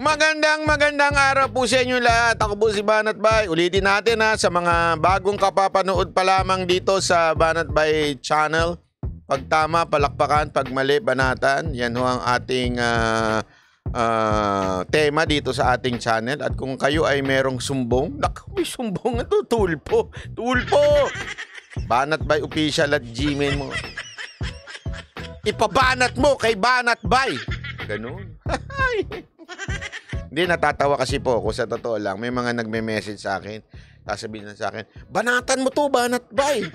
Magandang araw po sa inyo lahat. Ako po si Banat Bay. Ulitin natin sa mga bagong kapapanood pa lamang dito sa Banat Bay channel. Pag tama, palakpakan. Pag mali, banatan. Yan ho ang ating tema dito sa ating channel. At kung kayo ay merong sumbong, may sumbong ito, tulpo. Banat Bay official at Gmail mo. Ipabanat mo kay Banat Bay. Ganun. Hindi, natatawa kasi po ako sa totoo lang. May mga nagme-message sa akin. Sasabihin na sa akin, banatan mo to, Banat Bay.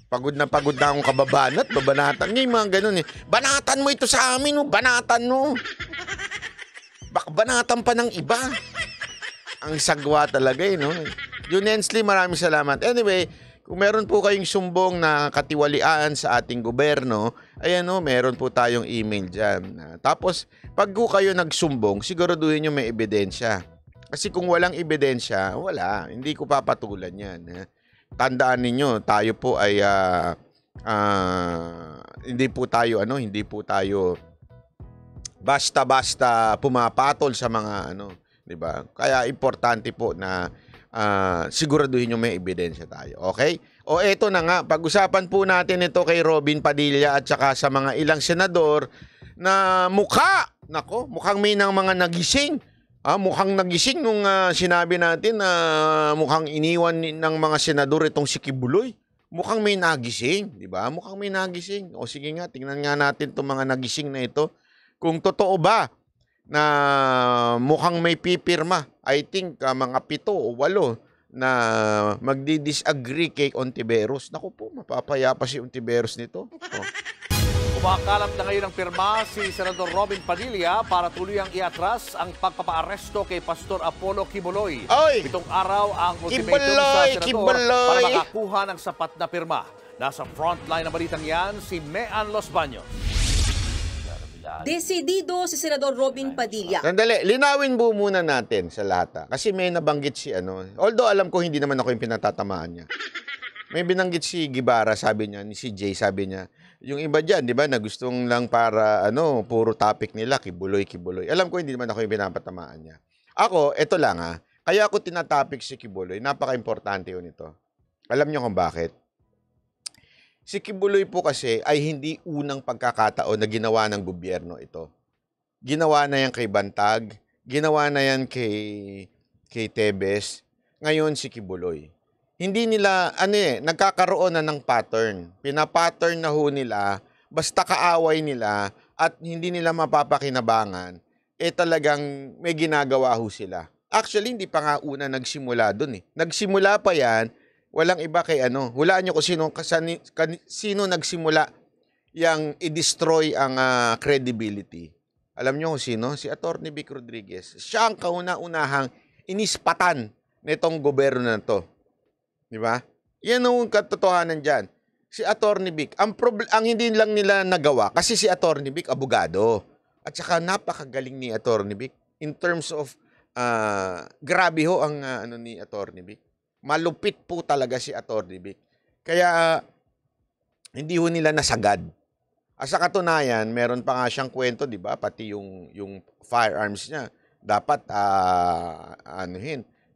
Pagod na akong kababanat, babanatan. Ngayon mga ganun eh. Banatan mo ito sa amin, banatan mo. Baka banatan pa ng iba. Ang sagwa talaga eh, no? Junensly, maraming salamat. Anyway, kung meron po kayong sumbong na katiwalian sa ating gobyerno, ayan o, meron po tayong email dyan. Tapos, pag kayo nagsumbong, siguraduhin nyo may ebidensya. Kasi kung walang ebidensya, wala. Hindi ko papatulan yan. Tandaan ninyo, tayo po ay hindi po tayo basta-basta pumapatol sa mga di ba? Kaya importante po na siguraduhin nyo may ebidensya tayo. Okay? O eto na nga, pag-usapan po natin ito kay Robin Padilla at saka sa mga ilang senador na mukhang may ng mga nagising. Mukhang nagising nung sinabi natin na mukhang iniwan ng mga senador itong si Kibuloy. Mukhang may nagising, di ba? Mukhang may nagising. O sige nga, tingnan nga natin itong mga nagising na ito. Kung totoo ba na mukhang may pipirma, I think mga 7 o 8 na magdi-disagree kay Ontiveros. Naku po, mapapaya pa si Ontiveros nito. Kumakalat na ngayon ang pirma si Senador Robin Padilla para tuluyang iatras ang pagpapaaresto kay Pastor Apollo Kibuloy. Oy! 7 araw ang ultimatum sa Senador para makakuha ng sapat na pirma. Nasa frontline ng balitang yan si Mean Los Baños. Desidido si Senador Robin Padilla. Sandali, linawin po muna natin sa lahat. Kasi may nabanggit si although alam ko hindi naman ako yung pinatatamaan niya. May binanggit si Guevara, sabi niya, ni si Jay, sabi niya, yung iba dyan, di ba, na gustong lang para, puro topic nila, Kibuloy. Alam ko, hindi naman ako yung pinapatamaan niya. Ako, eto lang kaya ako tinatopic si Kibuloy, napaka-importante yun ito. Alam niyo kung bakit? Si Kibuloy po kasi ay hindi unang pagkakataon na ginawa ng gobyerno ito. Ginawa na yan kay Bantag, ginawa na yan kay Tebes, ngayon si Kibuloy. Hindi nila, nagkakaroon na ng pattern. Pinapattern na ho nila, basta kaaway nila at hindi nila mapapakinabangan, talagang may ginagawa ho sila. Actually, hindi pa nga una nagsimula dun . Nagsimula pa yan, walang iba kay hulaan nyo kung sino nagsimula yang i-destroy ang credibility. Alam nyo kung sino? Si Atty. Vic Rodriguez. Siya ang kauna-unahang inispatan nitong gobyerno na to. Di ba? Yan ang katotohanan dyan. Si Atty. Vic, ang hindi lang nila nagawa, kasi si Atty. Vic, abogado. At saka napakagaling ni Atty. Vic. In terms of, grabe ho ang ni Atty. Vic. Malupit po talaga si Atty. Vic. Kaya, hindi ho nila nasagad. Sa katunayan, meron pa nga siyang kwento, di ba? Pati yung firearms niya. Dapat,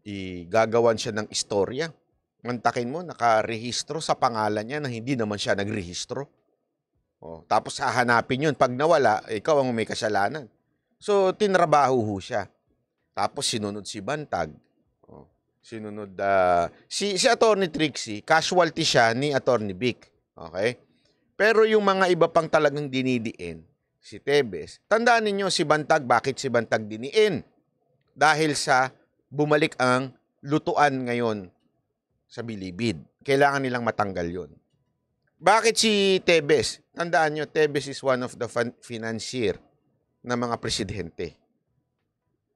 igagawan siya ng istorya. Mantakin mo, nakarehistro sa pangalan niya na hindi naman siya nagrehistro. Tapos hahanapin yun. Pag nawala, ikaw ang may kasalanan. So, tinrabaho ho siya. Tapos sinunod si Bantag. Sinunod, si Atty. Trixie, casualty siya ni Atty. Vic. Okay? Pero yung mga iba pang talagang dinidiin, si Tebes, tandaan ninyo si Bantag, bakit si Bantag diniin? Dahil sa bumalik ang lutuan ngayon sa Bilibid. Kailangan nilang matanggal yun. Bakit si Tebes? Tandaan nyo, Tebes is one of the financier ng mga presidente.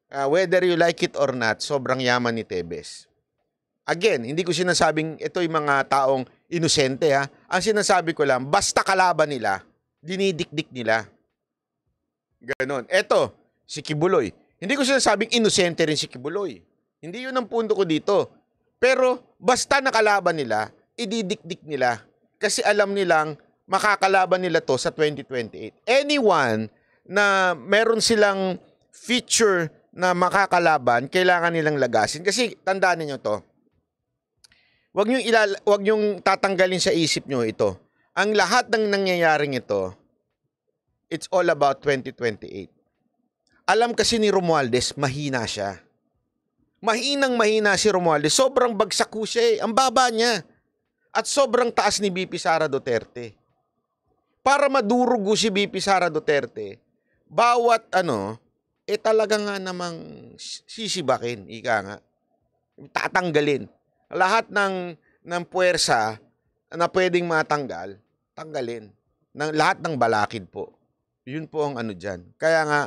Whether you like it or not, sobrang yaman ni Tebes. Again, hindi ko sinasabing ito yung mga taong inosente Ang sinasabi ko lang, basta kalaban nila, dinidikdik nila. Ganon. Eto, si Kibuloy. Hindi ko sinasabing inosente rin si Kibuloy. Hindi yun ang punto ko dito. Pero basta nakalaban nila, ididikdik nila. Kasi alam nilang makakalaban nila to sa 2028. Anyone na meron silang feature na makakalaban, kailangan nilang lagasin. Kasi tandaan niyo to. Wag niyong tatanggalin sa isip niyo ito. Ang lahat ng nangyayaring ito, it's all about 2028. Alam kasi ni Romualdez, mahina siya. Mahina si Romualdez. Sobrang bagsak ko siya eh. Ang baba niya. At sobrang taas ni BP Sara Duterte. Para madurugo si BP Sara Duterte, bawat talaga nga namang sisibakin, ika nga. Tatanggalin. Lahat ng puwersa na pwedeng matanggal, tanggalin. Lahat ng balakid po. Yun po ang dyan. Kaya nga,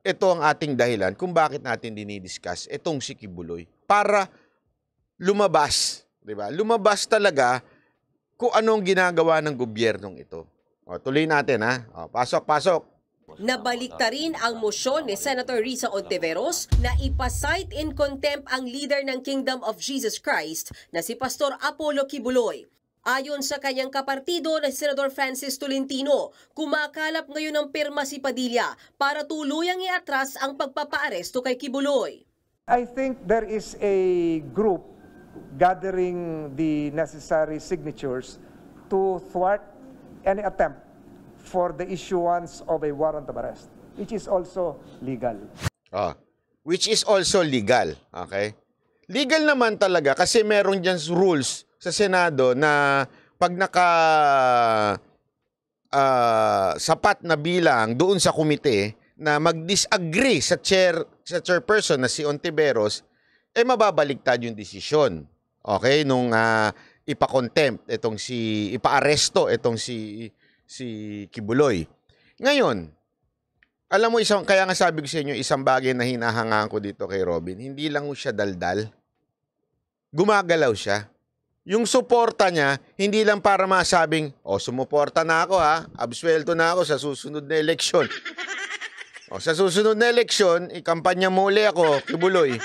ito ang ating dahilan kung bakit natin dinidiscuss itong si Kibuloy. Para lumabas, di ba? Lumabas talaga kung anong ginagawa ng gobyernong ito. O, tuloy natin ha. O, pasok. Nabalikta rin ang mosyon ni Senator Risa Ontiveros na ipasight in contempt ang leader ng Kingdom of Jesus Christ na si Pastor Apollo Kibuloy. Ayon sa kanyang kapartido na si Senador Francis Tolentino, kumakalap ngayon ng pirma si Padilla para tuluyang iatras ang pagpapaaresto kay Kibuloy. I think there is a group gathering the necessary signatures to thwart any attempt for the issuance of a warrant of arrest, which is also legal. Which is also legal. Okay? Legal naman talaga kasi meron dyan rules sa Senado na pag sapat na bilang doon sa komite na mag-disagree sa chairperson na si Ontiveros, mababaligtad yung desisyon. Okay? Nung ipa-contempt ipaaresto itong si Kibuloy. Ngayon, alam mo, kaya nga sabi ko sa inyo, isang bagay na hinahangaan ko dito kay Robin, hindi lang siya daldal, gumagalaw siya. Yung suporta niya, hindi lang para masabing, sumuporta na ako ha, absuelto na ako sa susunod na eleksyon. Sa susunod na eleksyon, ikampanya muli ako, Kibuloy.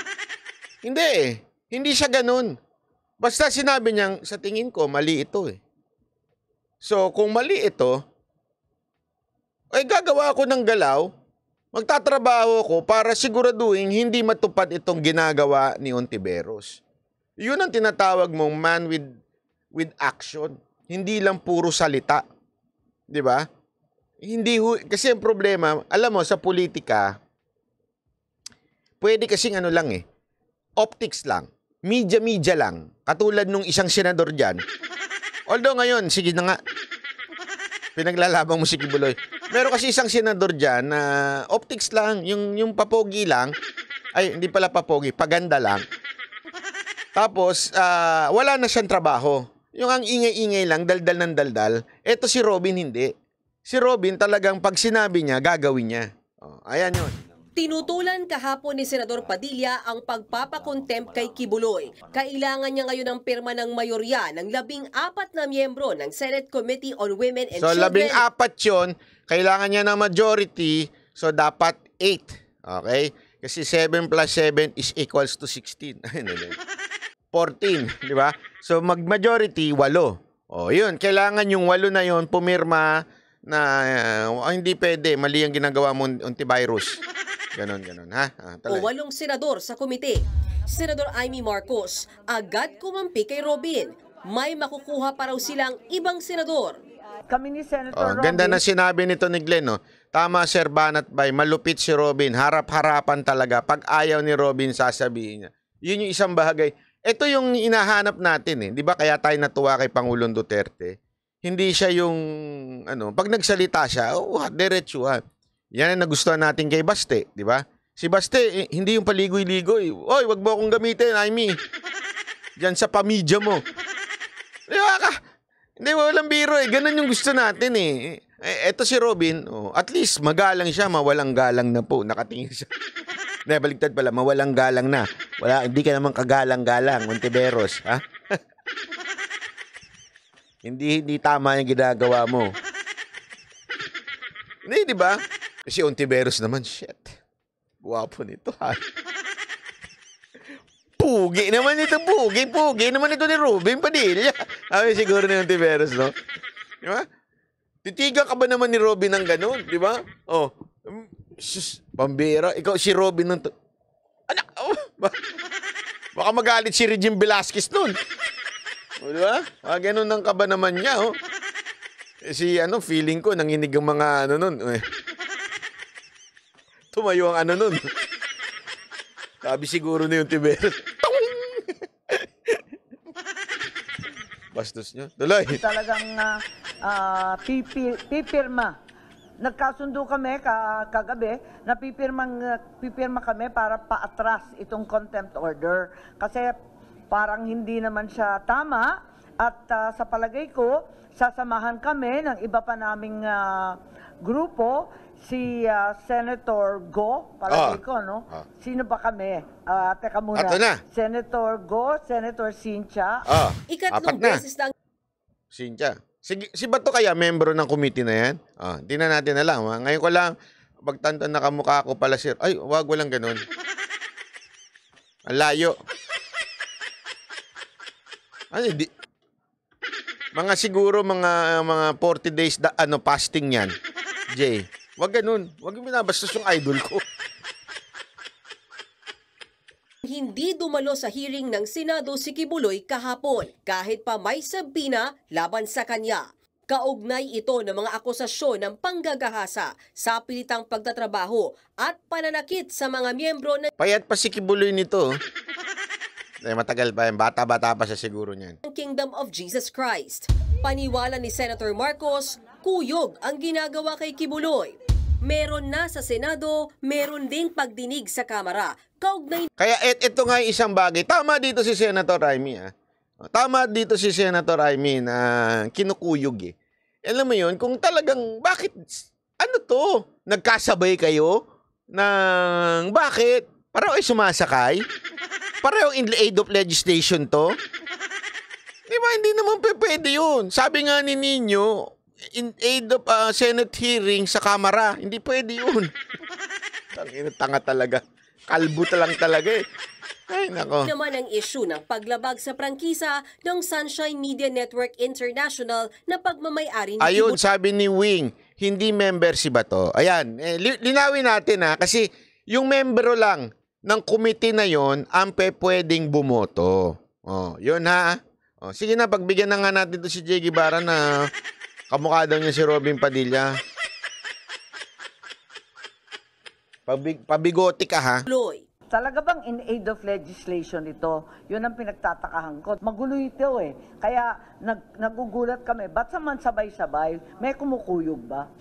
Hindi eh. Hindi siya ganun. Basta sinabi niyang, sa tingin ko, mali ito eh. So, kung mali ito, gagawa ako ng galaw, magtatrabaho ako para siguraduhin hindi matupad itong ginagawa ni Ontiveros. Yun ang tinatawag mong man with action. Hindi lang puro salita. 'Di ba? Kasi ang problema, alam mo, sa politika, pwede kasing lang optics lang. Media lang. Katulad nung isang senador dyan. Although ngayon, sige na nga, pinaglalabang mo si Kibuloy. Meron kasi isang senador dyan na optics lang, yung papogi lang, hindi pala papogi, paganda lang. Tapos, wala na siyang trabaho. Yung ang ingay-ingay lang, daldal ng daldal. Eto si Robin, hindi. Si Robin talagang pag sinabi niya, gagawin niya. Ayan yun. Tinutulan kahapon ni Senador Padilla ang pagpapakontempt kay Kibuloy. Kailangan niya ngayon ng pirma ng mayorya ng 14 na miyembro ng Senate Committee on Women and Children. So, 14 yun, kailangan niya ng majority, so dapat 8. Okay? Kasi 7 plus 7 is equals to 16. 14, di ba? So, mag-majority, 8. Yun, kailangan yung 8 na yun pumirma na hindi pwede, mali ang ginagawa mo, antivirus. Ganon, ha? 8 senador sa komite. Senador Amy Marcos, agad kumampi kay Robin. May makukuha pa raw silang ibang senador. Kami ni Senator Robin. Ganda na sinabi nito ni Glenn, no? Tama, Sir Banat Bay, malupit si Robin. Harap-harapan talaga. Pag ayaw ni Robin, sasabihin niya. Yun yung isang bagay. Ito yung inahanap natin, eh. Di ba kaya tayo natuwa kay Pangulong Duterte? Hindi siya yung, pag nagsalita siya, diretsuhan. Yan ang nagustuhan natin kay Baste, di ba? Si Baste, hindi yung paligoy-ligoy. Oy, wag mo akong gamitin, Amy. Diyan sa pamidya mo. Di ba ka? Hindi, walang biro eh. Ganun yung gusto natin eh. Eto si Robin, at least magalang siya, mawalang galang na po. Nakatingin siya. Baliktad pala, mawalang galang na. Hindi ka naman kagalang-galang, Ontiveros, ha? Hindi tama yung ginagawa mo. Hindi, di ba? Si Ontiveros naman, shit. Guwapo nito, ha? Pugi naman ito, pugi naman ito ni Robin Padilla. Ay, siguro ni Ontiveros, no? Di ba? Titigan ka ba naman ni Robin ng ganun, di ba? Sus, pambira. Ikaw si Robin ng... Anak! Oh, baka magalit si Regine Velasquez nun. O, diba? Ganun ang kaba naman niya, oh. Si feeling ko, nanginig ang mga nun. Tumayo ang nun. Sabi siguro na yung Tiberos. Bastos nyo. Tuloy. Talagang pipirma. Nagkasundo kami kagabi na pipirma kami para paatras itong contempt order. Kasi parang hindi naman siya tama at sa palagay ko, sasamahan kami ng iba pa naming grupo, si Senator Go, palagay ko, no? Sino ba kami? Teka muna. Ato na. Senator Go, Senator Cynthia. Ikatlong apat na. beses na Cynthia. Si Bato kaya, membro ng committee na yan? Hindi na natin alam. Ha? Ngayon ko lang, pagtanto na kamukha ko pala, sir. Ay, wag, walang ganun. Ang layo. Ano, mga siguro, mga 40 days, fasting yan. Jay, wag ganun. Wag yung binabastos yung idol ko. hindi dumalo sa hearing ng Senado si Kibuloy kahapon kahit pa may sabina laban sa kanya. Kaugnay ito ng mga akusasyon ng panggagahasa sa pilitang pagtatrabaho at pananakit sa mga miyembro ng Payat pa si Kibuloy nito. Matagal pa yan. Bata-bata pa siya siguro niyan. Kingdom of Jesus Christ. Paniwala ni Senator Marcos, kuyog ang ginagawa kay Kibuloy. Meron na sa Senado, meron ding pagdinig sa Kamara. Kaugnay Kaya ito nga yung isang bagay. Tama dito si Senator Raimi. Tama dito si Senator Raimi na kinukuyog eh. Alam mo yun, kung talagang, bakit, ano to? Nagkasabay kayo? Bakit? Pareho ay sumasakay? Pareho in aid of legislation to? Diba, hindi naman pwede yun. Sabi nga ni Nino, in aid of Senate hearing sa Kamara, hindi pwede yun. Tanga talaga. Kalbo lang talaga eh. Ay, nako. naman ang issue ng paglabag sa prangkisa ng Sunshine Media Network International na pagmamay-ari ni Ayun, Kibuloy. sabi ni Wing, hindi member si Bato. Ayan, linawin natin kasi yung membro lang ng committee na yon ang pwedeng bumoto. Yun ha. Sige na, pagbigyan na nga natin to si Jay Guevara na kamukha daw niya si Robin Padilla. Pabigote ka ha. Talaga bang in aid of legislation ito? Yun ang pinagtatakahan ko. Magulo ito eh. Kaya nagugulat kami. Ba't naman sabay-sabay? May kumukuyog ba?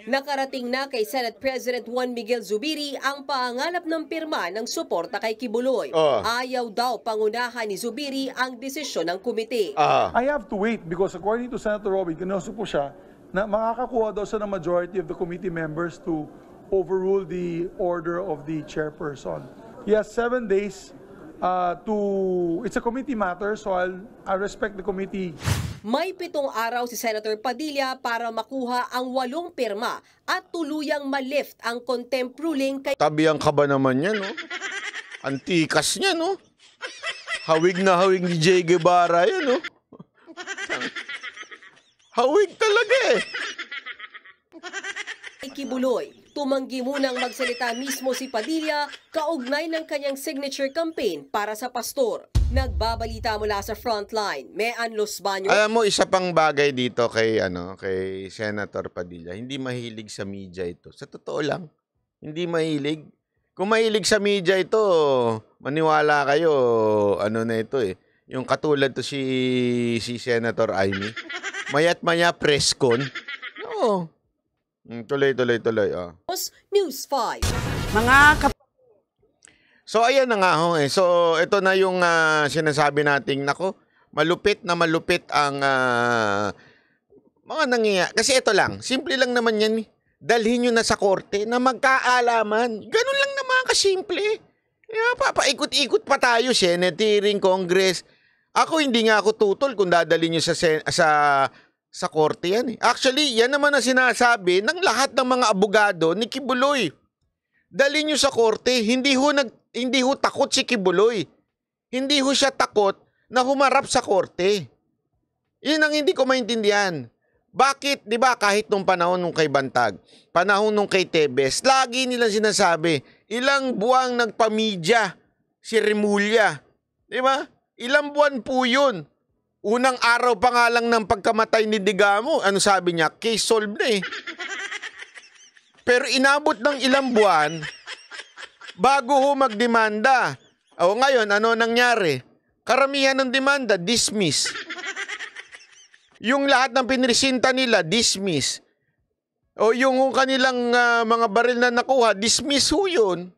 Nakarating na kay Senate President Juan Miguel Zubiri ang pangangalap ng pirma ng suporta kay Kibuloy. Ayaw daw pangunahan ni Zubiri ang desisyon ng komite. I have to wait because according to Senator Robin, kinoso po siya na makakakuha daw siya ng majority of the committee members to overrule the order of the chairperson. He has 7 days it's a committee matter, so I'll respect the committee. May 7 araw si Senator Padilla para makuha ang 8 pirma at tuluyang malift ang contempt ruling kay Tabiang ka ba naman yan, no? Antikas niya, no? Hawig na hawig ni Jay Guevara yan, no? Hawig talaga eh. Kibuloy. Tumanggi munang magsalita mismo si Padilla kaugnay ng kanyang signature campaign para sa pastor. Nagbabalita mula sa frontline, Mean Los Baños. Alam mo, isa pang bagay dito kay Senator Padilla, hindi mahilig sa media ito. Sa totoo lang, hindi mahilig. Kung mahilig sa media ito, maniwala kayo, na ito eh. Yung katulad to si Senator Amy. Mayat-maya press con. Oo. Tuloy. News 5. So, ayan na nga ho eh. So, ito na yung sinasabi nating, nako, malupit ang mga nangyayari. Kasi ito lang, simple lang naman yan. Dalhin nyo na sa korte na magkaalaman. Ganun lang naman kasimple. Papaikot-ikot pa tayo, Senate hearing, Congress. Hindi nga ako tutol kung dadalhin nyo sa korte yan eh. Actually, yan naman ang sinasabi ng lahat ng mga abogado ni Kibuloy. Dali nyo sa korte, hindi ho takot si Kibuloy. Hindi ho siya takot na humarap sa korte. Yun ang hindi ko maintindihan. Bakit, di ba, kahit nung panahon nung kay Bantag, panahon nung kay Tebes, lagi nilang sinasabi, ilang buwang nagpamidya si Remulla. Di ba? Ilang buwan po yun. Unang araw pa nga lang ng pagkamatay ni Digamo, ano sabi niya? Case solved na eh. Pero inabot ng ilang buwan, bago ho magdemanda. O ngayon, ano nangyari? Karamihan ng demanda, dismiss. Yung lahat ng pinresinta nila, dismiss. O yung kanilang mga baril na nakuha, dismiss ho yun.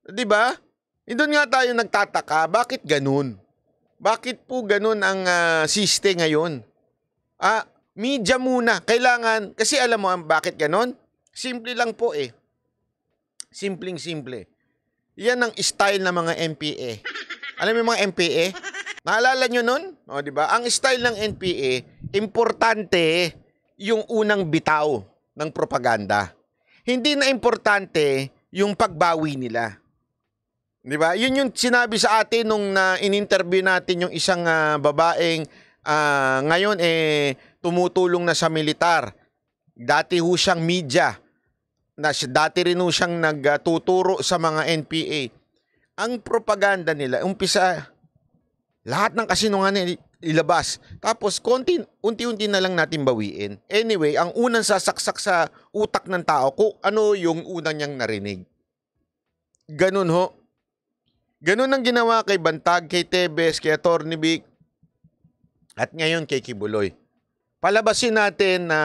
Diba? Doon nga tayo nagtataka, bakit ganun? Bakit po ganun ang siste ngayon? Media muna. Kailangan, kasi alam mo bakit ganun? Simple lang po eh. Simpleng-simple. Yan ang style ng mga NPA. Alam mo yung mga NPA? Naalala nyo nun? O, diba? Ang style ng NPA, importante yung unang bitaw ng propaganda. Hindi na importante yung pagbawi nila. Diba? Yun yung sinabi sa atin nung in-interview natin yung isang babaeng ngayon tumutulong na sa militar. Dati ho siyang media. Dati rin ho siyang nagtuturo sa mga NPA. Ang propaganda nila, umpisa, lahat ng kasinungalingan ilabas. Tapos, unti-unti na lang natin bawiin. Anyway, ang unang sasaksak sa utak ng tao, kung ano yung unang niyang narinig. Ganun ho. Ganun ang ginawa kay Bantag, kay Tebes, kay Atty. Vic, at ngayon kay Kibuloy. Palabasin natin na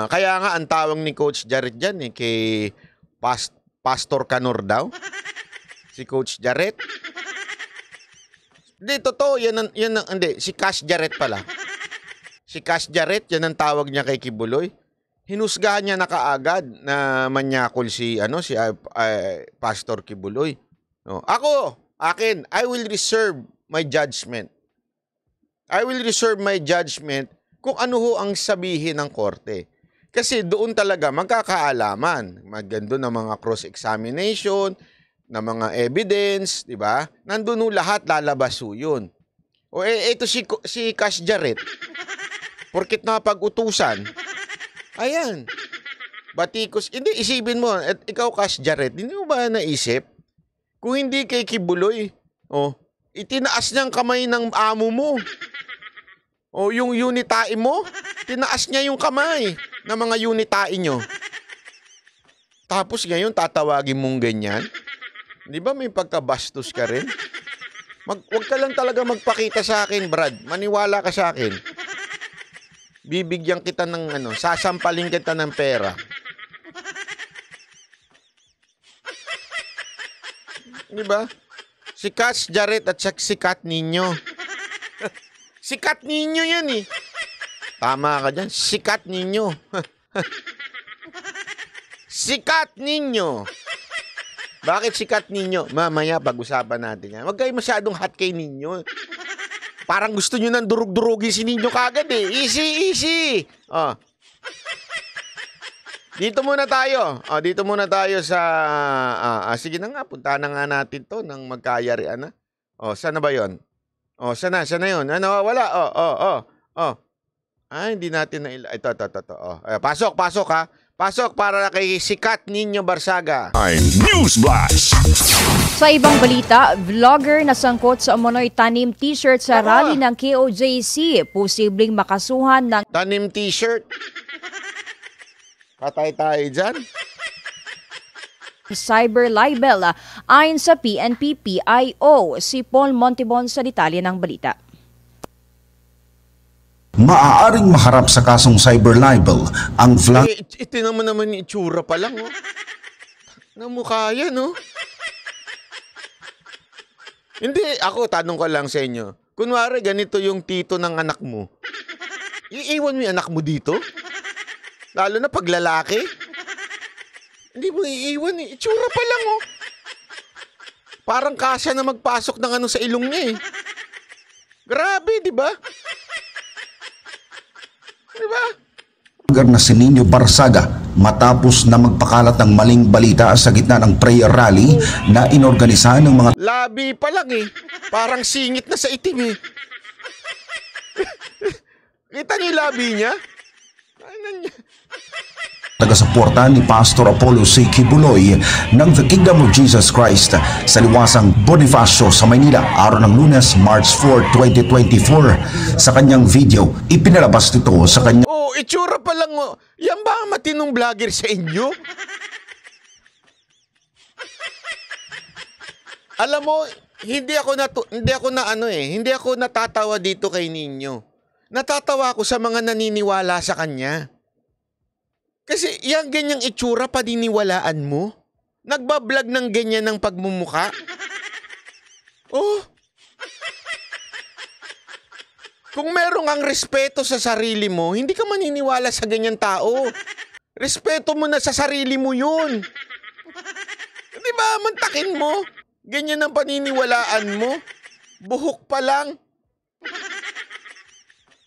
kaya nga ang tawag ni Coach Jarrett dyan kay Pastor Kanor daw. Si Coach Jarrett. Hindi, totoo. Hindi, si Cash Jarrett pala. Si Cash Jarrett, yan ang tawag niya kay Kibuloy. Hinusgahan niya na kaagad na manyakol si Pastor Kibuloy. No. Akin, I will reserve my judgment. I will reserve my judgment kung ano ho ang sabihin ng korte. Kasi doon talaga magkakaalaman. Maganda ng mga cross-examination, na mga evidence, di ba? Nandun ho lahat, lalabas ho yun. O ito si Cash Jarrett. Porkit napag-utusan, ayan. Batikos. Hindi, isipin mo, at ikaw Cash Jarrett, hindi mo ba naisip? Kung hindi kay Kibuloy, itinaas niyang kamay ng amo mo. O yung unitae mo, tinaas niya yung kamay ng mga unitae nyo. Tapos ngayon, tatawagin mong ganyan. Di ba may pagkabastos ka rin? Huwag ka lang talaga magpakita sa akin, Brad. Maniwala ka sa akin. Bibigyan kita ng sasampaling kita ng pera. Di ba? Si Cash Jarrett at si Kat Nino. Si Kat Nino yan eh. Tama ka dyan. Si Kat Nino. Si Kat Nino. Bakit sikat ninyo? Mamaya pag-usapan natin yan. Huwag kayo masyadong hot kay ninyo. Parang gusto nyo nang durug-durugin si ninyo kagad eh. Easy. Dito muna tayo. Dito muna tayo sa... sige na nga, punta na nga natin to nang magkayarian na. Saan na ba yun? Sana yun. Wala. Hindi natin na... Ito. Pasok ha. Pasok para kay Sikat Nino Barsaga. News Flash. Sa ibang balita, vlogger na sangkot sa umano'y tanim t-shirt sa rally ng KOJC, posibleng makasuhan ng tanim t-shirt. Patay tayo dyan. Cyber libel. Ayon sa PNP-PIO, si Paul Montibon sa detalye ng balita. Maaaring maharap sa kasong cyber libel ang vlog. Ito naman yung itsura pa lang, Namukha yan, Hindi, ako, tanong ko lang sa inyo. Kunwari, ganito yung tito ng anak mo. Iiwan mo yung anak mo dito? Lalo na pag lalaki? Hindi mo iiwan eh. Itsura pa lang, Parang kasya na magpasok ng sa ilong niya, Grabe, di ba? Diba? Na si Nino Barsaga matapos na magpakalat ng maling balita sa gitna ng prayer rally na inorganisahan ng mga labi pa lang parang singit na sa itim Kita niyo yung labi niya? Tingnan niya. Taga-suporta ni Pastor Apollo C. Kibuloy ng The Kingdom of Jesus Christ sa liwasang Bonifacio sa Maynila araw ng Lunes, March 4, 2024. Sa kanyang video, ipinalabas nito sa kanyang Oh, itsura pa lang. Oh. Yan ba ang matinong vlogger sa inyo? Alam mo, hindi ako natatawa dito kay Nino. Natatawa ako sa mga naniniwala sa kanya. Kasi yung ganyang itsura, paniniwalaan mo? Nagbablog ng ganyan ng pagmumuka? Oh. Kung meron kang respeto sa sarili mo, hindi ka maniniwala sa ganyang tao. Respeto mo na sa sarili mo yun. Di ba, mantakin mo? Ganyan ang paniniwalaan mo? Buhok pa lang.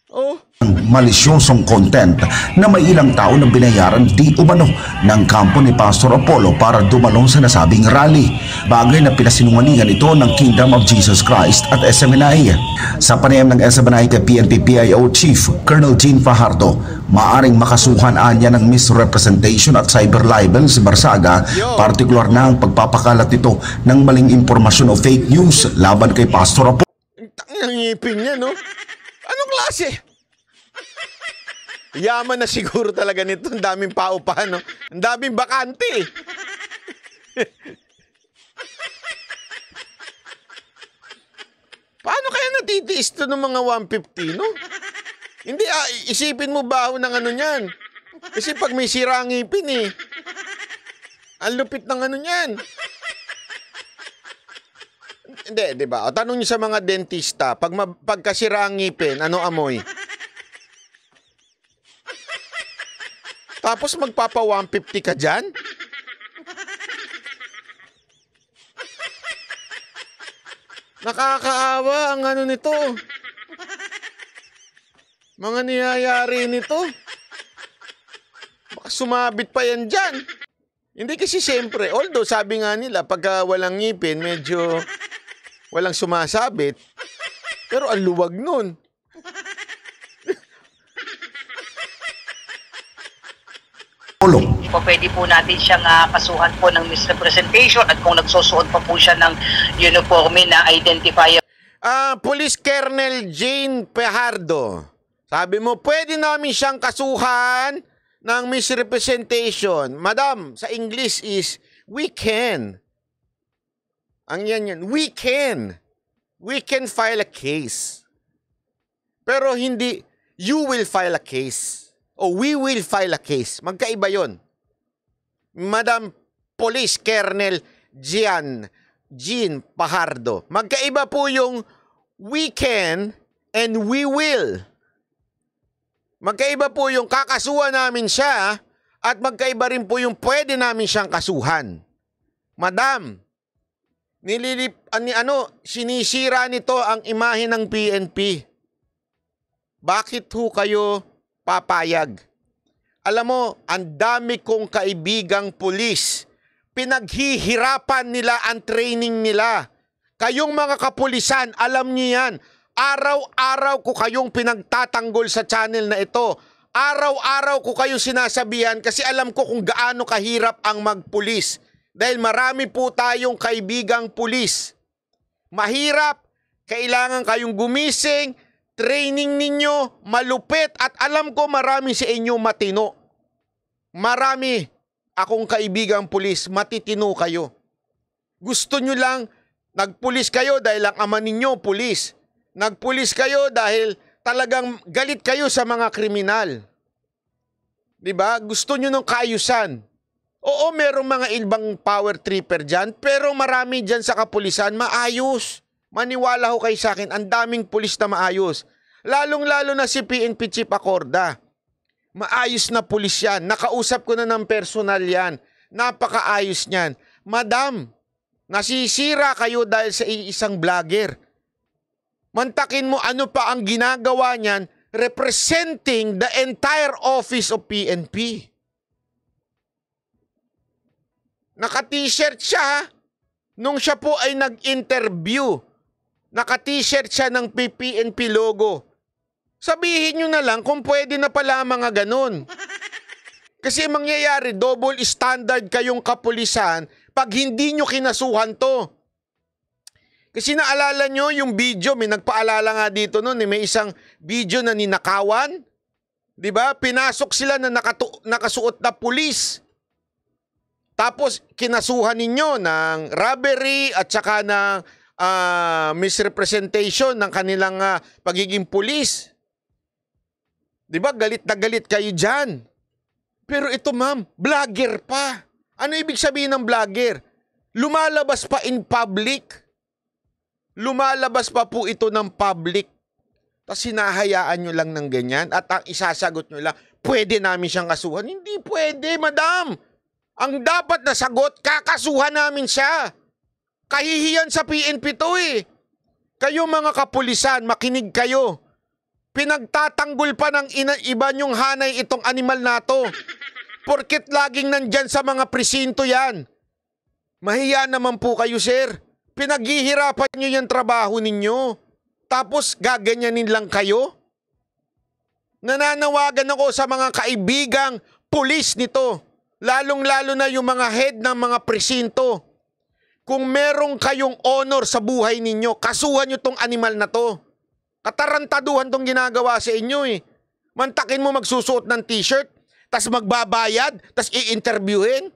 Oh. malisyosong content na may ilang tao na binayaran di umano ng kampo ni Pastor Apollo para dumalong sa nasabing rally. Bagay na pinasinungalingan ito ng Kingdom of Jesus Christ at SMNI. Sa panayam ng SMNI kay PNP-PIO Chief Colonel Jean Fajardo, maaring makasuhan anya ng misrepresentation at cyber libel si Barsaga, partikular na ang pagpapakalat nito ng maling impormasyon o fake news laban kay Pastor Apollo. Ang ngipin niya, no? Anong klase? Yaman na siguro talaga nito. Ang daming paupahan, no? Ang daming bakante. Paano kaya natitiis to ng mga 150, no? Hindi, isipin mo baho ng ano niyan. Kasi pag may sira ang ngipin, eh. Ang lupit ng ano niyan. Hindi, di ba? O, tanong niyo sa mga dentista, pagkasira ang ngipin, ano amoy? Tapos magpapa 150 ka dyan? Nakakaawa ang ano nito. Mga niyayari nito. Baka sumabit pa yan dyan. Hindi kasi siyempre, although sabi nga nila, pagka walang ngipin, medyo walang sumasabit. Pero ang luwag nun. Po, pwede po natin siyang kasuhan po ng misrepresentation at kung nagsusuot pa po siya ng uniforme na identifier. Police Colonel Jane Fajardo, sabi mo, pwede namin siyang kasuhan ng misrepresentation. Madam, sa English is, we can. Ang yan. We can. We can file a case. Pero hindi, you will file a case. O we will file a case. Magkaiba yon. Madam Police Colonel Jean Fajardo. Magkaiba po yung we can and we will. Magkaiba po yung kakasuhan namin siya at magkaiba rin po yung pwede namin siyang kasuhan. Madam, sinisira nito ang imahe ng PNP. Bakit ho kayo papayag? Alam mo, ang dami kong kaibigang pulis. Pinaghihirapan nila ang training nila. Kayong mga kapulisan, alam niyo yan. Araw-araw ko kayong pinagtatanggol sa channel na ito. Araw-araw ko kayo sinasabihan kasi alam ko kung gaano kahirap ang magpulis. Dahil marami po tayong kaibigang pulis. Mahirap, kailangan kayong gumising, training ninyo, malupit, at alam ko marami sa inyo matino. Marami akong kaibigang pulis, matitino kayo. Gusto nyo lang, nagpulis kayo dahil ang ama ninyo pulis. Nagpulis kayo dahil talagang galit kayo sa mga kriminal. Diba? Gusto nyo ng kaayusan. Oo, merong mga ibang power tripper dyan, pero marami dyan sa kapulisan, maayos. Maniwala ho kayo sa akin, ang daming pulis na maayos. Lalong-lalo na si PNP Chief Acorda. Maayos na pulis yan. Nakausap ko na ng personal yan. Napakaayos niyan. Madam, nasisira kayo dahil sa isang vlogger. Mantakin mo ano pa ang ginagawa niyan representing the entire office of PNP. Naka-t-shirt siya nung siya po ay nag-interview. Naka-t-shirt siya ng PNP logo. Sabihin nyo na lang kung pwede na pala mga ganun. Kasi mangyayari, double standard kayong kapulisan pag hindi nyo kinasuhan to. Kasi naalala nyo yung video, may nagpaalala nga dito noon, may isang video na ninakawan. Diba? Pinasok sila na nakasuot na pulis. Tapos kinasuhan ninyo ng robbery at saka ng misrepresentation ng kanilang pagiging pulis. Diba? Galit na galit kayo dyan. Pero ito ma'am, vlogger pa. Ano ibig sabihin ng vlogger? Lumalabas pa in public. Lumalabas pa po ito ng public. Tapos hinahayaan nyo lang ng ganyan at ang isasagot nyo lang, pwede namin siyang kasuhan. Hindi pwede, madam. Ang dapat na sagot, kakasuhan namin siya. Kahihiyan sa PNP to eh. Kayo mga kapulisan, makinig kayo. Pinagtatanggol pa ng iba nyong hanay itong animal na to. Porket laging nandyan sa mga presinto yan. Mahiya naman po kayo, sir. Pinaghihirapan nyo yung trabaho ninyo. Tapos gaganyanin lang kayo? Nananawagan ako sa mga kaibigang pulis nito. Lalong-lalo na yung mga head ng mga presinto. Kung merong kayong honor sa buhay ninyo, kasuhan nyo tong animal na to. Katarantaduhan tong ginagawa sa inyo eh. Mantakin mo magsusuot ng t-shirt, tas magbabayad, tas i-interviewin.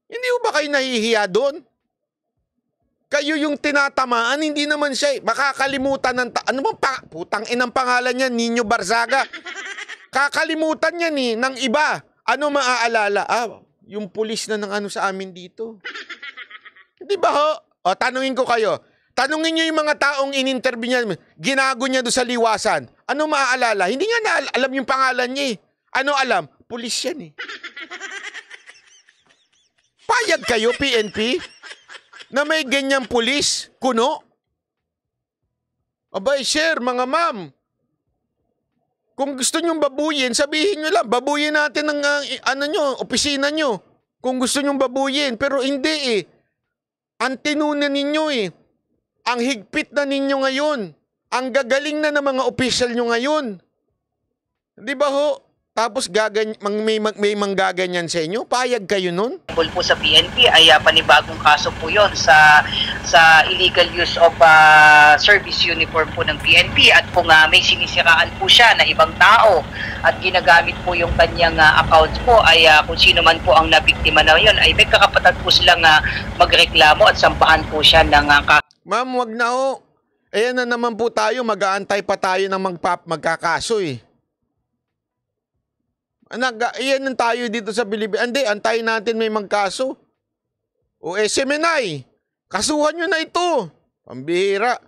Hindi ba kayo nahihiya doon? Kayo yung tinatamaan, hindi naman siya. Makakalimutan ng... ano bang putang inang pangalan niya? Nino Barzaga. Kakalimutan niya ni ng iba. Ano maaalala? Yung pulis na ng ano sa amin dito. Di ba ho? O, tanungin ko kayo. Tanungin niyo yung mga taong in-interview niya. Ginago niya doon sa liwasan. Ano maaalala? Hindi niya alam yung pangalan niya eh. Ano alam? Pulis yan eh. Payag kayo, PNP? Na may ganyang pulis, kuno? Abay, sir, mga ma'am. Kung gusto nyong babuyin, sabihin nyo lang, babuyin natin ang opisina nyo. Kung gusto nyong babuyin, pero hindi eh. Ang tinunan ninyo eh. Ang higpit na ninyo ngayon. Ang gagaling na ng mga opisyal nyo ngayon. Di ba ho? Tapos may manggaganyan sa inyo? Payag kayo nun? Po sa PNP ay panibagong kaso po yon sa illegal use of service uniform po ng PNP at kung may sinisiraan po siya na ibang tao at ginagamit po yung kanyang accounts po ay kung sino man po ang nabiktima na yun ay may kakapatid po silang magreklamo at sampahan po siya ng Ma'am, wag na ho. Ayan na naman po tayo, mag-aantay pa tayo ng magkakaso eh. Iyan tayo dito sa Pilipinas. Hindi, antayin natin may magkaso. O SMNI, kasuhan nyo na ito. Pambihira.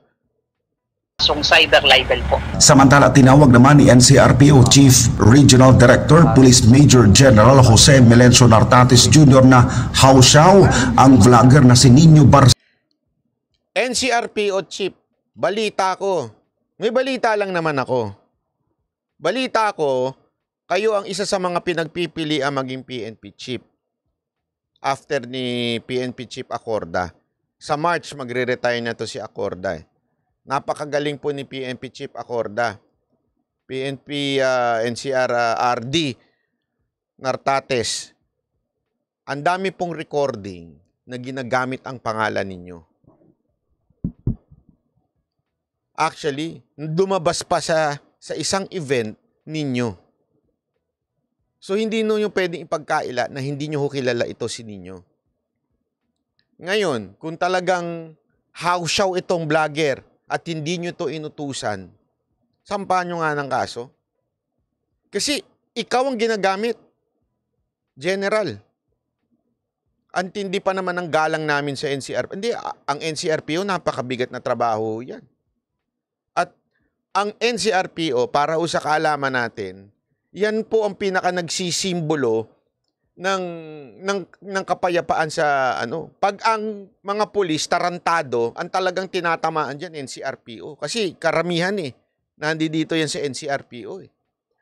Cyber libel po. Samantala, tinawag naman ni NCRPO Chief Regional Director Police Major General Jose Melencio Nartates Jr. na hausaw ang vlogger na si Nino Barzaga. NCRPO Chief, balita ko. May balita lang naman ako. Balita ko, kayo ang isa sa mga pinagpipili ang maging PNP Chief. After ni PNP Chief Acorda. Sa March, magre-retire na to si Acorda. Napakagaling po ni PNP Chief Acorda. PNP NCR RD Nartates. Ang dami pong recording na ginagamit ang pangalan ninyo. Actually, dumabas pa sa isang event ninyo. So, hindi nyo pwedeng ipagkaila na hindi nyo kilala ito si Nino. Ngayon, kung talagang hausaw itong vlogger at hindi nyo to inutusan, sampahan nyo nga ng kaso. Kasi, ikaw ang ginagamit. General. Antindi pa naman ang galang namin sa NCRPO. Hindi, ang NCRPO, napakabigat na trabaho yan. At ang NCRPO, para sa kaalaman natin, yan po ang pinaka nagsisimbolo ng kapayapaan sa ano. Pag ang mga pulis tarantado, ang talagang tinatamaan diyan NCRPO kasi karamihan nandito yan sa NCRPO eh.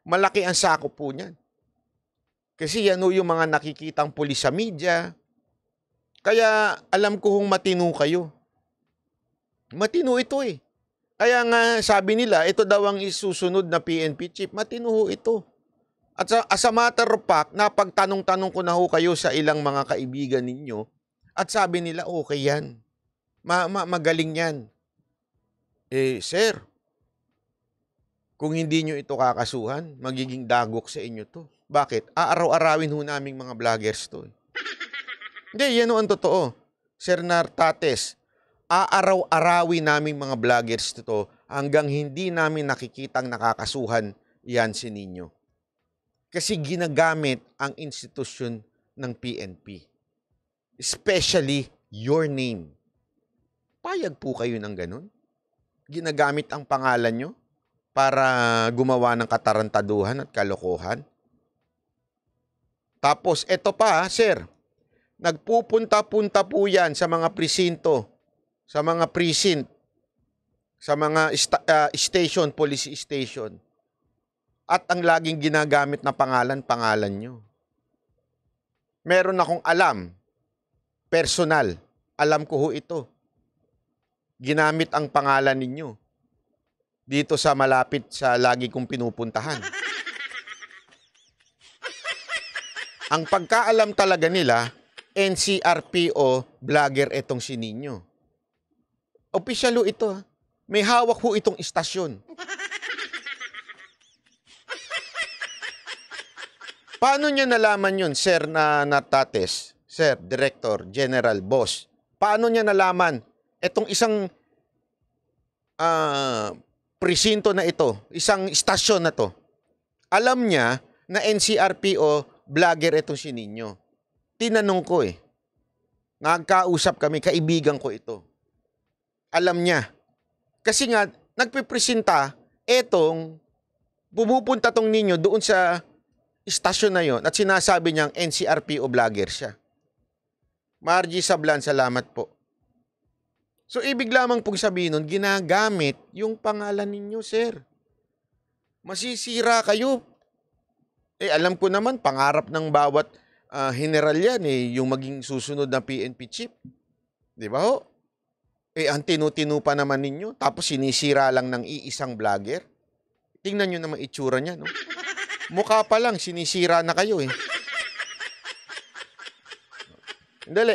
Malaki ang sakop po niyan. Kasi yan yung mga nakikitang pulis sa media. Kaya alam ko kung matino kayo. Matino ito eh. Kaya nga sabi nila, ito daw ang isusunod na PNP chief. Matino ito. At as a matter of fact, napagtanong-tanong ko na ho kayo sa ilang mga kaibigan ninyo at sabi nila, okay yan. Magaling yan. Sir, kung hindi nyo ito kakasuhan, magiging dagok sa inyo to. Bakit? Aaraw-arawin ho naming mga vloggers to. Hindi, yan ho ang totoo. Sir Nartates, aaraw-arawin naming mga vloggers to hanggang hindi namin nakikitang nakakasuhan yan si Nino. Kasi ginagamit ang institusyon ng PNP. Especially your name. Payag po kayo ng ganun? Ginagamit ang pangalan nyo para gumawa ng katarantaduhan at kalokohan? Tapos, eto pa, sir. Nagpupunta-punta po yan sa mga presinto, sa mga precinct, sa mga station, police station. At ang laging ginagamit na pangalan nyo. Meron akong alam, personal, alam ko ho ito. Ginamit ang pangalan ninyo dito sa malapit sa lagi kong pinupuntahan. Ang pagkaalam talaga nila, NCRPO vlogger itong si Nino. Opisyal ho ito. May hawak ho itong istasyon. Paano niya nalaman yun, Sir Nartates? Sir, Director, General, Boss. Paano niya nalaman itong isang presinto na ito, isang istasyon na to? Alam niya na NCRPO vlogger itong si Nino. Tinanong ko Nagkausap kami, kaibigan ko ito. Alam niya. Kasi nga, nagpipresenta, pumupunta tong Nino doon sa istasyon na yon at sinasabi niyang NCRPO vlogger siya. Margie Sablan, salamat po. So, ibig lamang pong sabihin nun, ginagamit yung pangalan ninyo, sir. Masisira kayo. Alam ko naman, pangarap ng bawat general yan, yung maging susunod na PNP chief. Di ba ho? Ang tinutinu pa naman ninyo, tapos sinisira lang ng iisang vlogger. Tingnan nyo naman itsura niya, no? Mukha pa lang, sinisira na kayo Dali,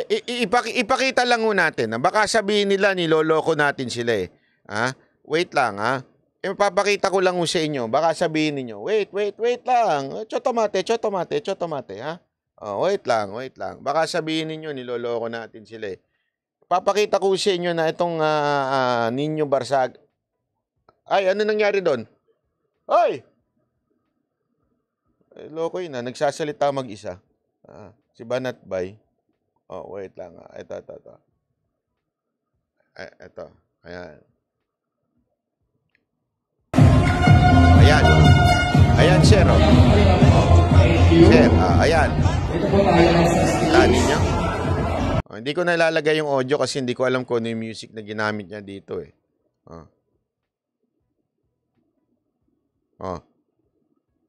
ipakita lang ho natin. Baka sabihin nila, niloloko natin sila Wait lang, Ipapakita ko lang ho sa inyo. Baka sabihin niyo, wait lang. Chotomate, wait lang. Baka sabihin niyo, niloloko natin sila Papakita ko sa inyo na itong Nino Barsag. Ay, ano nangyari doon? Hoy! Loko yun nagsasalita mag-isa. Si Banat Bay. Wait lang. Ito. Ito. Ayan. Ayan, sir. Sir, ayan. Tani niya. Hindi ko nalalagay yung audio kasi hindi ko alam kung ano yung music na ginamit niya dito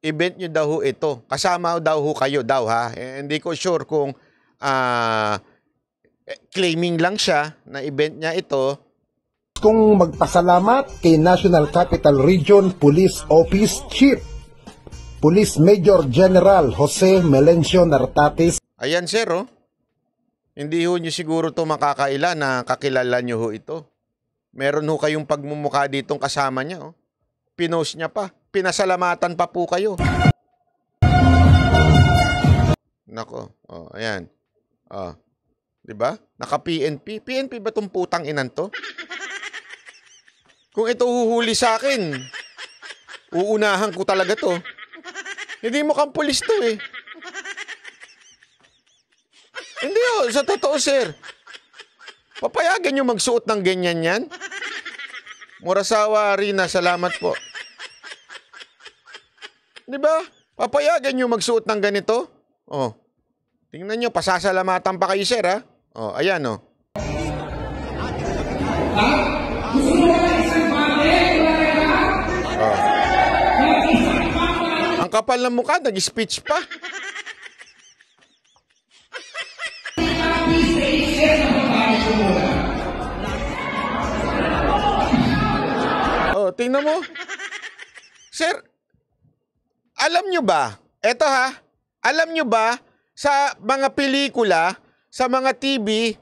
Event nyo daw ito. Kasama daw kayo daw hindi ko sure kung claiming lang siya na event niya ito. Kung magpasalamat kay National Capital Region Police Office Chief Police Major General Jose Melencio Nartates. Ayan, sir, Hindi ho nyo siguro to makakaila na kakilala nyo ho ito. Meron ho kayong pagmumukha ditong kasama niya, Pinost niya pa. Pinasalamatan pa po kayo. Nako. Ayan. Diba? Naka-PNP. PNP ba itong putang inan to? Kung ito huhuli sa akin, uunahan ko talaga to. Hindi mo kang pulis to Hindi sa totoo, sir. Papayagan nyo magsuot ng ganyan yan? Murasawa Rina, salamat po. Di ba? Papayagan nyo magsuot ng ganito? Tingnan nyo, pasasalamatan pa kayo, sir, ayan, Ang kapal ng mukha, nag-speech pa. Tingnan mo. Sir, alam nyo ba, Eto ha, alam nyo ba, sa mga pelikula, sa mga TV,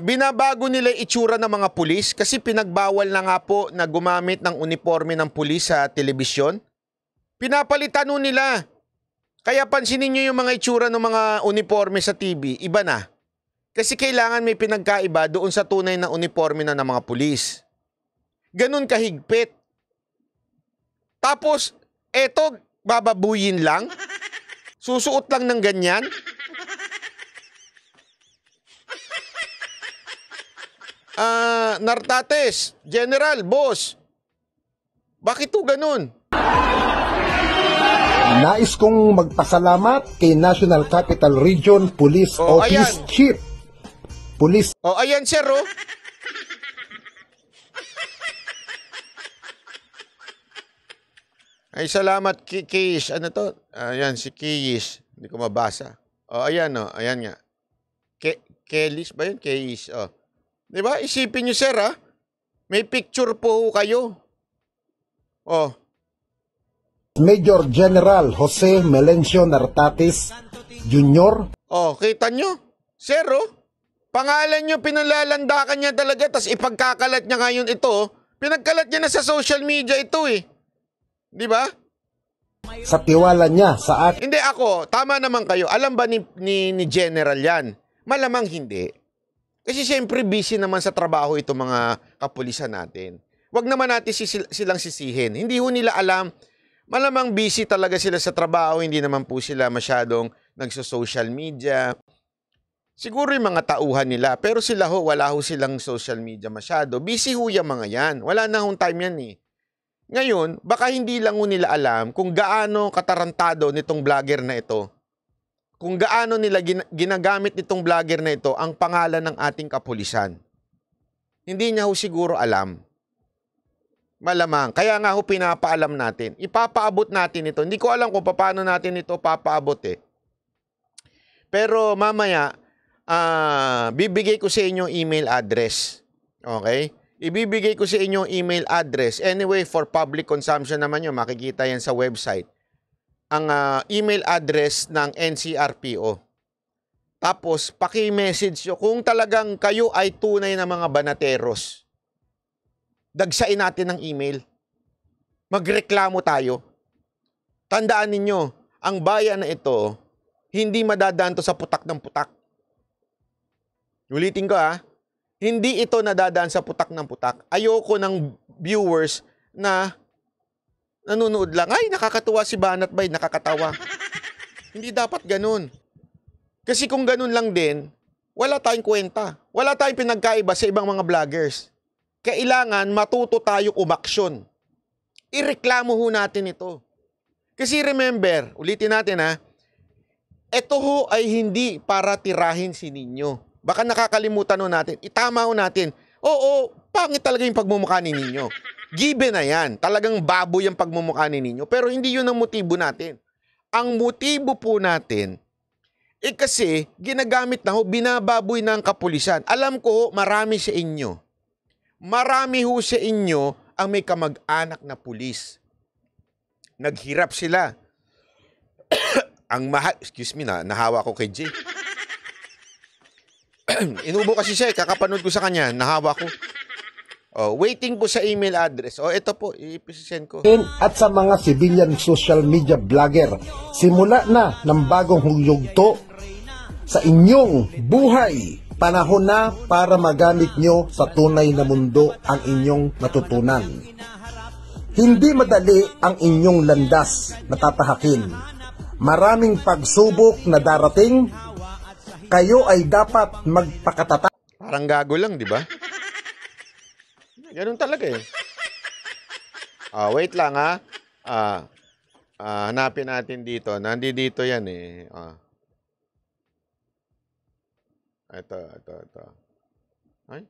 binabago nila yung itsura ng mga pulis kasi pinagbawal na nga po na gumamit ng uniforme ng pulis sa telebisyon. Pinapalitan nun nila. Kaya pansinin nyo yung mga itsura ng mga uniforme sa TV, iba na. Kasi kailangan may pinagkaiba doon sa tunay na uniforme na ng mga pulis. Ganun kahigpit. Tapos, eto, bababuyin lang? Susuot lang ng ganyan? Nartates, General, Boss, bakit to ganun? Nais kong magpasalamat kay National Capital Region Police Office ayan. Chief. Police. Ayan, sir, oh. Ay, salamat, Kish. Ano to? Ayan, si Kish. Hindi ko mabasa. Ayan, oh. Ayan nga. Kelis ba yun? Kish, oh. Diba? Isipin nyo, sir, ha? May picture po kayo. Oh. Major General Jose Melencio Nartates Jr. Kita nyo? Sir, oh. Pangalan nyo, pinalalandakan niya talaga, tas ipagkakalat niya ngayon ito, pinagkalat niya na sa social media ito eh. Di ba? Sa tiwala niya sa akin. Hindi ako, tama naman kayo. Alam ba ni General yan? Malamang hindi. Kasi siyempre busy naman sa trabaho ito mga kapulisan natin. Huwag naman natin silang sisihin. Hindi ho nila alam. Malamang busy talaga sila sa trabaho. Hindi naman po sila masyadong nagso-social media. Siguro yung mga tauhan nila, pero sila ho, wala ho silang social media masyado. Busy ho yung mga yan. Wala na hong time yan eh. Ngayon, baka hindi lang ho nila alam kung gaano katarantado nitong vlogger na ito. Kung gaano nila ginagamit nitong vlogger na ito ang pangalan ng ating kapulisan. Hindi niya ho siguro alam. Malamang. Kaya nga ho pinapaalam natin. Ipapaabot natin ito. Hindi ko alam kung paano natin ito papaabot eh. Pero mamaya, bibigay ko sa inyo email address. Okay? Ibibigay ko sa inyo email address. Anyway, for public consumption naman yun. Makikita yan sa website. Ang email address ng NCRPO. Tapos, paki-message nyo kung talagang kayo ay tunay na mga banateros. Dagsain natin ng email. Magreklamo tayo. Tandaan ninyo, ang bayan na ito, hindi madadaan to sa putak ng putak. Ulitin ko hindi ito nadadaan sa putak ng putak. Ayoko ng viewers na nanonood lang. Ay, nakakatuwa si Banat Bay, nakakatawa. Hindi dapat ganun. Kasi kung ganun lang din, wala tayong kwenta. Wala tayong pinagkaiba sa ibang mga vloggers. Kailangan matuto tayo umaksyon. Ireklamo ho natin ito. Kasi remember, ulitin natin ito ho ay hindi para tirahin si Ninyo. Baka nakakalimutan ho natin. Itama ho natin. Oo, pangit talaga yung pagmumukha ni Ninyo. Given na yan. Talagang baboy ang pagmumukha ni Ninyo. Pero hindi yun ang motibo natin. Ang motibo po natin, kasi ginagamit na ho, binababoy ng kapulisan. Alam ko, marami sa inyo. Marami ho sa inyo ang may kamag-anak na pulis. Naghirap sila. Ang mahal, excuse me nahawa ko kay Jay. Inubo kasi siya, kakapanood ko sa kanya, nahawa ko. Waiting po sa email address. Ito po, i-send ko. At sa mga civilian social media vlogger, simula na ng bagong yugto sa inyong buhay. Panahon na para magamit nyo sa tunay na mundo ang inyong natutunan. Hindi madali ang inyong landas na tatahakin. Maraming pagsubok na darating. Kayo ay dapat magpakatatag. Parang gago lang, di ba? Ganun talaga eh. Wait lang hanapin natin dito. Nandito yan eh. Ito. Ay?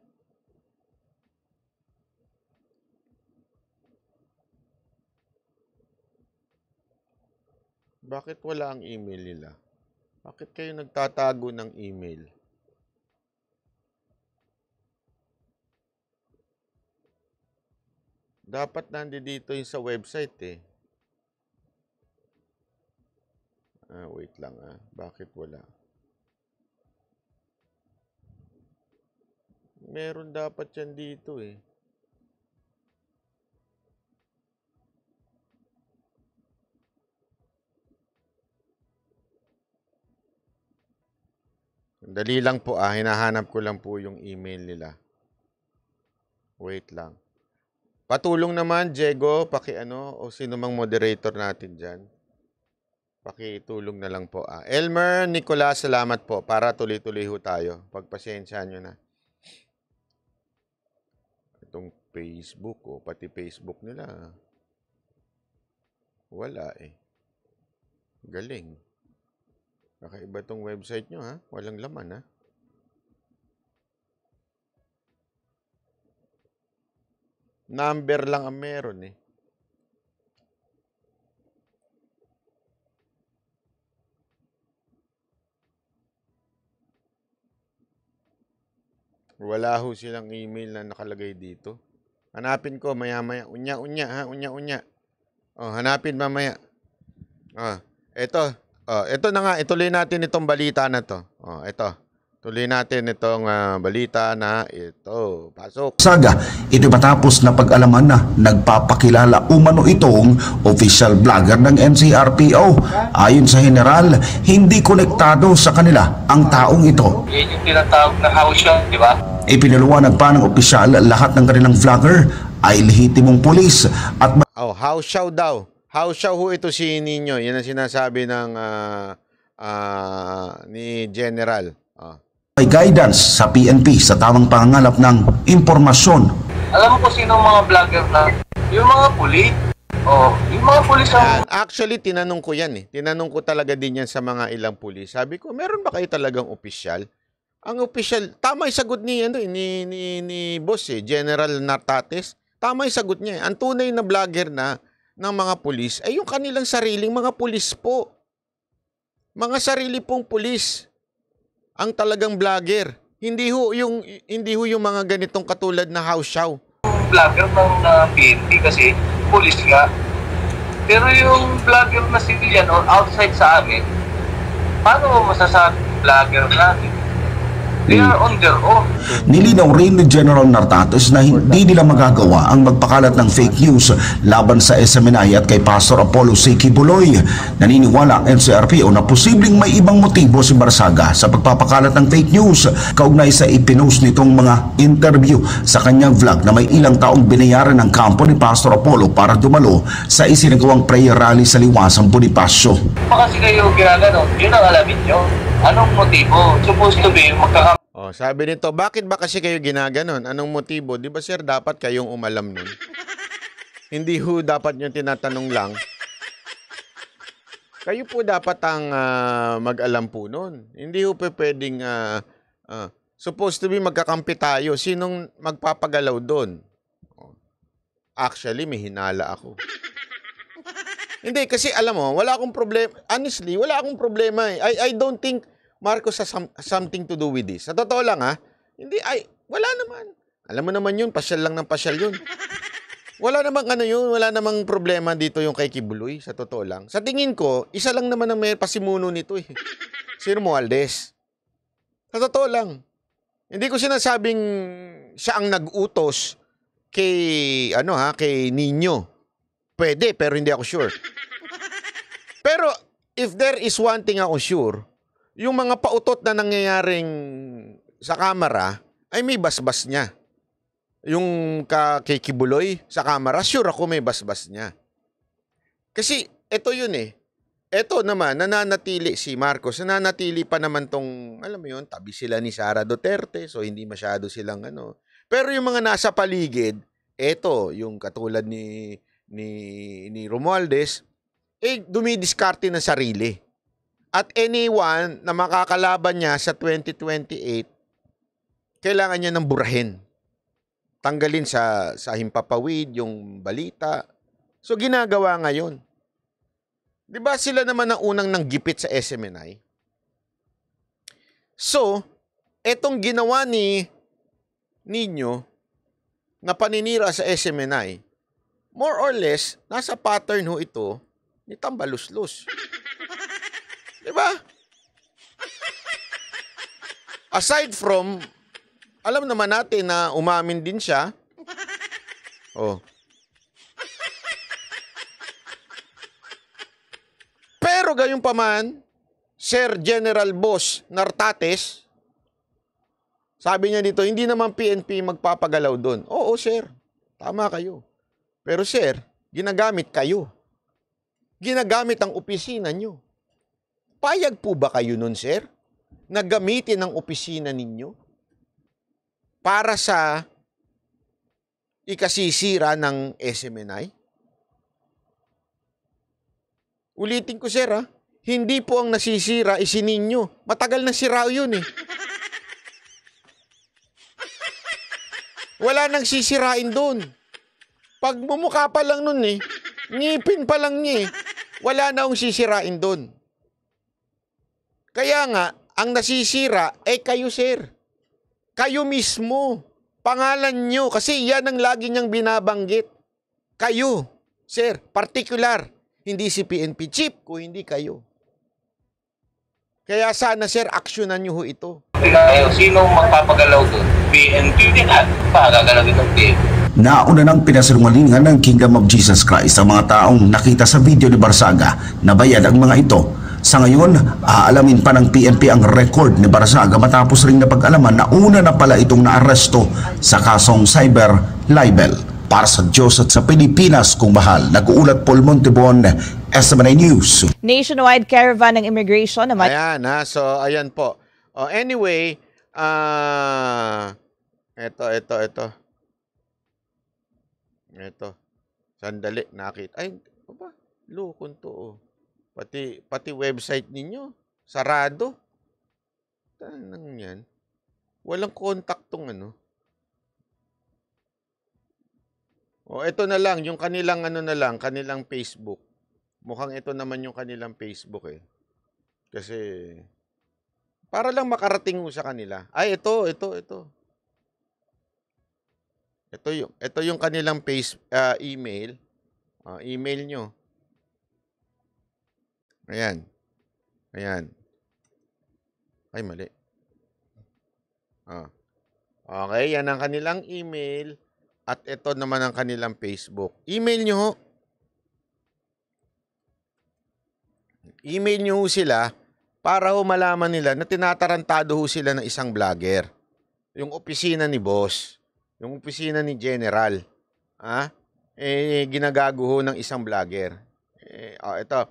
Bakit wala ang email nila? Bakit kayo nagtatago ng email? Dapat nandito yung sa website eh. Wait lang Bakit wala? Meron dapat yan dito eh. Dali lang po hinahanap ko lang po yung email nila. Wait lang. Patulong naman, Diego, o sino mang moderator natin dyan. Pakitulong na lang po. Elmer, Nicolas, salamat po. Para tuloy-tuloy ho tayo. Pagpasyensyahan nyo na. Itong Facebook, pati Facebook nila. Wala eh. Galing. Kakaiba tong website nyo Walang laman Number lang ang meron eh. Wala ho silang email na nakalagay dito. Hanapin ko maya-maya. Unya-unya Unya-unya. Hanapin mamaya. Ito na nga. Ituloy natin itong balita na to. Ito. Tuloy natin itong balita na ito. Pasok. Saga, ito matapos na pag-alaman na nagpapakilala umano itong official vlogger ng NCRPO. Ayon sa general, hindi konektado sa kanila ang taong ito. Yan yung tinatawag na house show, di ba? Ipinaliwanag pa ng opisyal lahat ng kanilang vlogger ay lehitimong pulis at house show daw. House show ho ito si Nino. Yan ang sinasabi ng ni General. may guidance sa PNP sa tamang pangangalap ng impormasyon. Alam mo kung sino mga vlogger na? Yung mga pulis. Yung mga pulis ang... Actually, tinanong ko yan eh. Tinanong ko talaga din yan sa mga ilang pulis. Sabi ko, meron ba kayo talagang opisyal? Ang opisyal, tama yung sagot ni boss General Nartates. Tama yung sagot niya. Ang tunay na vlogger na ng mga pulis ay yung kanilang sariling mga pulis po. Mga sarili pong pulis ang talagang vlogger. Hindi ho yung mga ganitong katulad na house show. Vlogger ng PNP kasi pulis nga. Pero yung vlogger na civilian or outside sa amin, paano mo masasabi vlogger natin? They are on their own. Nilinaw rin ni General Nartates na hindi nila magagawa ang magpakalat ng fake news laban sa SMNI at kay Pastor Apollo C. Kibuloy. Naniniwala ang NCRPO na posibleng may ibang motibo si Barsaga sa pagpapakalat ng fake news kaugnay sa ipinost nitong mga interview sa kanyang vlog na may ilang taong binayaran ng kampo ni Pastor Apollo para dumalo sa isinagawang prayer rally sa Liwasang Bonifacio. Kasi kayo ginagano, yun ang alamin nyo. Anong motibo? Supposed to be sabi nito, bakit ba kasi kayo ginaganon? Anong motibo? Di ba sir, dapat kayong umalam nun? Hindi ho dapat nyo tinatanong lang. Kayo po dapat ang mag-alam po nun. Hindi ho pwedeng supposed to be magkakampi tayo. Sinong magpapagalaw doon? Actually, may hinala ako. Hindi, kasi alam mo, wala akong problema. Honestly, wala akong problema eh. I don't think Marcos has something to do with this. Sa totoo lang wala naman. Alam mo naman yun, pasyal lang ng pasyal yun. Wala namang wala namang problema dito yung kay Kibuloy, sa totoo lang. Sa tingin ko, isa lang naman ang may pasimuno nito eh. Si Romualdez. Sa totoo lang. Hindi ko sinasabing siya ang nag-utos kay, kay Nino. Pwede, pero hindi ako sure. Pero, if there is one thing ako sure, yung mga pautot na nangyayaring sa kamera, ay may basbas niya. Yung kay Kibuloy sa kamera, sure ako may basbas niya. Kasi, ito yun eh. Ito naman, nananatili si Marcos, nananatili pa naman tong, alam mo yun, tabi sila ni Sara Duterte, so hindi masyado silang Pero yung mga nasa paligid, ito, yung katulad ni Romualdez, dumidiskarte ng sarili. At anyone na makakalaban niya sa 2028, kailangan niya ng burahin. Tanggalin sa himpapawid yung balita. So, ginagawa ngayon. Di ba sila naman ang unang nanggipit sa SMNI? So, etong ginawa ni Nino na paninira sa SMNI, more or less, nasa pattern ho ito ni Tambaluslos. Diba? Aside from, alam naman natin na umamin din siya. Oh. Pero gayon pa man, Sir General Boss Nartates, sabi niya dito, hindi naman PNP magpapagalaw doon. Oo, sir. Tama kayo. Pero sir, ginagamit kayo. Ginagamit ang opisina nyo. Payag po ba kayo nun, sir? Na gamitin ang opisina ninyo para sa ikasisira ng SMNI? Ulitin ko, sir, ha? Hindi po ang nasisira isininyo. Matagal na sira yun, eh. Wala nang sisirain doon. Pag mumukha pa lang nun, eh, ngipin pa lang niya, eh, wala na akong sisirain doon. Kaya nga, ang nasisira, kayo, sir. Kayo mismo. Pangalan nyo, kasi yan ang lagi niyang binabanggit. Kayo, sir, particular. Hindi si PNP chief, kung hindi kayo. Kaya sana, sir, aksyonan nyo ho ito. Sino magpapagalaw doon? PNP din at pagagalawin ng PNP. Nauna nang pinasinungalingan ng Kingdom of Jesus Christ ang mga taong nakita sa video ni Barsaga na bayad ang mga ito. Sa ngayon, aalamin pa ng PNP ang record ni Barsaga matapos ring napag-alaman na una na pala itong naaresto sa kasong cyber libel. Para sa Diyos at sa Pilipinas kung mahal, nag-uulat Paul Montebon, SMNI News. Nationwide caravan ng immigration na Ayan, ha? So, ayan po. Anyway, Ito. Sandali, nakita. Ay, ba? Lukon to, oh. Pati website ninyo, sarado. Tanang yan. Walang kontaktong ano. O, ito na lang, yung kanilang kanilang Facebook. Mukhang ito naman yung kanilang Facebook, eh. Kasi, para lang makarating mo sa kanila. Ay, ito. Ito yung kanilang email. Email nyo. Ayan. Ay, mali. Okay, yan ang kanilang email. At ito naman ang kanilang Facebook. Email nyo ho. Email nyo ho sila para ho malaman nila na tinatarantado ho sila ng isang vlogger. Yung opisina ni boss. Yung opisina ni General. Ginagago ho ng isang vlogger. Ito.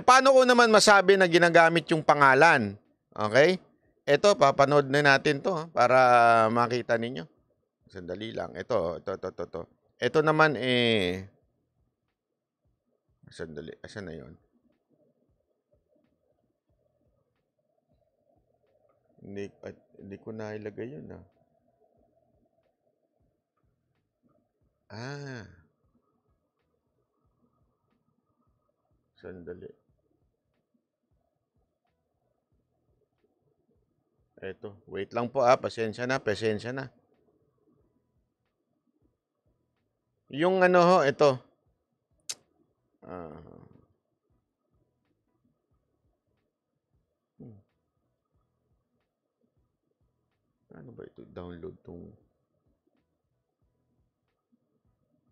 Paano ko naman masabi na ginagamit yung pangalan? Okay? Ito, papanood na natin to para makita ninyo. Sandali lang. Ito. Ito naman sandali. Asan na yun? Hindi ko na ilagay yun, Sandali. Eto, wait lang po pasensya na. Yung ano ho, ito. Ano ba ito? Download tong...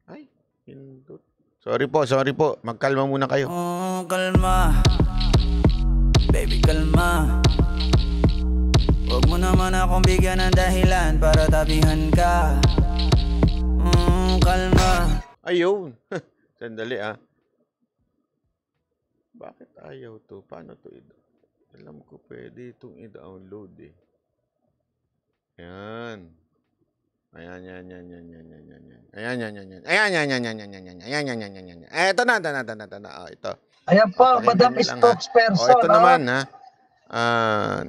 Ay, pindot. Sorry po. Magkalma muna kayo. Oh, kalma. Baby, kalma. Huwag mo naman akong bigyan ng dahilan para tabihan ka. Kalma. Ayun. Sandali Bakit ayaw to? Paano to? Alam ko pwede itong i-download Ayan. Ayan. Ito na. Ito. Ayan po, Madam Spokesperson. Ito naman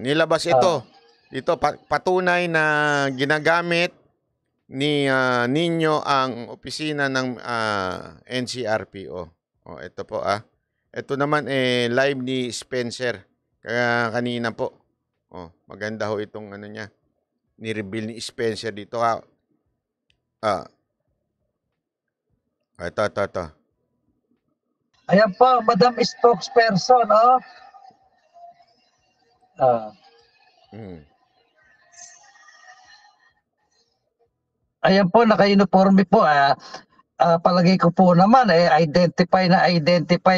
nilabas ito. Dito patunay na ginagamit ni ninyo ang opisina ng NCRPO. Ito po Ito naman live ni Spencer kanina po. Maganda ho itong ano niya. Ni-reveal ni Spencer dito Ito. Ayan po, Madam Spokesperson, Ayan po, naka-uniforme po. Palagay ko po naman, identify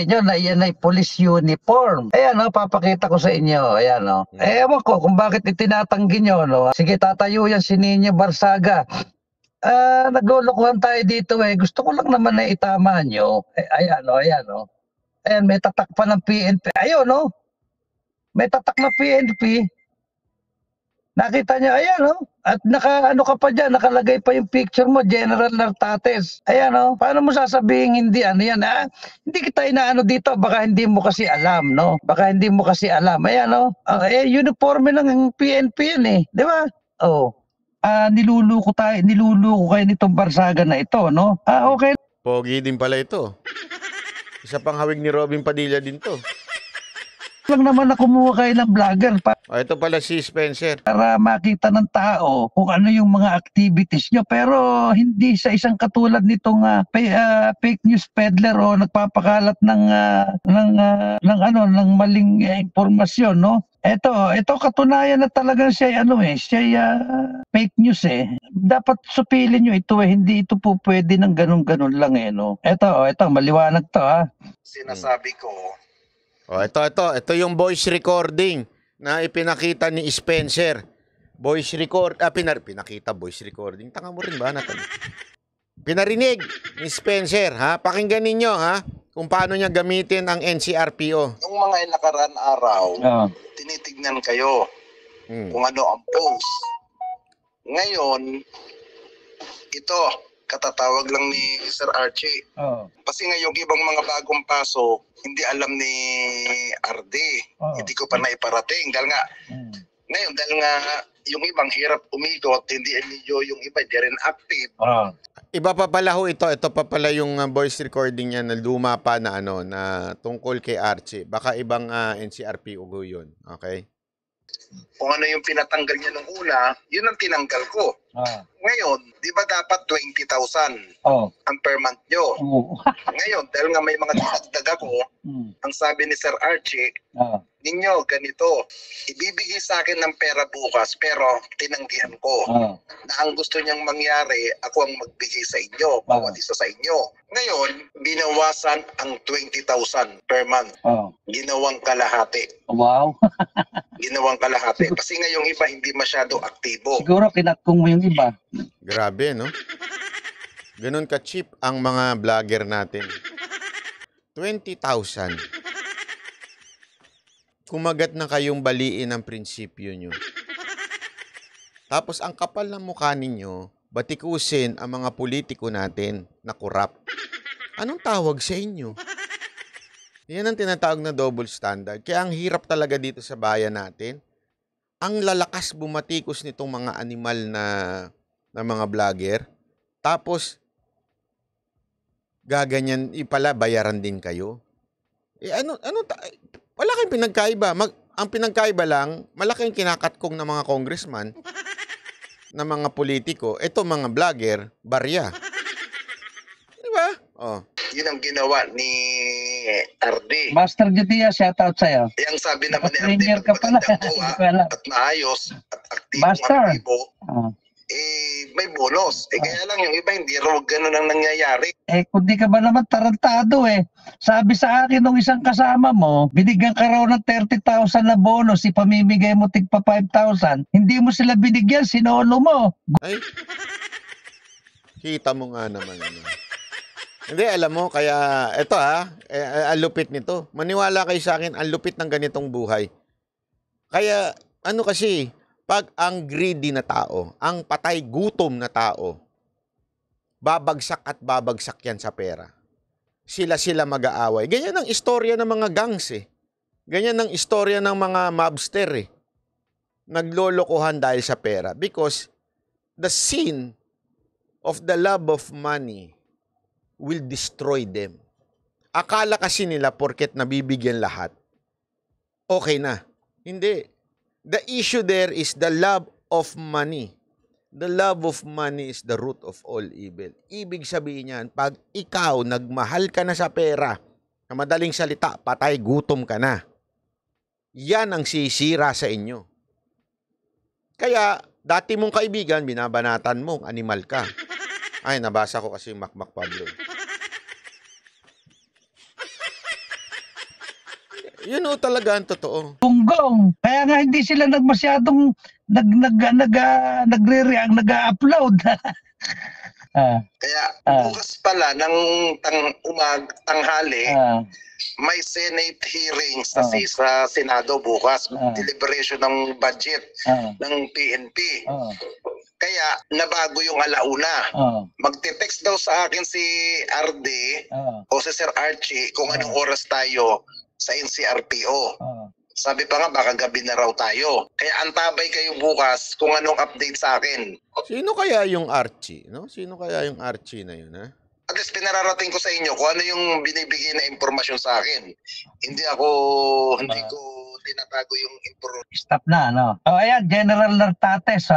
nyo na yan ay police uniform. Ayan, papakita ko sa inyo. Ayan, ewan ko kung bakit itinatanggi nyo, no? Sige, tatayo yan si Nino Barsaga. Naglulukuhan tayo dito, Gusto ko lang naman na itama nyo. Ayan, Ayan, may tatak pa ng PNP. Ayun, may tatak na PNP. Nakita niyo, ayan, At naka-ano ka pa dyan, nakalagay pa yung picture mo, General Nartates. Ayan, Paano mo sasabihin hindi ano yan, Hindi kita inaano dito, baka hindi mo kasi alam, no? Baka hindi mo kasi alam. Ayan, uniforme ng PNP yan, di ba? Niluluko kayo nitong Barsaga na ito, no? Okay. Pogi din pala ito. Isa pang hawig ni Robin Padilla din to. Lang naman na kumuha kayo ng vlogger ito pala si Spencer. Para makita ng tao kung ano yung mga activities nyo. Pero hindi sa isang katulad nitong fake news peddler o nagpapakalat ng maling impormasyon, no? Ito katunayan na talagang siya fake news Dapat supilin nyo ito hindi ito po pwede ng ganun-ganun lang no. Ito maliwanag to Sinasabi ko. Ito yung voice recording na ipinakita ni Spencer. Voice record, pinakita voice recording. Tanga mo rin ba natin? Pinarinig ni Spencer, Pakinggan ninyo, kung paano niya gamitin ang NCRPO. Yung mga nakaraan araw, tinitignan kayo kung ano ang post. Ngayon, ito, katatawag lang ni Sir Archie. Kasi ngayong ibang mga bagong pasok, hindi alam ni RD. Hindi ko pa naiparating. Dahil nga, ngayon, dahil nga yung ibang hirap umikot, hindi medyo yung iba, di rin active. Iba pa pala ito. Ito pa pala yung voice recording niya na luma pa na na tungkol kay Archie. Baka ibang NCRPO yun. Okay? Kung ano yung pinatanggal niya nung una, yun ang tinanggal ko. Ngayon, di ba dapat 20,000 ang per month nyo? Ngayon, dahil nga may mga dinagdag ako, ang sabi ni Sir Archie, ninyo, ganito, ibibigay sa akin ng pera bukas, pero tinanggihan ko. Na ang gusto niyang mangyari, ako ang magbigay sa inyo, bawat isa sa inyo. Ngayon, binawasan ang 20,000 per month. Ginawang kalahati. Wow. Ginawang kalahati. Kasi ngayong iba hindi masyado aktibo. Siguro kinatkong mo yung iba. Grabe, no? Ganun ka-cheap ang mga vlogger natin. 20,000. Kumagat na kayong baliin ang prinsipyo nyo. Tapos ang kapal ng mukha ninyo, batikusin ang mga politiko natin na korap. Anong tawag sa inyo? Yan ang tinatawag na double standard. Kaya ang hirap talaga dito sa bayan natin. Ang lalakas bumatikos nitong mga animal na mga vlogger. Tapos, gaganyan, pala bayaran din kayo. Wala kayong pinagkaiba. Ang pinagkaiba lang, malaki yung kinakatkong ng mga congressman, ng mga politiko. Ito mga vlogger, barya. Diba? Yun ang ginawa ni RD. Master Judia, shoutout sa'yo. Yang sabi naman ni RD, ka pala. at maayos, at aktibo, may bonus. Kaya lang yung iba, hindi raw ganun ang nangyayari. Kung di ka ba naman tarantado Sabi sa akin nung isang kasama mo, binigyan ka raw ng 30,000 na bonus, ipamimigay mo tigpa 5,000. Hindi mo sila binigyan, sinolo mo. Ay, kita mo nga naman. Hindi, alam mo, kaya, eto ang lupit nito. Maniwala kayo sa akin, ang lupit ng ganitong buhay. Kaya, kasi, pag ang greedy na tao, ang patay gutom na tao, babagsak at babagsak yan sa pera. Sila mag-aaway. Ganyan ang istorya ng mga gangs Ganyan ang istorya ng mga mobster Naglolokohan dahil sa pera. Because the sin of the love of money will destroy them. Akala kasi nila porket nabibigyan lahat, okay na. Hindi. The issue there is the love of money. The love of money is the root of all evil. Ibig sabihin yan, pag ikaw nagmahal ka na sa pera, na madaling salita, patay gutom ka na. yan ang sisira sa inyo. Kaya, dati mong kaibigan, binabanatan mo, animal ka. Ay, nabasa ko kasi Makmak Pablo. Yun o talaga ang totoo. Tunggong. Kaya nga hindi sila nagmasyadong nagre-react, nag-upload. Kaya bukas pala ng tanghali, may Senate hearing sa Senado bukas, deliberation ng budget ng PNP. Kaya nabago yung alauna. Magte-text daw sa akin si RD o si Sir Archie kung anong oras tayo sa NCRPO. Sabi pa nga baka gabi na raw tayo. Kaya antabay kayo bukas kung anong update sa akin. Sino kaya yung Archie? No? Sino kaya yung Archie na yun, ha? At least pinararating ko sa inyo kung ano yung binibigay na impormasyon sa akin. Hindi ko tinatago yung information. Stop na, no? Ayan, General Nartates,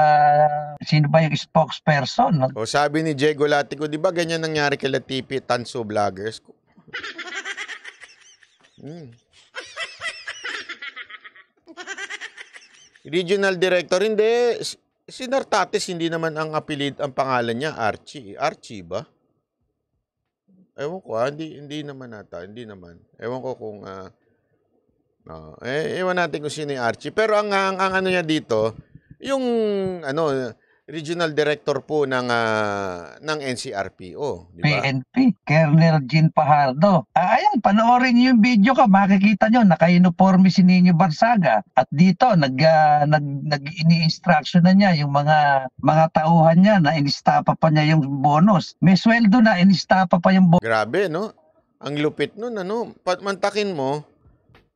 sino ba yung spokesperson? No? O sabi ni Diego Latico, di ba ganyan nangyari kay Latifi, Tanso Vloggers? Regional Director, hindi. Si Nartates, hindi naman ang pangalan niya, Archie. Archie ba? Ewan ko, hindi naman nata. Hindi naman. Ewan ko kung, ewan natin kung sino yung Archie. Pero ang ano niya dito, yung, Regional Director po ng NCRPO. Di ba? PNP, Colonel Jean Pajardo. Ayan, panoorin niyo yung video ka, makikita nyo, naka-uniforme si Nino Barsaga. At dito, ini-instruction na niya yung mga tauhan niya na inistapa pa niya yung bonus. May sweldo na, inistapa pa yung bonus. Grabe, no? Ang lupit nun, mantakin mo,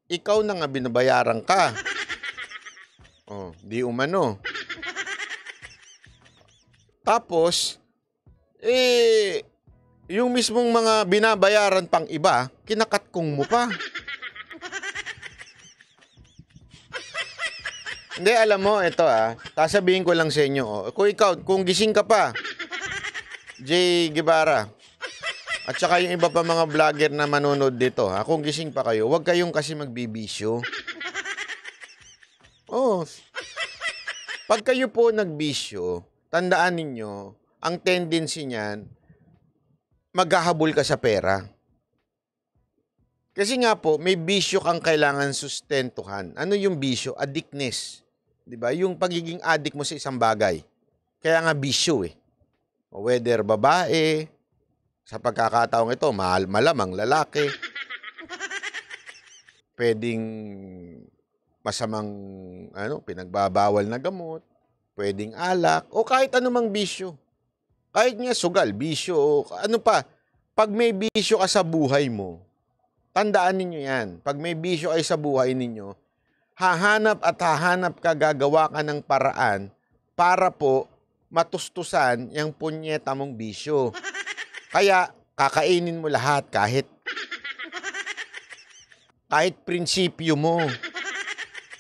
ikaw na nga binabayaran ka. Di umano. Tapos, yung mismong mga binabayaran pang iba, kinakatkong mo pa. Hindi, alam mo, ito sasabihin ko lang sa inyo. Kung gising ka pa, Jay Guevara, at saka yung iba pa mga vlogger na manonood dito, kung gising pa kayo, huwag kayong kasi magbibisyo. Pag kayo po nagbisyo, tandaan ninyo, ang tendency niyan, maghahabol ka sa pera. Kasi nga po, may bisyo kang kailangan sustentuhan. Ano yung bisyo? Addictness. Diba? Yung pagiging addict mo sa isang bagay. Kaya nga bisyo Whether babae, sa pagkakataong ito, malamang lalaki. Pwedeng masamang pinagbabawal na gamot. Pwedeng alak, o kahit anumang bisyo. Kahit nga sugal, bisyo, o ano pa. Pag may bisyo ka sa buhay mo, tandaan ninyo yan. Pag may bisyo ay sa buhay ninyo, hahanap ka, gagawa ka ng paraan para po matustusan yung punyeta mong bisyo. Kaya, kakainin mo lahat kahit prinsipyo mo.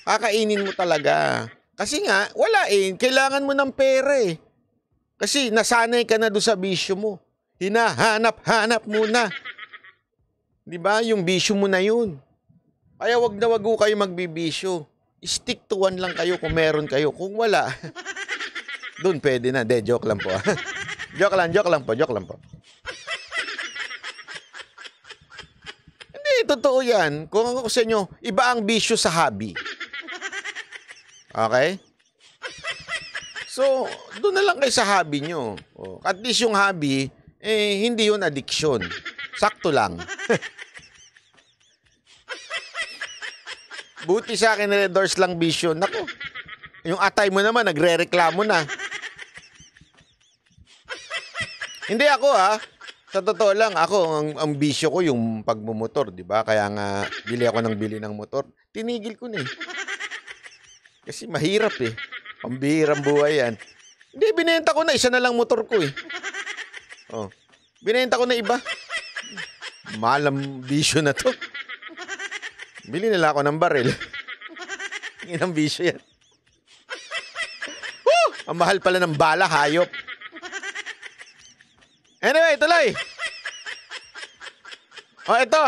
Kakainin mo talaga. Kasi nga, wala kailangan mo ng pera Kasi nasanay ka na doon sa bisyo mo. Hinahanap-hanap muna. Di ba? Yung bisyo mo na yun. Kaya wag kayo magbibisyo. Stick to one lang kayo kung meron kayo. Kung wala, doon pwede na. Joke lang po. Joke lang po. Hindi, totoo yan. Kung ako sa inyo, iba ang bisyo sa hobby. Okay? So, doon na lang kayo sa hobby nyo. At least yung hobby, hindi yun addiction. Sakto lang. Buti sa akin, Red Doors lang bisyo. Naku, yung atay mo naman, nagre-reklamo na. Hindi ako sa totoo lang, ang bisyo ko yung pagmumotor, di ba? Kaya nga, bili ng motor. Tinigil ko na Kasi mahirap Pambihirang buhay yan. Hindi, binenta ko na. Isa na lang motor ko Binenta ko na iba. Malam bisyo na to. Bili nila ako ng baril. Inang bisyo yan. Ang mahal pala ng bala, hayop. Anyway, tuloy. Ito.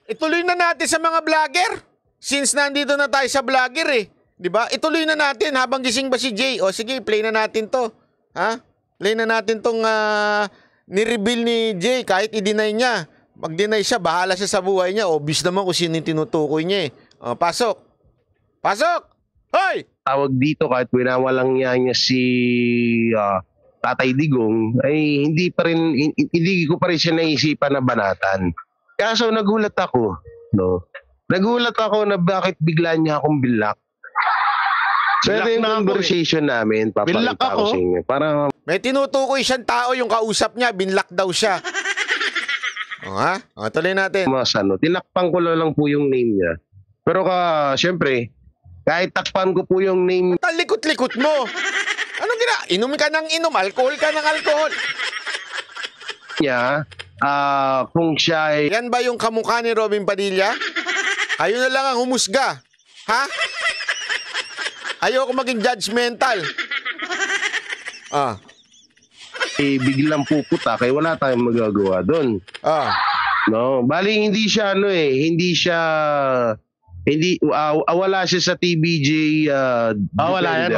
Ituloy na natin sa mga vlogger. since nandito na tayo sa vlogger eh, 'di ba? Ituloy na natin habang gising ba si Jay. O sige, play na natin 'to. Ha? Play na natin tong ni-reveal ni Jay kahit i-deny niya. Mag-deny siya, bahala siya sa buhay niya. Obvious naman kung sino yung tinutukoy niya eh. O, pasok. Pasok! Hoy! Tawag dito kahit winawalang niya si Tatay Digong ay hindi ko pa rin siya naisipan na banatan. Kaso nagulat ako, no. Nagulat ako na bakit bigla niya akong binlock. So ito yung conversation namin, papakita ko sa inyo. Parang may tinutukoy siyang tao, yung kausap niya, binlock daw siya. O ha? O, tuloy natin. mas tinakpan ko lang po yung name niya. Pero syempre, kahit takpan ko po yung name Talikot-likot mo. Anong inom ka ng inom, alcohol ka ng alcohol. niya, kung siya ay... Yan ba yung kamukha ni Robin Padilla? Kayo na lang ang humusga. Ha? Ayoko maging judgmental. biglang puputa, kaya wala tayong magagawa doon. No, bali hindi siya wala siya sa TBJ wala yan.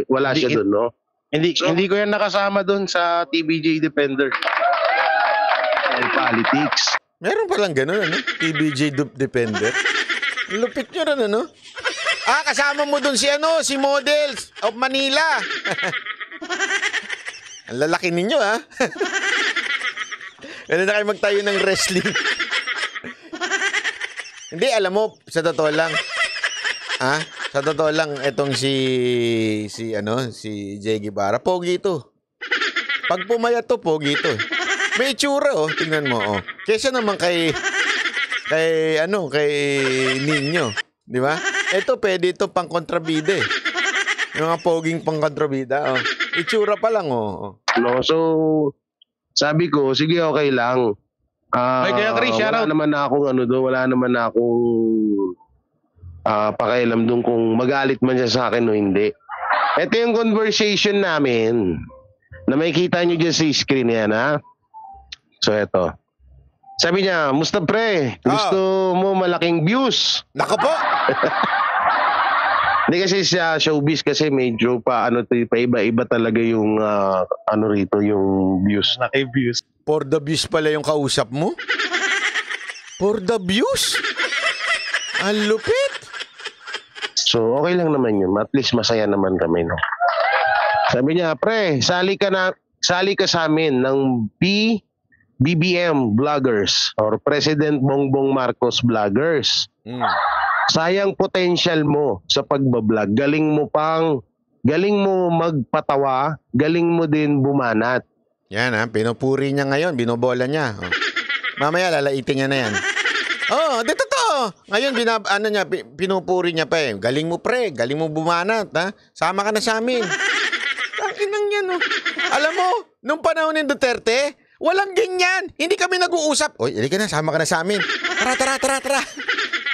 Wala siya doon, no? Hindi ko yan nakasama doon sa TBJ Defender. Politics. Meron palang ganun, ano? TBJ Defender. Lupit nyo rin, ano? Kasama mo doon si Models of Manila. Ang lalaki ninyo, ha? Ano na kayo magtayo ng wrestling? Hindi, alam mo, sa totoo lang. Sa totoo lang, etong si Jay Guevara, pogi ito. Pag pumayat to, pogi ito. May itsura, tingnan mo, Kesa naman kay Ninyo, di ba? Ito, pwede ito pang kontrabida eh. Yung mga poging pang kontrabida, itsura pa lang, No, so, sabi ko, sige, okay lang. Kaya Chris, wala naman na akong wala naman na akong pakialam doon kung magalit man siya sa akin o hindi. Ito yung conversation namin na makikita nyo dyan sa screen yan, ha? So, ito. Sabi niya, musta pre? Gusto mo malaking views? Nako po! Hindi kasi sa showbiz kasi medyo pa iba-iba talaga yung rito yung views. Malaki views. For the views pala yung kausap mo? For the views? Ang lupit! So, okay lang naman yun. At least masaya naman kami, no? Sabi niya, pre, sali ka sa amin ng BBM Vloggers or President Bongbong Marcos Vloggers. Sayang potential mo sa pagbablog. Galing mo magpatawa, galing mo din bumanat. Yan pinupuri niya ngayon, binobola niya. Mamaya lalaitin niya na yan. Dito to. Ngayon pinupuri niya pa eh. Galing mo pre, galing mo bumanat, ha? Sama ka na sa amin. Ang inang yan, Alam mo, nung panahon ni Duterte, walang ganyan. Hindi kami nag-uusap. Oy, halika na, sama ka na sa amin. Tara.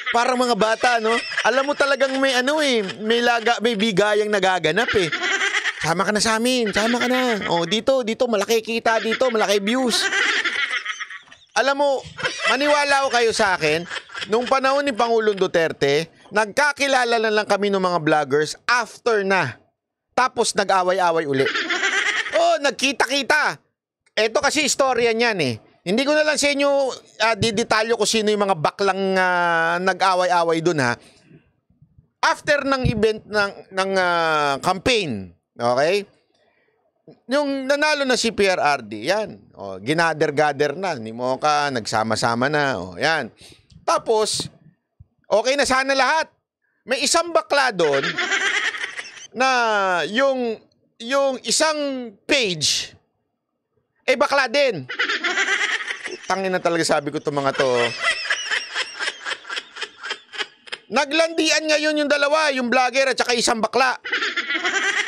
Parang mga bata, no? Alam mo talagang may may bigayang nagaganap eh. Sama ka na sa amin, sama ka na. Dito, malaki kita dito, malaki views. Alam mo, maniwala ko kayo sa akin, nung panahon ni Pangulong Duterte, nagkakilala na lang kami ng mga vloggers after na. Tapos nag-away-away uli. Nagkita-kita. Ito kasi istorya niyan eh. Hindi ko na lang sa inyo didetalyo kung sino yung mga baklang nag-away-away dun, ha. After ng event ng campaign, okay? Yung nanalo na si PRRD, yan. Ginader-gader na, ni Mocha, nagsama-sama na, yan. Tapos, okay na sana lahat. May isang bakla doon na yung isang page bakla din. Tangin na talaga sabi ko itong mga to. Naglandian ngayon yung dalawa, yung vlogger at saka isang bakla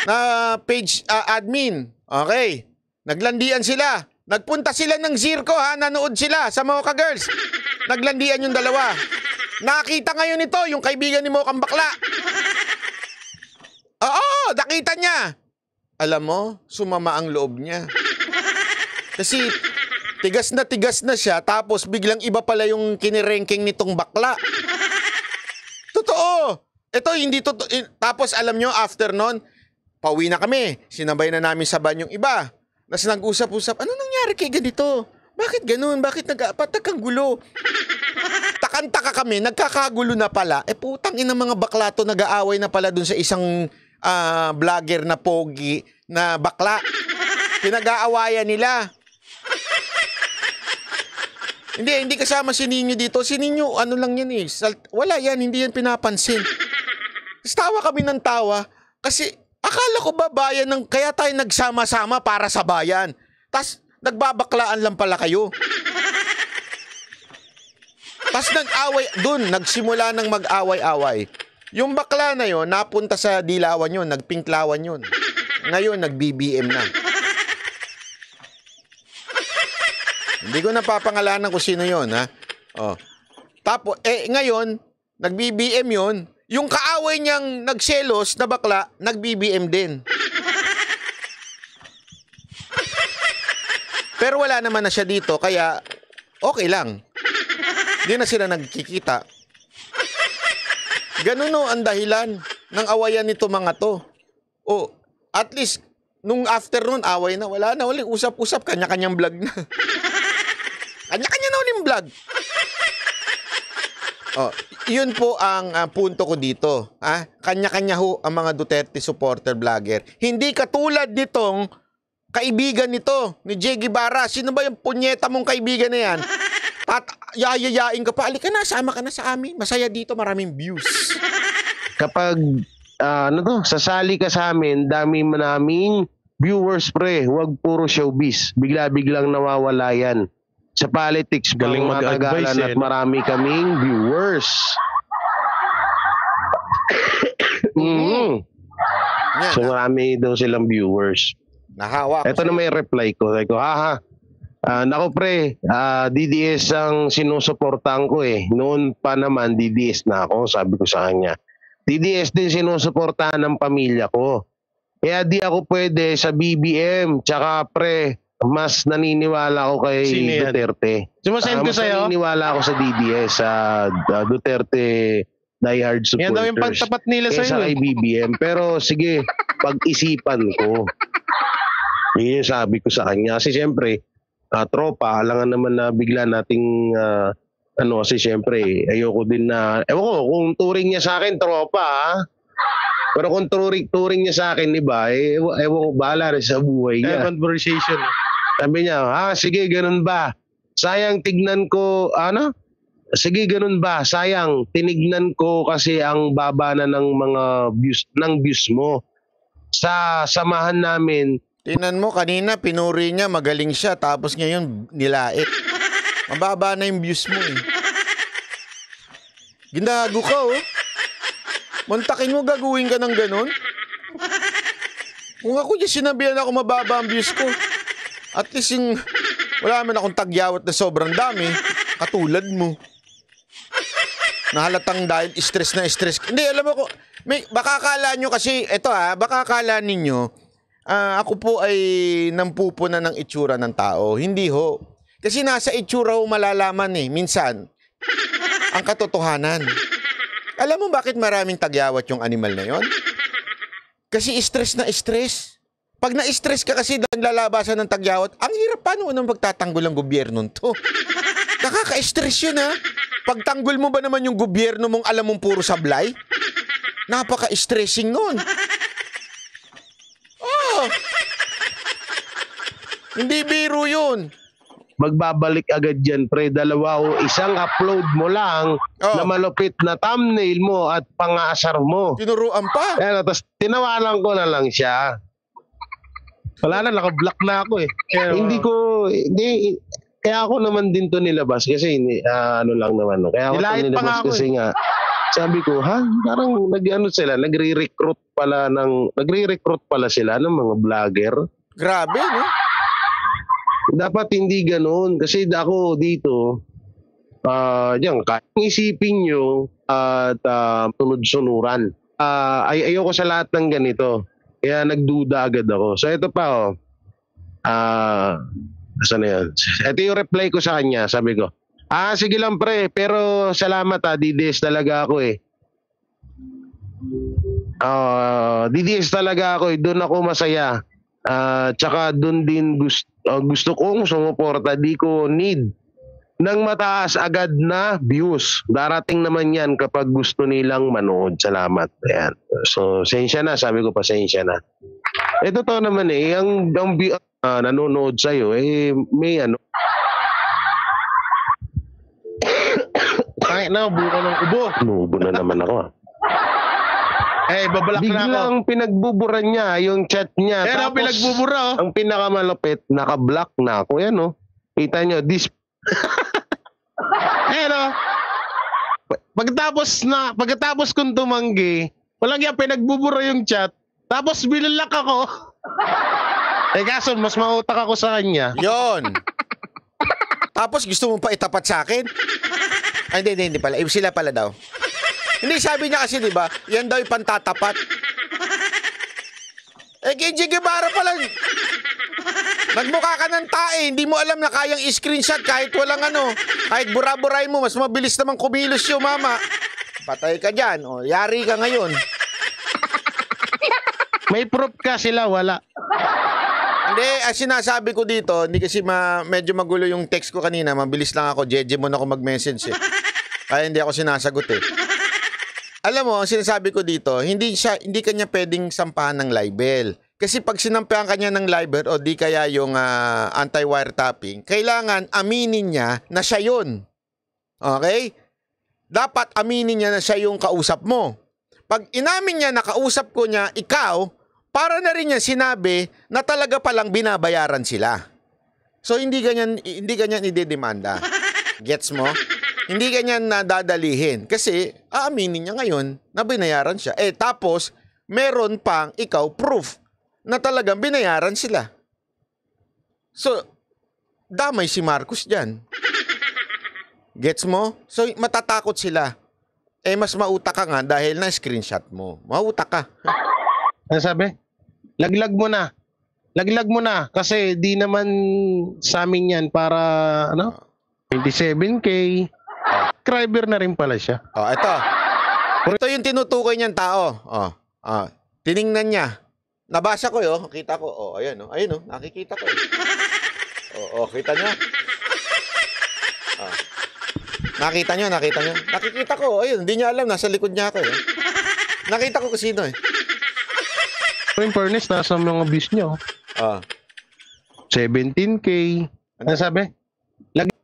na page admin. Okay. Naglandian sila. Nagpunta sila ng Zirko, ha. Nanood sila sa Mocha Girls. Naglandian yung dalawa. Nakita ngayon ito, yung kaibigan ni Mochang bakla. Oo, nakita niya. Alam mo, sumama ang loob niya. Kasi tigas na siya, tapos biglang iba pala yung kiniranking nitong bakla. Ito, hindi to. Tapos, alam nyo, after nun, pauwi na kami. Sinabay na namin sa ban yung iba. Tapos nag-usap-usap, ano nangyari kay ganito? Bakit ganun? Bakit nagkang gulo? Takantaka kami, nagkakagulo na pala. Putang ina mga bakla to, nag-aaway na pala dun sa isang vlogger na pogi na bakla. Pinag-aawayan nila. Hindi kasama si Nino dito. Si Nino, ano lang yan eh. Wala yan, hindi yan pinapansin. Tapos tawa kami ng tawa kasi akala ko ba bayan ng, kaya tayo nagsama-sama para sa bayan. Tapos nagbabaklaan lang pala kayo. Tapos nag-away, dun, nagsimula ng mag-away-away. Yung bakla na yon napunta sa dilawan yun, nagpinklawan yun. Ngayon, nag-BBM na. Hindi ko napapangalanan kung sino yon, ha? Oh. Tapos, ngayon, nag-BBM yun. Yung kaaway niyang nagselos na bakla, nag-BBM din. Pero wala naman na siya dito, kaya okay lang. Hindi na sila nagkikita. Ganun no, ang dahilan ng awayan nito mga to. O, at least, nung afternoon, away na, wala na, uling usap-usap, kanya-kanyang vlog na. Kanya-kanya na uling vlog. Oh, yun po ang punto ko dito. Kanya-kanya ho ang mga Duterte supporter vlogger. Hindi katulad nitong kaibigan nito, ni Jay Guevara. Sino ba yung punyeta mong kaibigan na yan? At yayayain ka pa, alika na, sama ka na sa amin. Masaya dito, maraming views. Kapag sasali ka sa amin, dami naming viewers pre, huwag puro showbiz. Bigla-biglang nawawala yan. Sa politics, galing mag-advise at marami kaming viewers. So marami daw silang viewers. Nahawa. Ito na may reply ko. Sabi ko, nako pre, DDS ang sinusuportahan ko eh. Noon pa naman, DDS na ako, sabi ko sa kanya. DDS din sinusuportahan ng pamilya ko. Kaya di ako pwede sa BBM. Tsaka pre, mas naniniwala ako kay Duterte. Sumasend ko sa'yo? Naniniwala ako sa DDS, sa Duterte diehard supporters. Yan daw yung pagtapat nila sa'yo. Kesa kay BBM. Pero sige, pag-isipan ko. Yun yung sabi ko sa kanya. Kasi siyempre, tropa, alangan naman na bigla nating kasi siyempre, ayoko din na, ewan ko, kung turing niya sa akin, tropa, pero kung turing niya sa akin, iba, ewan ko, bahala rin sa buhay niya. Conversation. Sabi niya, sige, ganun ba? Sayang, tignan ko, sige, ganun ba? Sayang, tinignan ko kasi ang baba na ng mga views mo. Sa samahan namin, tingnan mo, kanina pinuri niya, magaling siya, tapos ngayon nilait. Mababa na yung views mo eh. Ginago ka oh. Muntakin mo, gagawin ka ng ganun. Kung ako yung sinabihan ako mababa ang views ko, at least yung wala man akong tagyawat na sobrang dami, katulad mo. Nahalatang dahil stress na stress. Hindi, alam mo ko, baka akala nyo kasi, baka akala ninyo, ako po ay nampupuna ng itsura ng tao. Hindi ho. Kasi nasa itsura ho malalaman minsan, ang katotohanan. Alam mo bakit maraming tagyawat yung animal na yon? Kasi stress na stress. Pag na-stress ka kasi dahil lalabasan ng tagyawat, ang hirap paano nang magtatanggol ang gobyerno to? Nakaka-stress yun ha. Pagtanggol mo ba naman yung gobyerno mong alam mong puro sablay? Napaka-stressing nun. Hindi biro yun. Magbabalik agad dyan, pre. Dalawa o isang upload mo lang na malupit na thumbnail mo at pang-aasar mo. Tinuruan pa. Tapos tinawalan ko na lang siya. Wala na, naka-block na ako eh. Kaya ako naman din to nilabas kasi lang naman. Kaya ako to nilabas kasi nga, sabi ko, parang nagre-recruit pala sila ng mga vlogger. Grabe, no? Dapat hindi ganoon kasi ako dito kayang isipin nyo at tunod-sunuran. Ayoko sa lahat ng ganito. Kaya nagduda agad ako. So ito pa saan na yan? Ito yung reply ko sa kanya. Sabi ko, sige lang pre, pero salamat DDS talaga ako eh. DDS talaga ako, doon ako masaya. Tsaka doon din gusto kong sumuporta, di ko need ng mataas agad na views. Darating naman yan kapag gusto nilang manood. Salamat. Ayan. So, sensya na. Sabi ko, pasensya na. Totoo naman ang nanonood sa'yo, may ano. Ay, buka ng ubo. Ubo na naman ako. Babalak na ako. Biglang pinagbubura niya yung chat niya. Tapos, pinagbubura. Ang pinakamalapit, naka-block na ako. Yan, Kita nyo, pagkatapos kong tumanggi, walang yan, pinagbubura yung chat, tapos binalak ako. Kaso, mas mautak ako sa kanya. Yon. Tapos gusto mo pa itapat sa akin? Ay, hindi pala. Sila pala daw. Hindi, sabi niya kasi, di ba, yan daw yung pantatapat. Kay J. Guevara pala. Nagmukha ka ng tae, hindi mo alam na kayang i-screenshot kahit walang kahit bura-buray mo, mas mabilis naman kumilos yung mama. Patay ka dyan, yari ka ngayon. May proof ka, sila wala. Hindi, sinasabi ko dito, hindi kasi medyo magulo yung text ko kanina, mabilis lang ako, jeje mo na ako mag-message Kaya hindi ako sinasagot Alam mo, ang sinasabi ko dito, hindi kanya pwedeng sampahan ng libel. Kasi pag sinampihan kanya ng libel o di kaya yung anti-wiretapping, kailangan aminin niya na siya yun. Okay? Dapat aminin niya na siya yung kausap mo. Pag inamin niya na kausap ko niya, ikaw, para na rin niya sinabi na talaga palang binabayaran sila. So hindi ganyan idedemanda. Gets mo? Hindi ganyan nadadalihin. Kasi aaminin niya ngayon na binayaran siya. Tapos, meron pang ikaw proof na talagang binayaran sila. So, damay si Marcos dyan. Gets mo? So, matatakot sila. Mas mautak ka nga dahil na-screenshot mo. Mautak ka. Ano sabi? Laglag mo na. Laglag mo na. Kasi di naman sa amin yan para, 27K. Subscriber na rin pala siya. Ito. Ito yung tinutukoy niyang tao. Tiningnan niya. Nabasa ko kita ko. Ayan ayun nakikita ko. Kita niyo? Nakita niyo? Nakikita ko. Ayun, hindi niya alam, nasa likod niya ako Nakita ko sino In fairness, nasa mga views niyo. 17K. Ano sabi?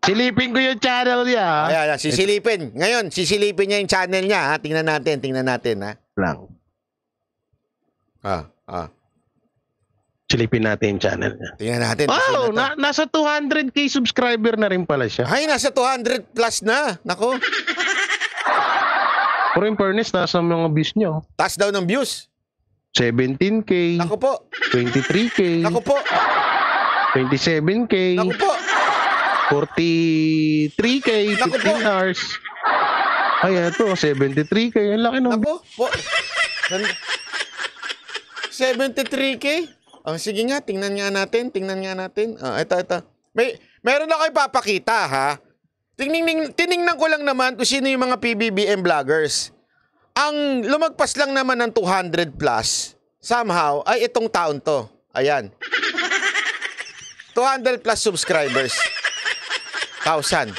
Silipin ko yung channel niya. Ayan, sisilipin. Ngayon, sisilipin niya yung channel niya. Tingnan natin. Lang. Silipin natin yung channel niya. Tingnan natin. Wow, nasa 200K subscriber na rin pala siya. Ay, nasa 200 plus na. Nako. Pero in fairness, nasa mga views niyo. Taas daw ng views. 17K. Nako po. 23K. Nako po. 27K. Nako po. 43K, 15 hours. Ay, ito, 73K. Ang laki nung... Ako? 73K? Sige nga, tingnan nga natin. Ito. Meron ako ipapakita, ha? Tiningnan ko lang naman kung sino yung mga PBBM vloggers. Ang lumagpas lang naman ng 200 plus, somehow, ay itong taon to. Ayan. 200 plus subscribers. 1,000.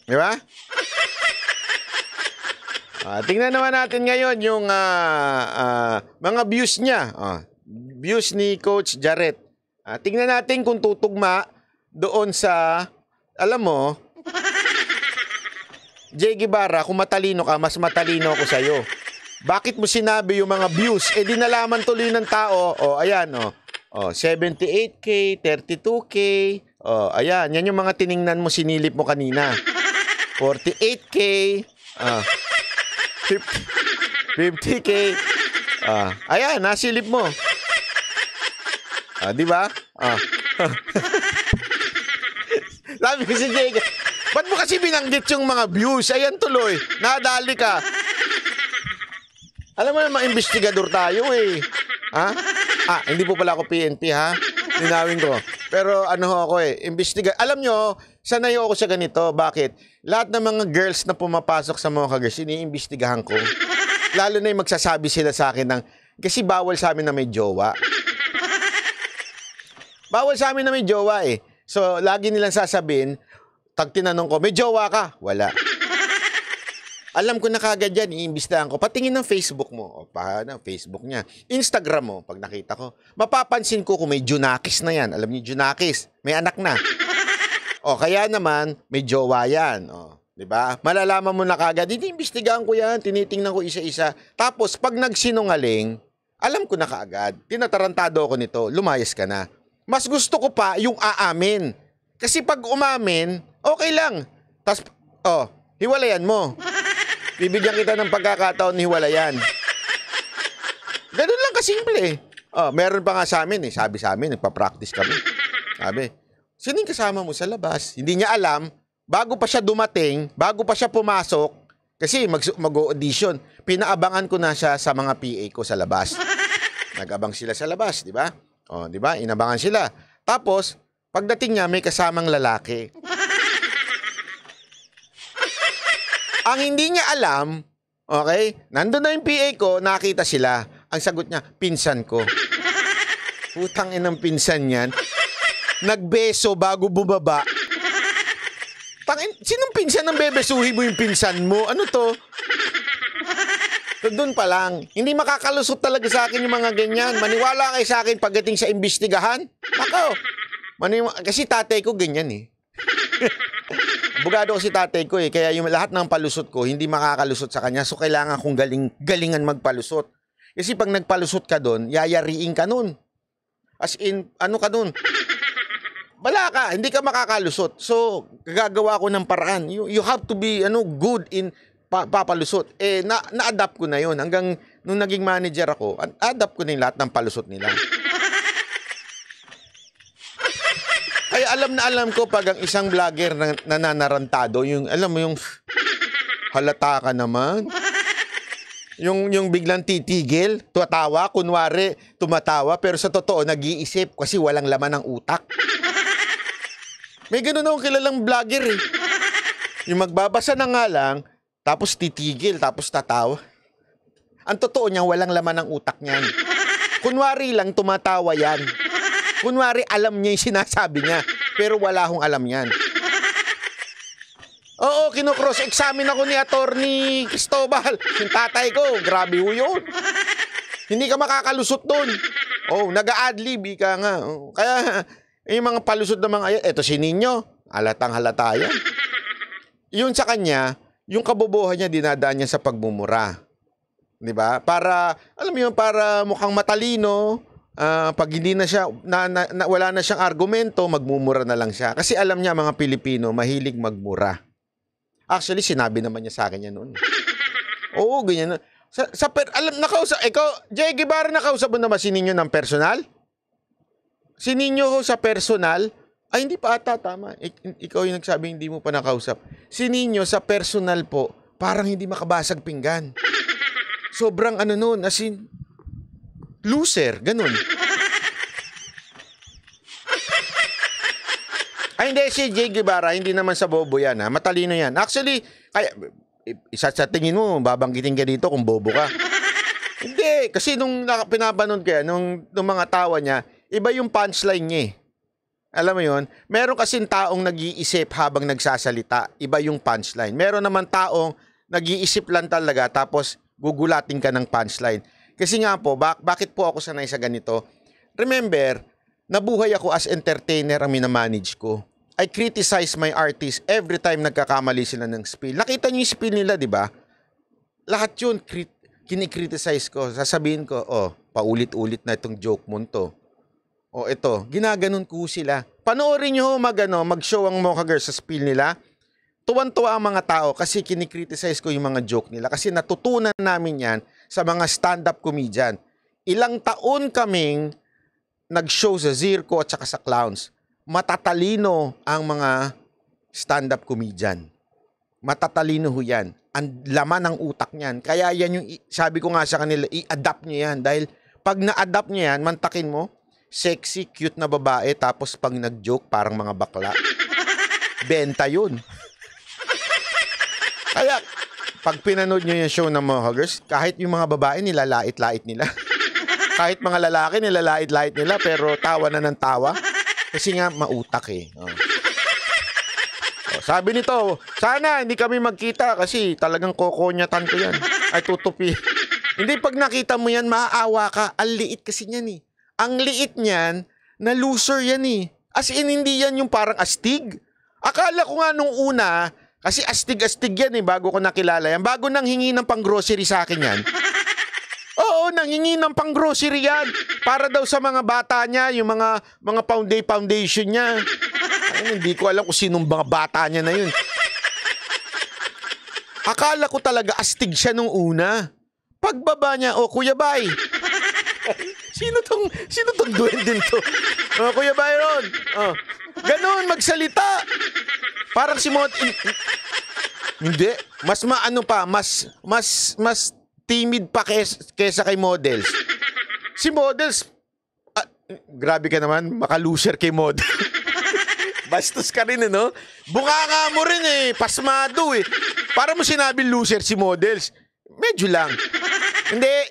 Di ba? Tingnan naman natin ngayon yung mga views niya. Views ni Coach Jarrett. Tingnan natin kung tutugma doon sa, alam mo, J. Guevara, kung matalino ka, mas matalino ako sa'yo. Bakit mo sinabi yung mga views? Di nalaman tuloy ng tao. Ayan, 78K, 32K. Ayan, yan yung mga tiningnan mo, sinilip mo kanina. 48K. 50K. Ayan, nasilip mo. Di ba? Sabi ko si Jay, ba't mo kasi binanggit yung mga views? Ayan tuloy, nadali ka. Alam mo na, mga investigador tayo Ha? Hindi po pala ako PNP, ha? Linawin ko. Pero ano ako alam nyo, sanay ako sa ganito. Bakit? Lahat ng mga girls na pumapasok sa mga girls, iniimbestigahan ko. Lalo na yung magsasabi sila sa akin ng, kasi bawal sa amin na may jowa. Bawal sa amin na may jowa eh. So, lagi nilang sasabihin, tag tinanong ko, may jowa ka? Wala. Alam ko na kagad yan, iimbestigahan ko. Patingin ng Facebook mo. O, Facebook niya. Instagram mo, pag nakita ko. Mapapansin ko kung may Junakis na yan. Alam niyo, Junakis, may anak na. O, kaya naman, may jowa yan. O, diba? Malalaman mo na kagad, iniimbestigahan ko yan, tinitingnan ko isa-isa. Tapos, pag nagsinungaling, alam ko na kaagad. Tinatarantado ako nito, lumayas ka na. Mas gusto ko pa yung aamin. Kasi pag umamin, okay lang. Tapos, hiwalayan mo. Bibigyan kita ng pagkakataon ni hiwalayan. Ganun lang kasimple. Meron pa nga sa amin Sabi sa amin, nagpa-practice kami. Sabi, sino yung kasama mo sa labas? Hindi niya alam. Bago pa siya dumating, bago pa siya pumasok, kasi mag-audition, pinaabangan ko na siya sa mga PA ko sa labas. Nag-abang sila sa labas, di ba? Di ba? Inabangan sila. Tapos, pagdating niya, may kasamang lalaki. Ang hindi niya alam, okay, nandun na yung PA ko, nakita sila. Ang sagot niya, pinsan ko. Putang inang pinsan yan. Nagbeso bago bumaba. Sinong pinsan ng bebesuhin mo yung pinsan mo? Ano to? So, doon pa lang. Hindi makakalusot talaga sa akin yung mga ganyan. Maniwala kayo sa akin pagdating sa imbestigahan. Ako. Kasi tatay ko ganyan eh. Bugado ko si tatay ko eh. Kaya yung lahat ng palusot ko, hindi makakalusot sa kanya. So, kailangan kong galingan magpalusot. Kasi pag nagpalusot ka doon, yayariin ka nun. As in, ano ka doon? Bala ka, hindi ka makakalusot. So, gagawa ko ng paraan. You have to be good in papalusot. Na-adapt ko na yun. Hanggang nung naging manager ako, adapt ko na yung lahat ng palusot nila. Kaya alam ko pag ang isang vlogger na nananarantado, alam mo yung halata ka naman. Yung biglang titigil, tumatawa, kunwari tumatawa, pero sa totoo nag-iisip kasi walang laman ng utak. May ganun akong kilalang vlogger eh. Yung magbabasa na nga lang, tapos titigil, tapos tatawa. Ang totoo niya, walang laman ng utak niyan. Kunwari lang, tumatawa yan. Kunwari, alam niya yung sinasabi niya, pero wala akong alam yan. Oo, kino-cross-examine ako ni Attorney Cristobal. Yung tatay ko, grabe ho yun. Hindi ka makakalusot doon. Nag-a-adlib, ka nga. Kaya, yung mga palusot na mga, eto si Nino, halatang halata yan. Yun sa kanya, yung kabobohan niya, dinadaan niya sa pagmumura. Diba? Para, alam mo yun, para mukhang matalino, pag hindi na siya, wala na siyang argumento, magmumura na lang siya. Kasi alam niya, mga Pilipino, mahilig magmura. Actually, sinabi naman niya sa akin yan noon. Oo, ganyan. Ikaw, Jay Guevara, nakausap mo naman si Nino ng personal? Si Nino ho sa personal, ay hindi pa ata, tama. Ikaw yung nagsabi hindi mo pa nakausap. Si Nino sa personal po, parang hindi makabasag pinggan. Sobrang noon, as in, loser, ganun. Ay hindi, si Jay Guevara, hindi naman sa bobo yan ha. Matalino yan. Actually, kaya, isa sa tingin mo, babanggitin ka dito kung bobo ka. Hindi, kasi nung pinapanood kaya, nung mga tawa niya, iba yung punchline niya eh. Alam mo yun? Meron kasing taong nag-iisip habang nagsasalita. Iba yung punchline. Meron naman taong nag-iisip lang talaga tapos gugulatin ka ng punchline. Kasi nga po, bakit po ako sanay sa ganito? Remember, nabuhay ako as entertainer ang minamanage ko. I criticize my artists every time nagkakamali sila ng spiel. Nakita niyo yung spiel nila, di ba? Lahat yun, kinikriticize ko. Sasabihin ko, paulit-ulit na itong joke mo to. Ito, ginaganon ko sila. Panoorin nyo mag-show ang Mocha Girls sa spiel nila. Tuwan-tuwa ang mga tao kasi kinikriticize ko yung mga joke nila. Kasi natutunan namin yan sa mga stand-up comedian. Ilang taon kaming nag-show sa Zirco at saka sa Clowns. Matatalino ang mga stand-up comedian. Matatalino ho yan. Ang laman ng utak niyan. Kaya yan yung, sabi ko nga sa kanila, i-adapt nyo yan. Dahil pag na-adapt nyo yan, mantakin mo, sexy, cute na babae, tapos pag nag-joke, parang mga bakla. Benta yun. Kaya, pag pinanood nyo yung show ng mga huggers, kahit yung mga babae, nilalait-lait nila. Kahit mga lalaki, nilalait-lait nila, pero tawa na ng tawa. Kasi nga, mautak eh. Oh. Sabi nito, sana hindi kami magkita kasi talagang kokonyatan ko yan. Ay, tutupi. Hindi, pag nakita mo yan, maaawa ka. Ang liit kasi niyan eh. Ang liit niyan, na loser yan eh. As in, hindi yan yung parang astig. Akala ko nga nung una, kasi astig-astig yan eh, bago ko nakilala yan. Bago nang hingi ng pang-grocery sa akin yan. Oo, nanghingi ng pang-grocery yan. Para daw sa mga bata niya, yung mga foundation niya. Ay, hindi ko alam kung sinong mga bata niya na yun. Akala ko talaga astig siya nung una. Pagbaba niya, Kuya Bay. Sino tong duwende to? Kuya Byron. Ganon, magsalita. Parang si hindi. Mas maano pa, mas timid pa kesa kay Models. Si Models, grabe ka naman, maka-loser kay Models. Bastos ka rin, no? Bunganga mo rin eh, pasmado eh. Para mo sinabi loser si Models. Medyo lang.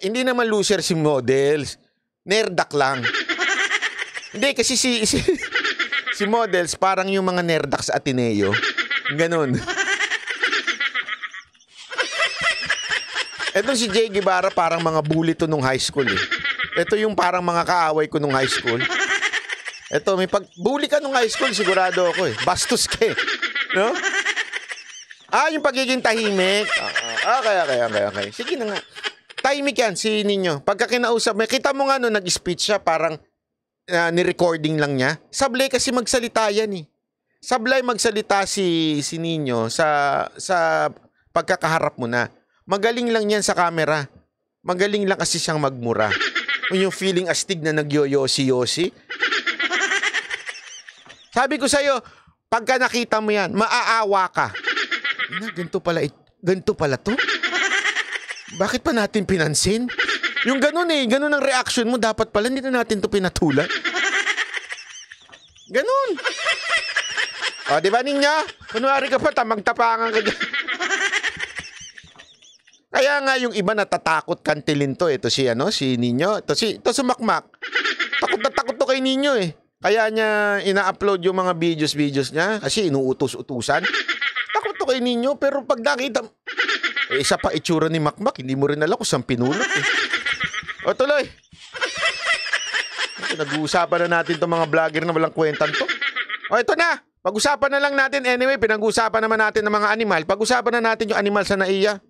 Hindi naman loser si Models. Nerdak lang. Hindi, kasi si Models, parang yung mga nerdak sa Ateneo. Ganon. Etong si Jay Guevara, parang mga bully to nung high school eh. Ito yung parang mga kaaway ko nung high school. Ito, may pag-bully ka nung high school, sigurado ako eh. Bastos ka eh. No? Yung pagiging tahimik. Okay. Sige na nga. Tahimik yan, si Ninyo. Pagka kinausap, may kita mo nga no, nag-speech siya, parang ni-recording lang niya. Sablay kasi magsalita yan eh. Sablay magsalita si Ninyo sa pagkakaharap mo na. Magaling lang yan sa camera. Magaling lang kasi siyang magmura. Yung feeling astig na nagyoyosi-yosi. Sabi ko sa'yo, pagka nakita mo yan, maaawa ka. Ganito pala to? Bakit pa natin pinansin? Yung ganun eh, ganun ang reaction mo, dapat pala hindi na natin to pinatulan. Ganun. Di ba Ninya? Kunwari ka pa, tamang-tapangan ka dyan. Kaya nga yung iba natatakot kantilin to. Ito si Ninyo. Ito si Makmak. Takot na takot to kay Ninyo eh. Kaya niya ina-upload yung mga videos niya kasi inuutos-utusan. Takot to kay Ninyo, pero pag nakita isa pa itsura ni Makmak, hindi mo rin alam kung saan pinulot eh. O tuloy. Nag-uusapan na natin itong mga vlogger na walang kwentan to. O ito na. Pag-usapan na lang natin. Anyway, pinag-usapan naman natin ng mga animal. Pag-usapan na natin yung animal sa NAIA.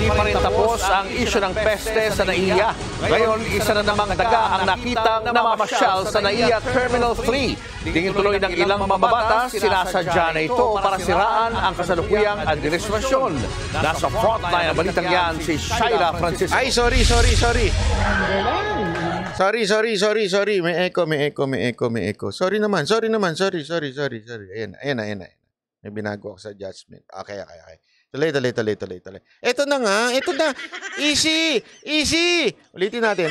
Hindi pa rin tapos ang isyu ng peste sa NAIA. Ngayon, isa na namang daga ang nakitang namamasyal sa NAIA Terminal 3. Tingin tuloy ng ilang mambabatas, sinasadya na ito para siraan ang kasalukuyang administrasyon. Nasa frontline ang balitang yan si Shaila Francisco. Ay, sorry. Sorry. May echo. Sorry naman. Sorry. Ayan na. May binago ako sa judgment. Okay. Tuloy. Ito na nga. Easy. Ulitin natin.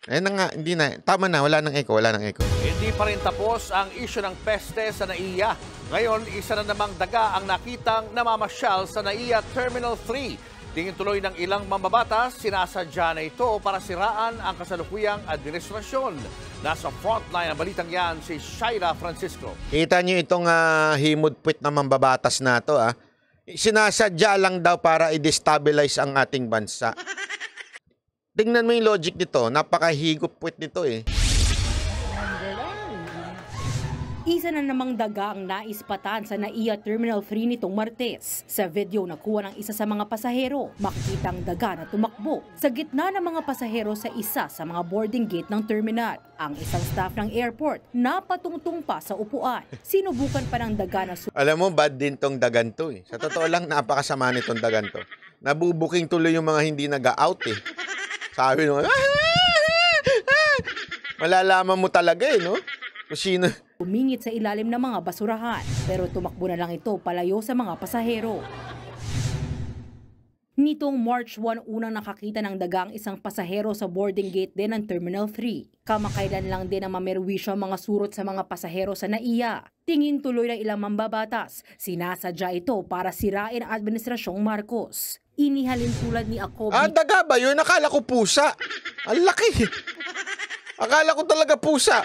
Ayan na nga. Hindi na. Tama na. Wala nang echo. Hindi pa rin tapos ang isyu ng peste sa NAIA. Ngayon, isa na namang daga ang nakitang namamasyal sa NAIA Terminal 3. Tingin tuloy ng ilang mambabatas, sinasadya na ito para siraan ang kasalukuyang administrasyon. Nasa frontline ang balitang yan si Shaila Francisco. Kita nyo itong himod-puwit na mambabatas na ito. Sinasadya lang daw para i-destabilize ang ating bansa. Tingnan mo yung logic nito. Napakahigop-puwit nito eh. Isa na namang daga ang naispatan sa NAIA Terminal 3 nitong Martes. Sa video nakuha ng isa sa mga pasahero, makikita ang daga na tumakbo sa gitna ng mga pasahero sa isa sa mga boarding gate ng terminal. Ang isang staff ng airport napatungtong pa sa upuan. Sinubukan pa ng daga na Alam mo, bad din tong dagan to eh. Sa totoo lang, napakasama nitong dagan to. Nabubuking tuloy yung mga hindi nag-out eh. Sabi nung, malalaman mo talaga eh, no? Kung sino. Umingit sa ilalim ng mga basurahan, pero tumakbo na lang ito palayo sa mga pasahero. Nitong March 1, unang nakakita ng daga ang isang pasahero sa boarding gate din ng Terminal 3. Kamakailan lang din ang mamerwisyo ang mga surot sa mga pasahero sa NAIA. Tingin tuloy ng ilang mambabatas, sinasadya ito para sirain ang Administrasyong Marcos. Inihalin tulad ni Acobi. Daga ba yun? Akala ko pusa. Ang laki. Akala ko talaga pusa.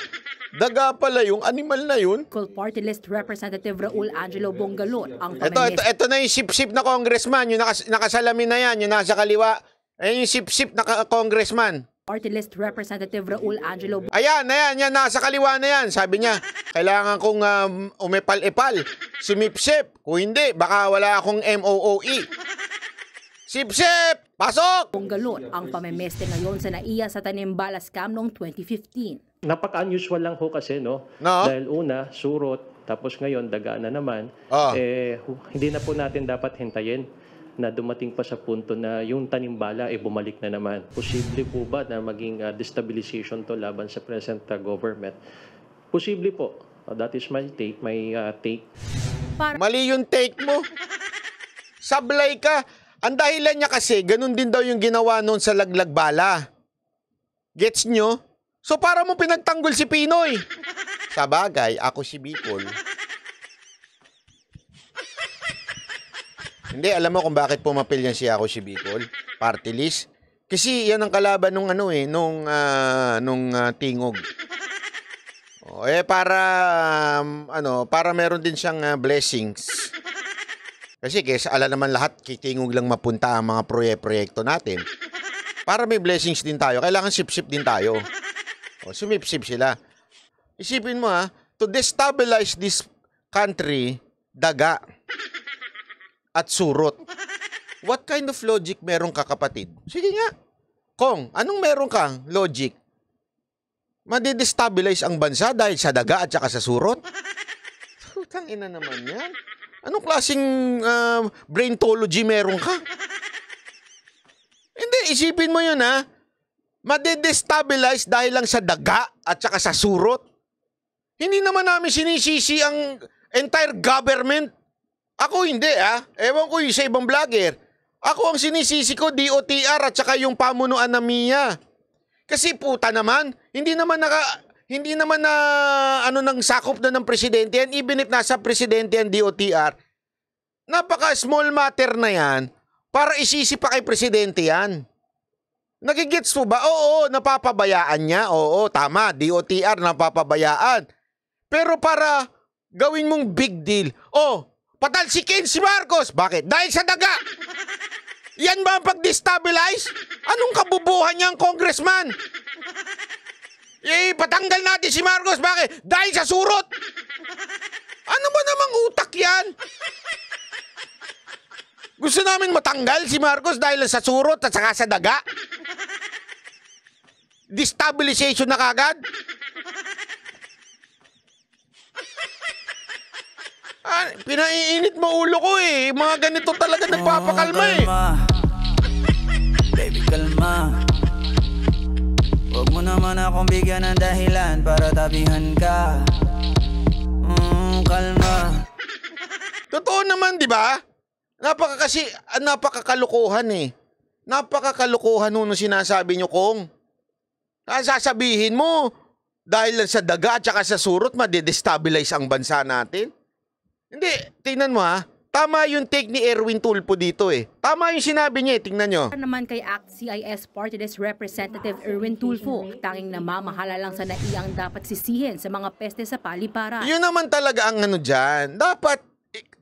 Daga pala yung animal na yun. Party List Representative Raul Angelo Bongalon ang ito na yung sip-sip na congressman, yung nakasalamin na yan, yung nasa kaliwa. Ayan yung sip-sip na congressman. Party List Representative Raul Angelo. Ayan, yan, nasa kaliwa na yan. Sabi niya, kailangan kong umepal-epal. Sumipsip. Kung hindi, baka wala akong MOOE. Sip-sip! Pasok! Bongalon ang pamemeste ngayon sa NAIA sa Tanimbala scam noong 2015. Napaka-unusual lang ho kasi, no? Dahil una, surot, tapos ngayon, daga na naman. Hindi na po natin dapat hintayin na dumating pa sa punto na yung tanimbala bumalik na naman. Posible po ba na maging destabilization to laban sa present government? Posible po. That is my take. Mali yung take mo. Sablay ka. Ang dahilan niya kasi, ganun din daw yung ginawa noon sa Laglag Bala. Gets nyo? So para mo pinagtanggol si Pinoy. Sa bagay, ako si Bicol. Hindi, alam mo kung bakit pumapil yan si ako si Bicol? Party list. Kasi yan ang kalaban nung tingog. Para meron din siyang blessings. Kasi ala naman lahat, kitingog lang mapunta ang mga proyekto natin. Para may blessings din tayo, kailangan sip-sip din tayo. Sumip-sip sila. Isipin mo to destabilize this country, daga at surot. What kind of logic meron ka, kapatid? Sige nga. Kong, anong meron kang logic? Madidestabilize ang bansa dahil sa daga at saka sa surot? Putang ina naman yan. Anong klaseng braintology meron ka? Hindi, isipin mo yun madidestabilize dahil lang sa daga at saka sa surot. Hindi naman namin sinisisi ang entire government. Ako hindi Ewan ko yung sa ibang vlogger. Ako ang sinisisi ko, DOTR at saka yung pamunuan na MIA. Kasi puta naman, hindi naman nang sakop na ng presidente yan, even if nasa presidente yan, DOTR. Napaka small matter na yan para isisi pa kay presidente yan. Nagigits mo ba? Oo, napapabayaan niya. Oo, tama, DOTR napapabayaan. Pero para gawin mong big deal, patalsikin si Marcos. Bakit? Dahil sa daga. Yan ba ang pag-destabilize? Anong kabubuhan niyang congressman? Patanggal natin si Marcos. Bakit? Dahil sa surot. Ano ba namang utak yan? Gusto namin matanggal si Marcos dahil sa surot at saka sa daga? Destabilization na kagad? Pinaiinit mo ulo ko Mga ganito talaga nagpapakalma Baby, kalma. Huwag mo naman akong bigyan ng dahilan para tabihan ka. Kalma. Totoo naman, di ba? Napakakalukuhan Napakakalukuhan nung sinasabi nyo, Kong. Sasabihin mo, dahil sa daga at saka sa surot, madidestabilize ang bansa natin. Hindi, tingnan mo Tama yung take ni Erwin Tulfo dito Tama yung sinabi niya tingnan nyo. Naman kay ACT-CIS Party List Representative Erwin Tulfo, tanging namamahala lang sa NAIA ang dapat sisihin sa mga peste sa paliparan. Yun naman talaga ang dyan. Dapat,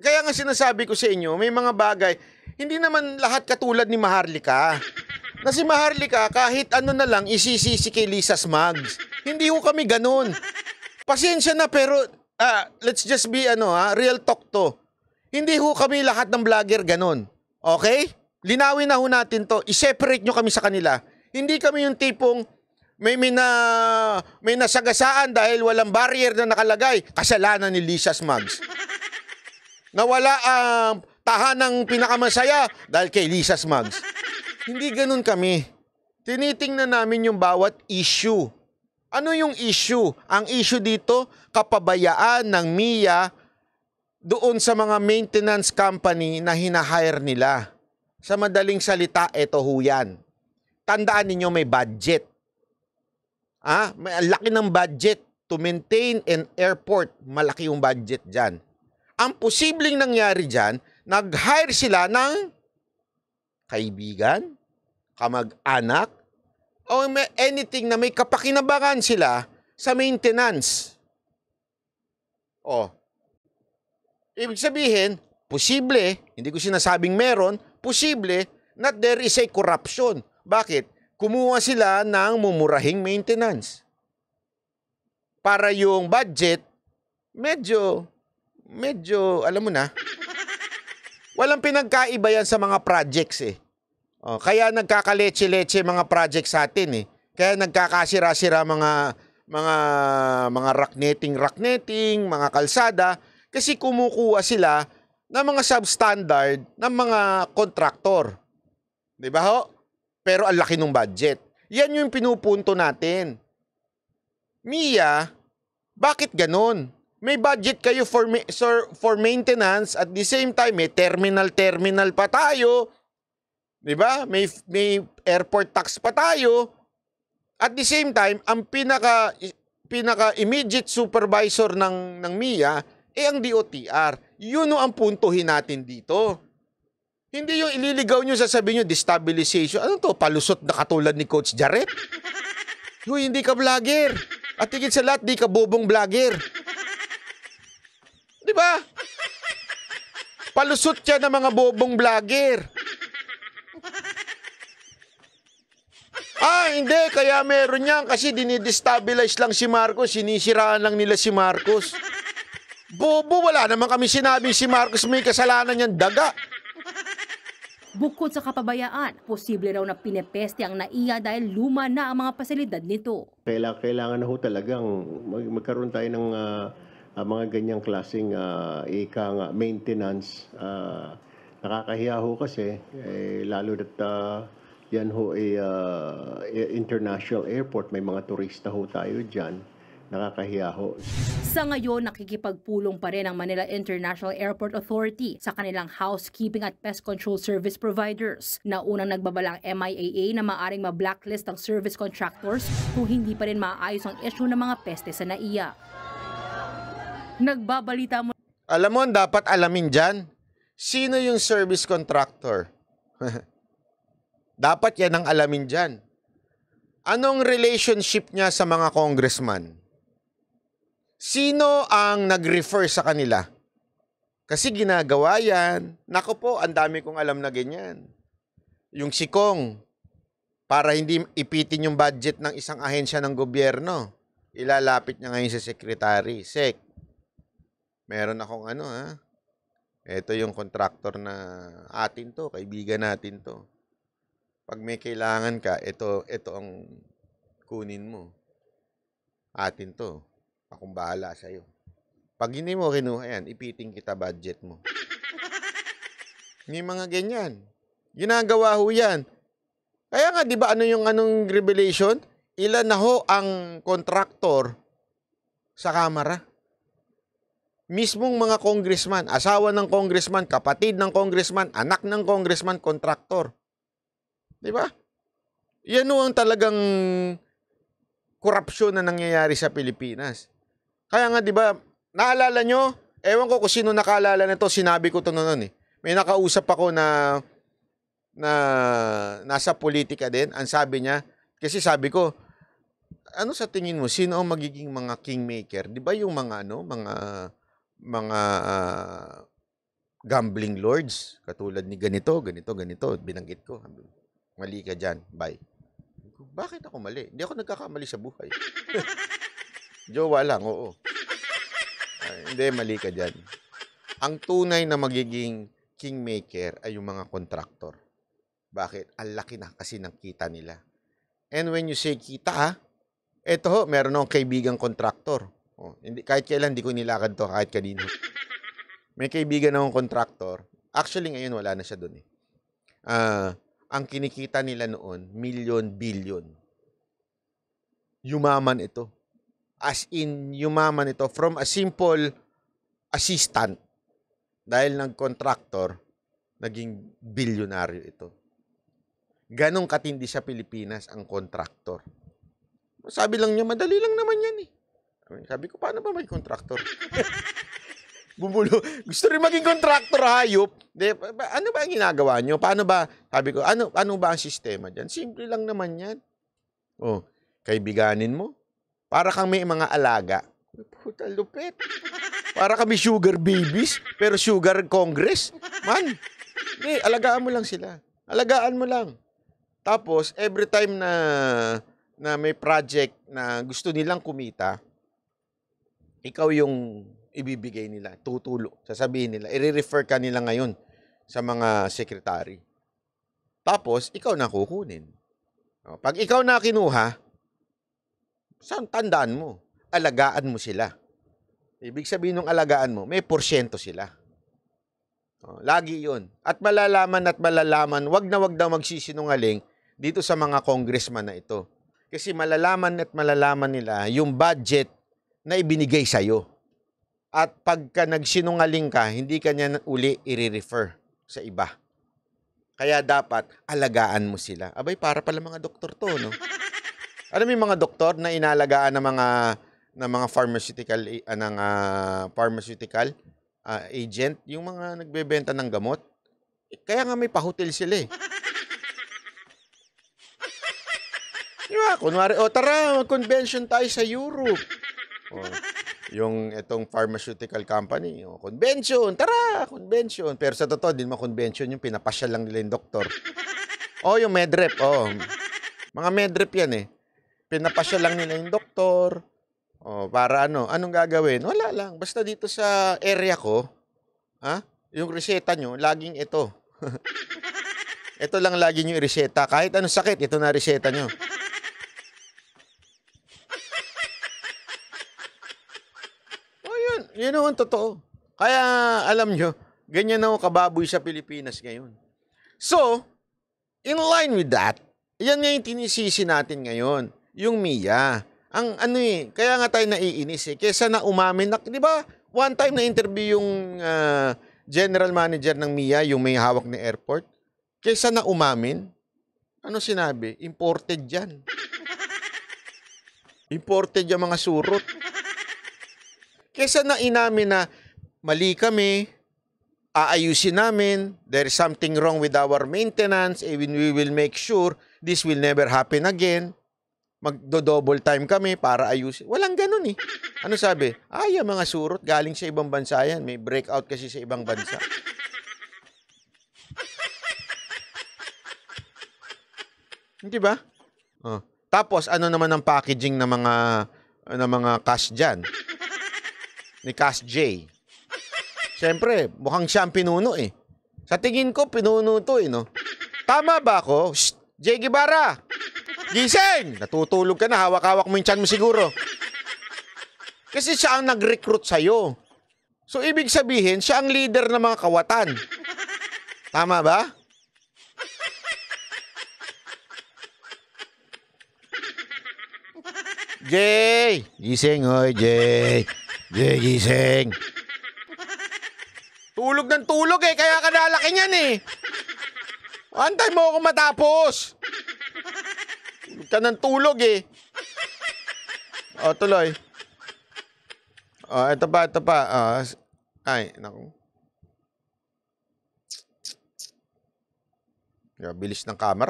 kaya nga sinasabi ko sa inyo, may mga bagay, hindi naman lahat katulad ni Maharlika. Na si Maharlika, kahit ano na lang, isisisi kay Lisa Smugs. Hindi ko kami ganun. Pasensya na, pero let's just be real talk to. Hindi ho kami lahat ng vlogger ganun. Okay? Linawin na ho natin to. I-separate nyo kami sa kanila. Hindi kami yung tipong may nasagasaan dahil walang barrier na nakalagay. Kasalanan ni Lisa Smugs. Nawala ang tahanang pinakamasaya dahil kay Lisa Smugs. Hindi ganun kami. Tinitingnan namin yung bawat issue. Ano yung issue? Ang issue dito, kapabayaan ng MIA doon sa mga maintenance company na hinahire nila. Sa madaling salita, eto ho yan. Tandaan ninyo may budget. May laki ng budget to maintain an airport. Malaki yung budget dyan. Ang posibleng nangyari dyan, nag-hire sila ng kaibigan, kamag-anak, o anything na may kapakinabangan sila sa maintenance. Ibig sabihin, posible, hindi ko sinasabing meron, posible na there is a corruption. Bakit? Kumuha sila ng mumurahing maintenance. Para yung budget, medyo, alam mo na, walang pinagkaiba yan sa mga projects eh. Kaya nagkakaletse-letse mga projects sa atin eh. Kaya nagkakasira-sira mga rocknetting, mga kalsada, kasi kumukuha sila ng mga substandard ng mga kontraktor. Di ba ho? Pero ang laki ng budget. Yan yung pinupunto natin. Mia, bakit ganun? May budget kayo for maintenance at the same time may terminal pa tayo. 'Di ba? May airport tax pa tayo. At the same time, ang pinaka immediate supervisor ng MIA ang DOTR. Yun ang puntuhin natin dito. Hindi yung ililigaw nyo, sasabihin nyo, destabilization. Ano to? Palusot na katulad ni Coach Jaret? Huy, hindi ka vlogger. At higit sa lahat, di ka bobong vlogger. Di ba? Palusot siya ng mga bobong vlogger. Hindi. Kaya meron yan. Kasi dinidestabilize lang si Marcos. Sinisiraan lang nila si Marcos. Bobo, wala naman kami sinabing si Marcos may kasalanan niyang daga. Bukod sa kapabayaan, posible raw na pinepeste ang NAIA dahil luma na ang mga pasilidad nito. Kailangan na ho talagang magkaroon tayo ng mga ganyang klaseng maintenance. Nakakahiya ho kasi, lalo at yan ho international airport, may mga turista ho tayo dyan. Nakakahiya ho. Sa ngayon, nakikipagpulong pa rin ang Manila International Airport Authority sa kanilang housekeeping at pest control service providers. Naunang nagbabalang MIAA na maaring ma-blacklist ang service contractors kung hindi pa rin maayos ang issue ng mga peste sa NAIA. Nagbabalita mo. Alam mo, dapat alamin dyan, sino yung service contractor? Dapat yan ang alamin dyan. Anong relationship niya sa mga congressman? Sino ang nag-refer sa kanila? Kasi ginagawa yan. Naku po, ang dami kong alam na ganyan. Yung sikong, para hindi ipitin yung budget ng isang ahensya ng gobyerno, ilalapit niya ngayon sa secretary. Sec, meron akong Ito yung contractor na atin to, kaibigan natin to. Pag may kailangan ka, ito ang kunin mo. Atin to. Akong bahala sa'yo. Pag hindi mo kinuha yan, ipiting kita budget mo. May mga ganyan. Ginagawa ho yan. Kaya nga, di ba, anong revelation? Ilan na ho ang kontraktor sa Kamara? Mismong mga congressman, asawa ng congressman, kapatid ng congressman, anak ng congressman, kontraktor. Di ba? Yan ho ang talagang korupsyon na nangyayari sa Pilipinas. Kaya nga, di ba, naalala nyo? Ewan ko kung sino nakaalala nito, sinabi ko ito noon eh. May nakausap ako na nasa politika din. Ang sabi niya, kasi sabi ko, ano sa tingin mo, sino ang magiging mga kingmaker? Di ba yung mga mga gambling lords, katulad ni ganito, binanggit ko. Mali ka dyan, bye. Bakit ako mali? Hindi ako nagkakamali sa buhay. Jowa lang, oo. Hindi, mali ka dyan. Ang tunay na magiging kingmaker ay yung mga kontraktor. Bakit? Ang laki na kasi ng kita nila. And when you say kita, eto ho, meron akong kaibigang kontraktor. Hindi, kahit kailan, hindi ko nilakad to, kahit kanino. May kaibigan akong kontraktor. Actually, ngayon wala na siya dun eh. Ang kinikita nila noon, milyon, bilyon. Yumaman ito. As in, yumaman ito from a simple assistant dahil nag-contractor naging bilyonaryo ito. Ganong katindi sa Pilipinas ang kontraktor. Sabi lang niya, madali lang naman yan eh. Sabi ko, paano ba may kontraktor? Bumulo. Gusto rin maging kontraktor, hayop. Ano ba ang ginagawa nyo? Paano ba? Sabi ko, ano ba ang sistema dyan? Simple lang naman yan. Oh, kaibiganin mo. Para kang may mga alaga. Puta, lupit. Para kami sugar babies, pero sugar congress. Man, alagaan mo lang sila. Alagaan mo lang. Tapos, every time na may project na gusto nilang kumita, ikaw yung ibibigay nila, tutulo. Sasabihin nila, i-refer ka nila ngayon sa mga secretary. Tapos, ikaw na kukunin. Pag ikaw na kinuha, tandaan mo, alagaan mo sila. Ibig sabihin ng alagaan mo, may porsyento sila. Lagi yun. At malalaman, wag na wag daw magsisinungaling dito sa mga congressman na ito. Kasi malalaman nila yung budget na ibinigay sa'yo. At pagka nagsinungaling ka, hindi ka niya uli i-refer sa iba. Kaya dapat alagaan mo sila. Abay, para pala mga doktor to, no? Alam mo yung mga doktor na inalagaan ng mga pharmaceutical agent, yung mga nagbebenta ng gamot. Kaya nga may pahotel sila eh. Diba? Kunwari, tara, mag-convention tayo sa Europe. Yung itong pharmaceutical company, convention, tara, convention. Pero sa totoo, din ma-convention yung pinapasyal lang nila yung doktor. Yung medrep, mga medrep yan eh. Pinapasyal lang nila yung doktor. Para anong gagawin? Wala lang. Basta dito sa area ko, yung reseta nyo, laging ito. Ito lang laging yung reseta. Kahit anong sakit, ito na reseta nyo. Yun ang totoo. Kaya, alam nyo, ganyan na kababoy sa Pilipinas ngayon. So, in line with that, yan nga yung tinisisi natin ngayon. Yung Mia. Kaya nga tayo naiinis eh. Kesa na umamin, di ba? One time na interview yung general manager ng Mia, yung may hawak ng airport. Kesa na umamin, ano sinabi? Imported yan. Imported yung mga surot. Kesa na inamin na mali kami, aayusin namin, there is something wrong with our maintenance, and we will make sure this will never happen again. Magdo-double time kami para ayusin. Walang ganun eh. Ano sabi? Yung mga surot, galing sa ibang bansa yan. May breakout kasi sa ibang bansa. Hindi ba? Tapos, ano naman ang packaging ng mga cash dyan? Ni Cash J. Siyempre, mukhang siya ang pinuno eh. Sa tingin ko, pinuno to eh, no? Tama ba ako? Shh! J. Guevara! Gising! Natutulog ka na, hawak-hawak mo yung tiyan mo siguro. Kasi siya ang nag-recruit sa'yo. So, ibig sabihin, siya ang leader ng mga kawatan. Tama ba? Jay! Gising, hoy, Jay! Jay, gising! Tulog ng tulog eh, kaya ka nalaki niyan eh. Antay mo ako matapos. Tulog ka ng tulog eh. Tuloy. Ito pa. Ay, naku. Bilis ng kamera.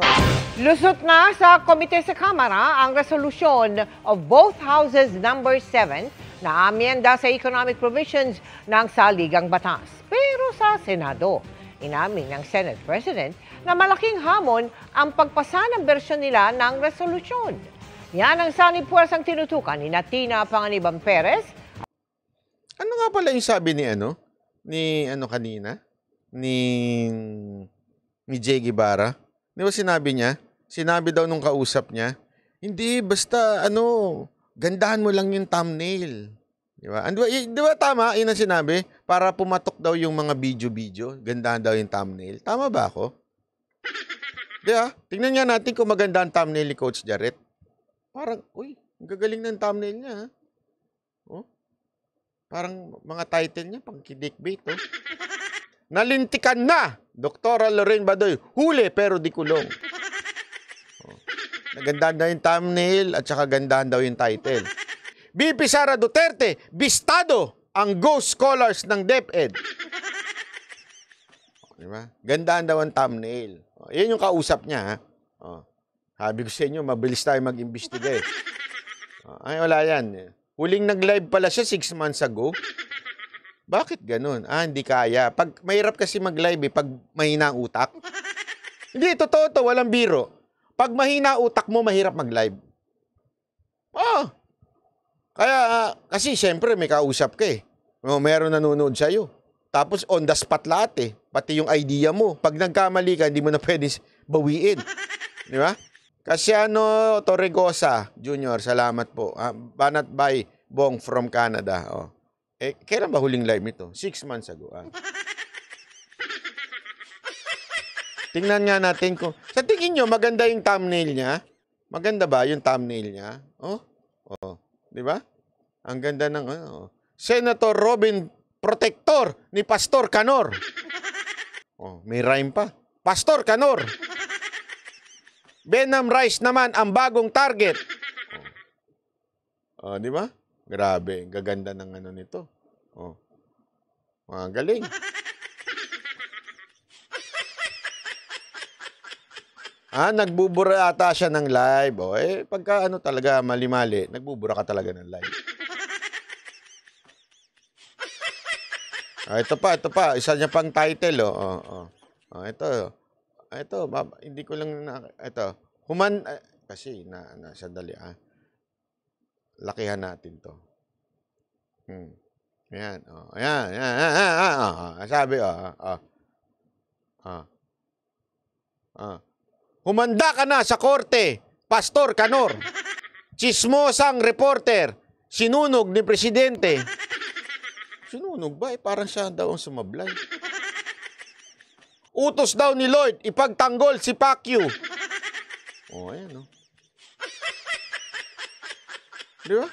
Lusot na sa komite sa Kamara ang resolusyon of both houses number 7 na amyenda sa economic provisions ng saligang batas. Pero sa Senado, inamin ng Senate President na malaking hamon ang pagpasa ng bersyon nila ng resolusyon. Yan ang sanib-puwersang tinutukan ni Tina Panganiban Perez. Ano nga pala yung sabi ni kanina? Ni J. Guevara? Di ba sinabi niya? Sinabi daw nung kausap niya, hindi, basta gandahan mo lang yung thumbnail. Di ba? Di ba tama? Yun ang sinabi? Para pumatok daw yung mga video-video, gandahan daw yung thumbnail. Tama ba ako? Di ba? Tingnan nga natin kung maganda ang thumbnail ni Coach Jarrett. Parang, ang gagaling ng thumbnail niya. Parang mga title niya, pang clickbait. nalintikan na. Dr. Lorraine Badoy, huli pero di kulong. Nagandahan daw yung thumbnail at saka gandahan daw yung title. BP Sara Duterte, bistado ang ghost scholars ng DepEd. Diba? Gandahan daw ang thumbnail. Yan yung kausap niya. Ha? Sabi ko sa inyo, mabilis tayo mag-imbestiga. Ay, wala yan. Huling nag-live pala siya 6 months ago. Bakit ganun? Hindi kaya. Pag mahirap kasi mag-live pag mahina ang utak. Hindi, totoo to, walang biro. Pag mahina utak mo, mahirap mag-live. Kaya, kasi siyempre may kausap ka eh. Meron nanonood sa'yo. Tapos on the spot lahat eh. Pati yung idea mo. Pag nagkamali ka, hindi mo na pwede bawiin. Di ba? Kasi Torregosa Junior, salamat po. Banat by Bong from Canada. Kailan ba huling live nito? 6 months ago. Tingnan nga natin kung... Sa tingin nyo, maganda yung thumbnail niya? Maganda ba yung thumbnail niya? Di ba? Ang ganda ng... Senator Robin Protector ni Pastor Canor. May rhyme pa. Pastor Canor. Benham Rice naman ang bagong target. Di ba? Grabe, gaganda ng ano nito. Galing. Nagbubura ata siya ng live. Pagka talaga mali-mali, nagbubura ka talaga ng live. Ito pa. Isa niya pang title, ito, hindi ko lang ito. Kasi sandali, lakihan natin to. Ayan, ayan. Sabi, humanda ka na sa korte, Pastor Canor. Chismosang reporter, sinunog ni Presidente. Sinunog ba? Parang siya daw ang sumablay. Utos daw ni Lloyd, ipagtanggol si Pacquiao. Ayan, Di ba?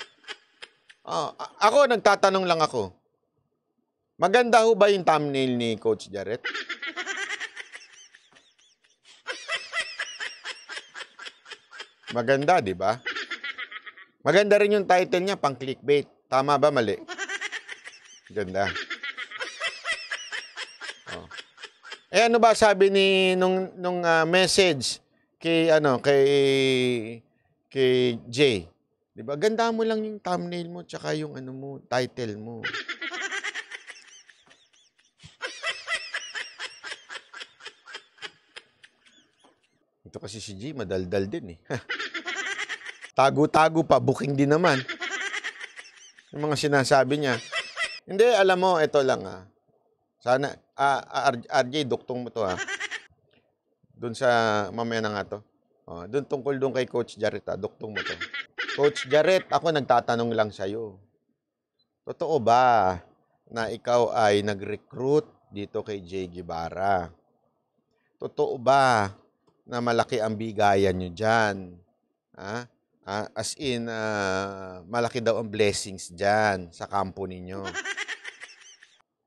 Ako, nagtatanong lang ako. Maganda ho ba yung thumbnail ni Coach Jarrett? Maganda, di ba? Maganda rin yung title niya, pang clickbait. Tama ba, mali? Ganda. Ano ba sabi ni nung message kay kay Jay? 'Di ba? Ganda mo lang yung thumbnail mo tsaka yung title mo. Ito kasi si Jay madaldal din eh. Tago-tago pa, booking din naman. Yung mga sinasabi niya. Hindi, alam mo, ito lang Sana, RJ, duktong mo to Doon sa, mamaya na nga to. Doon tungkol doon kay Coach Jarrett duktong mo to. Coach Jarrett, ako nagtatanong lang sa'yo. Totoo ba na ikaw ay nag-recruit dito kay Jay Guevara? Totoo ba na malaki ang bigayan nyo dyan? As in, malaki daw ang blessings dyan sa kampo ninyo.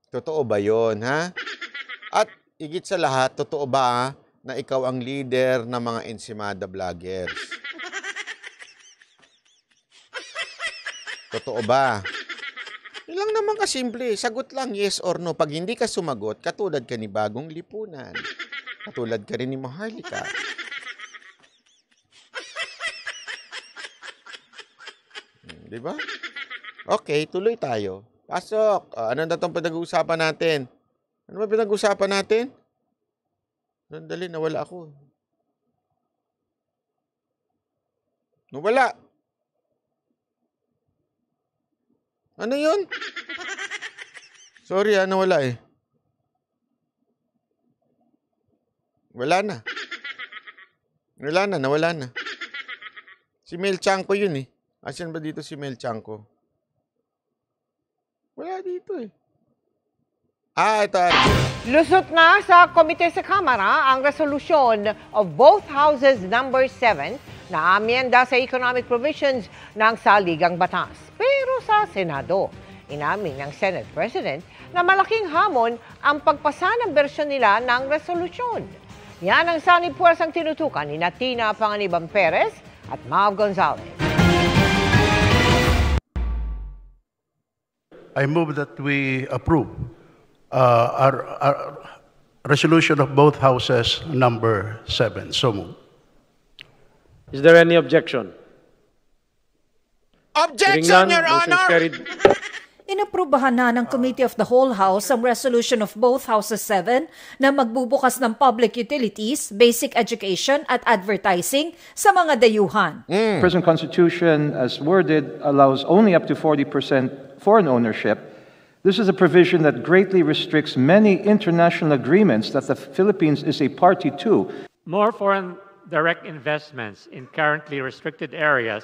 Totoo ba yun, At higit sa lahat, totoo ba na ikaw ang leader ng mga Ensimada vloggers? Totoo ba? Yun lang naman kasimple. Sagot lang, yes or no. Pag hindi ka sumagot, katulad ka ni Bagong Lipunan. Katulad ka rin ni Maharlika. Di ba? Okay, tuloy tayo. Pasok. Ano na itong pinag-uusapan natin? Ano ba pinag-uusapan natin? Sandali, nawala ako. Nawala. Ano yun? Sorry, nawala eh. Wala na. Nawala na. Si Mel Chanco yun eh. Asan ba dito si Mel Chanco? Wala dito eh. Ito. Lusot na sa komite sa Kamara ang resolusyon of both houses number 7 na amyenda sa economic provisions ng saligang batas. Pero sa Senado, Inamin ng Senate President na malaking hamon ang pagpasa ng bersyon nila ng resolusyon. Yan ang sanib puwersang tinutukan ni Tina Panganiban Perez at Mav Gonzalez. I move that we approve our resolution of both houses number 7. So moved. Is there any objection? Objection, Your motion is Honor! carried. Inaprubahan na ng Committee of the Whole House ang resolution of both Houses 7 na magbubukas ng public utilities, basic education at advertising sa mga dayuhan. Present Constitution, as worded, allows only up to 40% foreign ownership. This is a provision that greatly restricts many international agreements that the Philippines is a party to. More foreign direct investments in currently restricted areas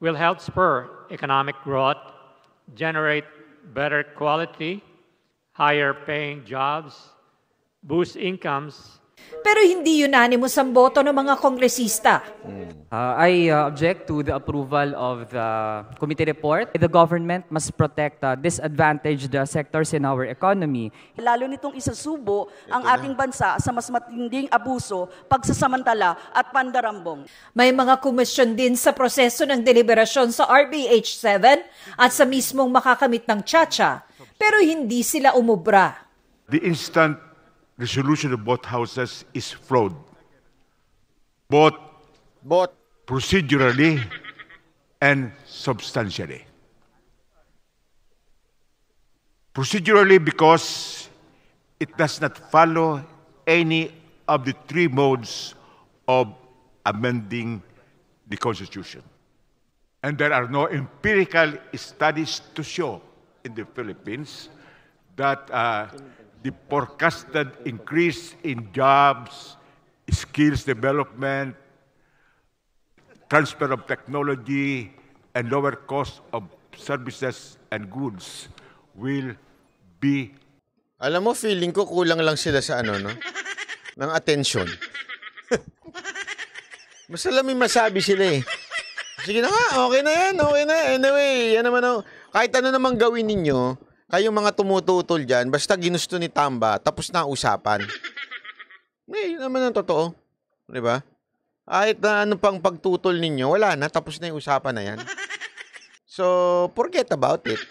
will help spur economic growth, generate better quality, higher paying jobs, boost incomes. Pero hindi unanimous ang boto ng mga kongresista. I object to the approval of the committee report. The government must protect disadvantaged sectors in our economy. Lalo nitong isasubo ang ating bansa sa mas matinding abuso, pagsasamantala at pandarambong. May mga komisyon din sa proseso ng deliberasyon sa RBH 7 at sa mismong makakamit ng Chacha, pero hindi sila umubra. The instant resolution of both houses is flawed, both procedurally and substantially. Procedurally because it does not follow any of the three modes of amending the Constitution. And there are no empirical studies to show in the Philippines that the forecasted increase in jobs, skills development, transfer of technology, and lower cost of services and goods will be. Alam mo, feeling ko kulang lang sila sa ano, no? Ng atensyon. Basta lang may masabi sila eh. Sige na nga, okay na yan, okay na. Anyway, yan naman oh. Kahit ano namang gawin ninyo, kayong mga tumututol dyan, basta ginusto ni Tamba, tapos na ang usapan. Yun naman ang totoo. Di ba? Kahit na ano pang pagtutol ninyo, wala na, tapos na yung usapan na yan. So, forget about it.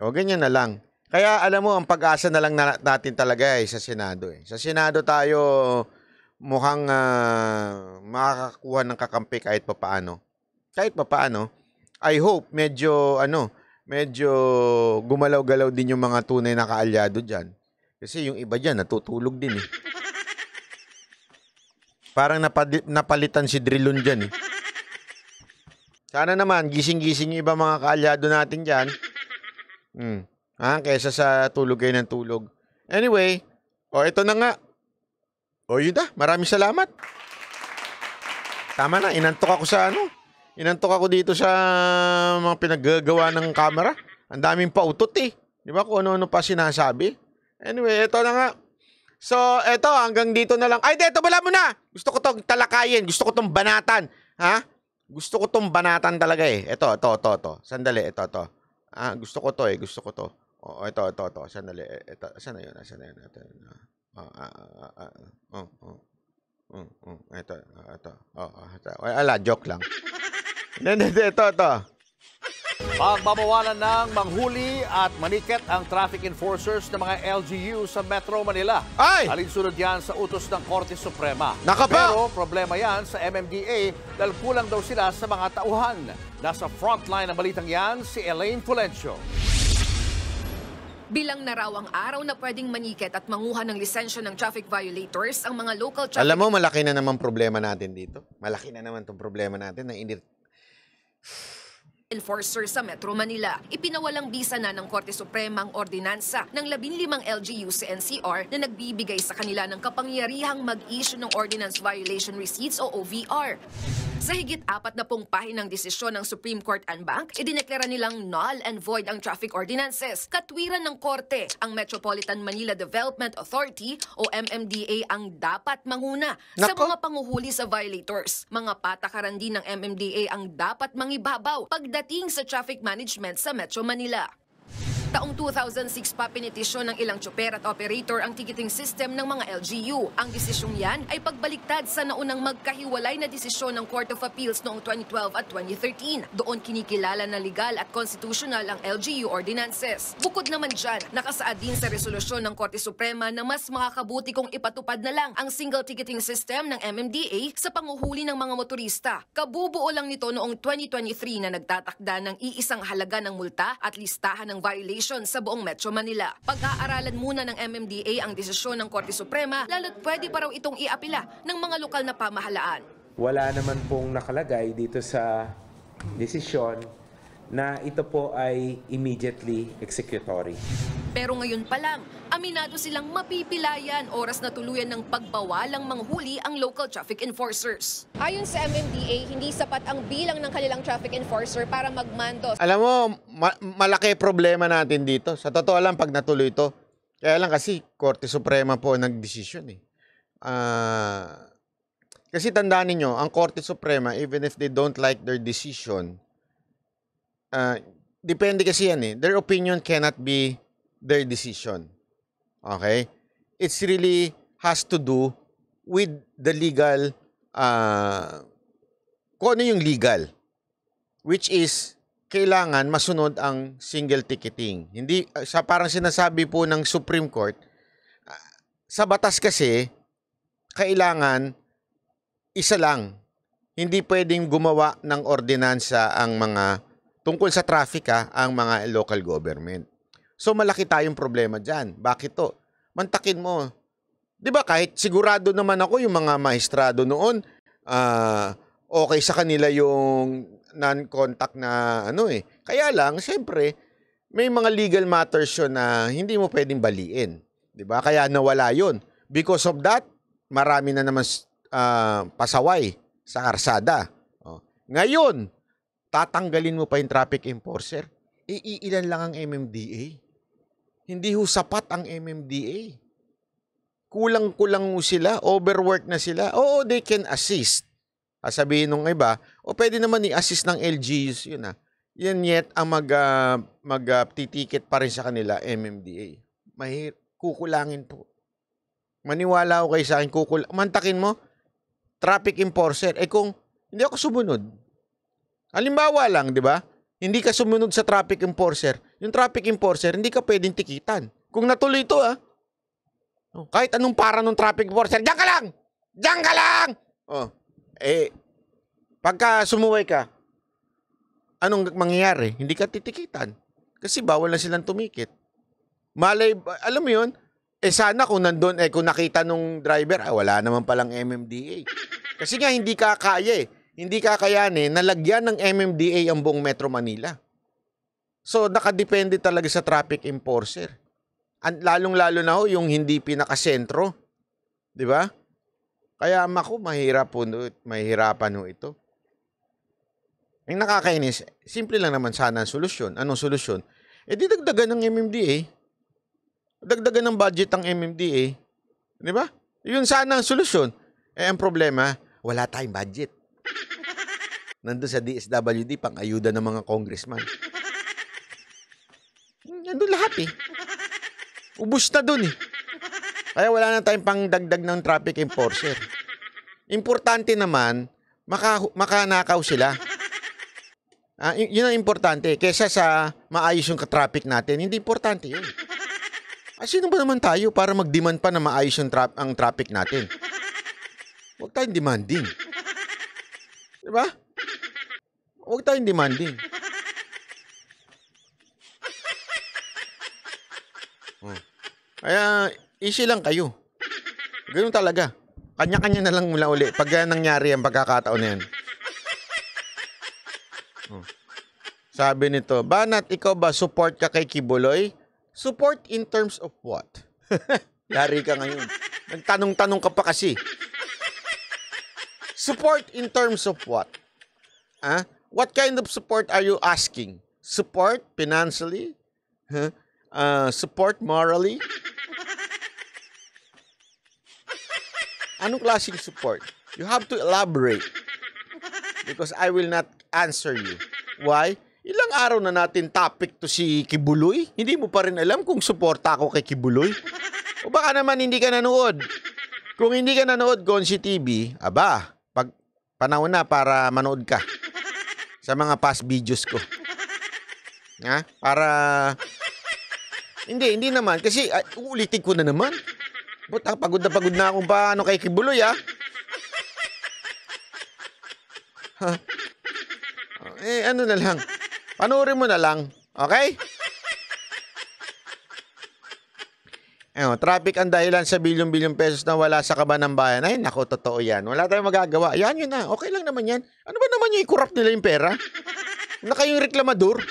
O, ganyan na lang. Kaya, alam mo, ang pag-asa na lang natin talaga sa Senado. Sa Senado tayo mukhang makakakuha ng kakampi kahit papaano. Kahit papaano. I hope, medyo gumalaw-galaw din yung mga tunay na kaalyado dyan. Kasi yung iba dyan, natutulog din eh. Parang napalitan si Drilon dyan eh. Sana naman, gising-gising yung iba mga kaalyado natin dyan. Kesa sa tulog kayo ng tulog. Anyway, ito na nga. Yun na, maraming salamat. Tama na, inantok ako sa Inantok ako dito sa mga pinaggagawa ng camera. Ang daming pautot eh. Di ba? Kung ano-ano pa sinasabi. Anyway, ito na nga. So, ito, hanggang dito na lang. Ay, ito, wala mo na. Gusto ko itong talakayin. Gusto ko itong banatan. Ha? Gusto ko itong banatan talaga eh. Ito. Sandali, ito. Gusto ko to eh. Gusto ko to. Ito. Sandali. Ito. Saan na yun? Ito. Ala, joke lang. Ito. Pagbabawalan ng manghuli at maniket ang traffic enforcers ng mga LGU sa Metro Manila. Alinsunod yan sa utos ng Korte Suprema. Pero problema yan sa MMDA dahil kulang daw sila sa mga tauhan. Nasa frontline ng balitang yan si Elaine Fulencio. Bilang na raw ang araw na pwedeng maniket at manguha ng lisensya ng traffic violators ang mga local traffic... Alam mo, malaki na naman problema natin dito. Malaki na naman itong problema natin na enforcer sa Metro Manila. Ipinawalang bisa na ng Korte Suprema ang ordinansa ng 15 LGU sa NCR na nagbibigay sa kanila ng kapangyarihang mag-issue ng Ordinance Violation Receipts o OVR. Sa higit 40 pahinang desisyon ng Supreme Court en banc, idineklara nilang null and void ang traffic ordinances. Katwiran ng Korte, ang Metropolitan Manila Development Authority o MMDA ang dapat manguna sa mga panguhuli sa violators. Mga patakaran din ng MMDA ang dapat mangibabaw pagdating sa traffic management sa Metro Manila. Taong 2006 pa pinitisyon ng ilang tsuper at operator ang ticketing system ng mga LGU. Ang desisyong yan ay pagbaliktad sa naunang magkahiwalay na desisyon ng Court of Appeals noong 2012 at 2013. Doon kinikilala na legal at constitutional ang LGU ordinances. Bukod naman dyan, nakasaad din sa resolusyon ng Korte Suprema na mas makakabuti kung ipatupad na lang ang single ticketing system ng MMDA sa panguhuli ng mga motorista. Kabubuo lang nito noong 2023 na nagtatakda ng iisang halaga ng multa at listahan ng violation sa buong Metro Manila. Pag-aaralan muna ng MMDA ang desisyon ng Korte Suprema, lalo't pwede pa raw itong iapila ng mga lokal na pamahalaan. Wala naman pong nakalagay dito sa desisyon na ito po ay immediately executory. Pero ngayon pa lang, aminado silang mapipilayan oras na tuluyan ng pagbawalang manghuli ang local traffic enforcers. Ayon sa MMDA, hindi sapat ang bilang ng kanilang traffic enforcer para magmando. Alam mo, malaki problema natin dito. Sa totoo lang, pag natuloy ito, kaya lang kasi Korte Suprema po nagdesisyon eh. Kasi tandaan niyo, ang Korte Suprema, even if they don't like their decision, depende kasi yan eh. Their opinion cannot be their decision. Okay? It's really has to do with the legal, kung ano yung legal. Which is, kailangan masunod ang single ticketing. Hindi, parang sinasabi po ng Supreme Court, sa batas kasi, kailangan isa lang. Hindi pwedeng gumawa ng ordinansa ang mga tungkol sa traffic ang mga local government. So malaki tayong problema dyan. Bakit to? Mantakin mo. Di ba kahit sigurado naman ako yung mga maestrado noon, okay sa kanila yung non-contact na ano eh. Kaya lang, siyempre, may mga legal matters yun na hindi mo pwedeng baliin. Di ba? Kaya nawala yun. Because of that, marami na naman pasaway sa karsada. Ngayon, tatanggalin mo pa yung traffic enforcer, iilan lang ang MMDA. Hindi ho sapat ang MMDA. Kulang-kulang sila, overwork na sila. Oo, they can assist. Sabihin nung iba, pwede naman i-assist ng LGUs yun ah. Yan yet ang mag-titikit pa rin sa kanila, MMDA. Kukulangin po. Maniwala ko kayo sa akin, mantakin mo, traffic enforcer. Kung hindi ako sumunod, halimbawa lang, di ba? Hindi ka sumunod sa traffic enforcer. Yung traffic enforcer, hindi ka pwedeng tikitan. Kung natuloy ito, kahit anong para ng traffic enforcer, diyan ka lang! Diyan ka lang! Pagka sumuway ka, anong mangyayari? Hindi ka titikitan. Kasi bawal na silang tumikit. Malay, alam mo yun? Sana kung nandun, kung nakita nung driver, wala naman palang MMDA. Kasi nga, hindi kakaya eh. Hindi kakayanin na lagyan ng MMDA ang buong Metro Manila. So, nakadepende talaga sa traffic enforcer. Lalong-lalo na ho yung hindi pinakasentro. Di ba? Kaya mahirapan ho ito. Ang nakakainis, simple lang naman sana ang solusyon. Anong solusyon? Di dagdagan ng MMDA. Dagdagan ng budget ng MMDA. Di ba? Yun sana ang solusyon. Ang problema, wala tayong budget. Nandun sa DSWD, pang-ayuda ng mga congressman. Nandun lahat eh. Ubus na dun eh. Kaya wala na tayong pang-dagdag ng traffic enforcer. Importante naman, makanakaw sila. Yun ang importante. Kesa sa maayos yung traffic natin, hindi importante yun. Sino ba naman tayo para mag-demand pa na maayos yung ang traffic natin? Huwag tayong demanding. Diba? Huwag tayong demanding. Kaya, easy lang kayo. Ganun talaga. Kanya-kanya na lang mula uli pag nangyari ang pagkakataon na yan. Sabi nito, Banat, ikaw ba support ka kay Kibuloy? Support in terms of what? Yari ka ngayon. Nagtanong-tanong ka pa kasi. Support in terms of what? What kind of support are you asking? Support financially? Support morally? Anong klaseng support? You have to elaborate. Because I will not answer you. Why? Ilang araw na natin topic to si Kibuloy. Hindi mo pa rin alam kung suporta ako kay Kibuloy? O baka naman hindi ka nanood. Kung hindi ka nanood, Gonsi TV, aba, pag panahon na para manood ka sa mga past videos ko. Ha? Para... Hindi naman. Kasi uulitin ko na naman. Buta, pagod na akong paano kay Kibuloy, ha? Ano na lang. Panoorin mo na lang. Okay? Traffic ang dahilan sa bilyon-bilyon pesos na wala sa kaban ng bayan. Ay, naku, totoo yan. Wala tayong magagawa. Yan, yun na. Okay lang naman yan. Ano ba naman yung i-corrupt nila yung pera? Na kayong reklamador?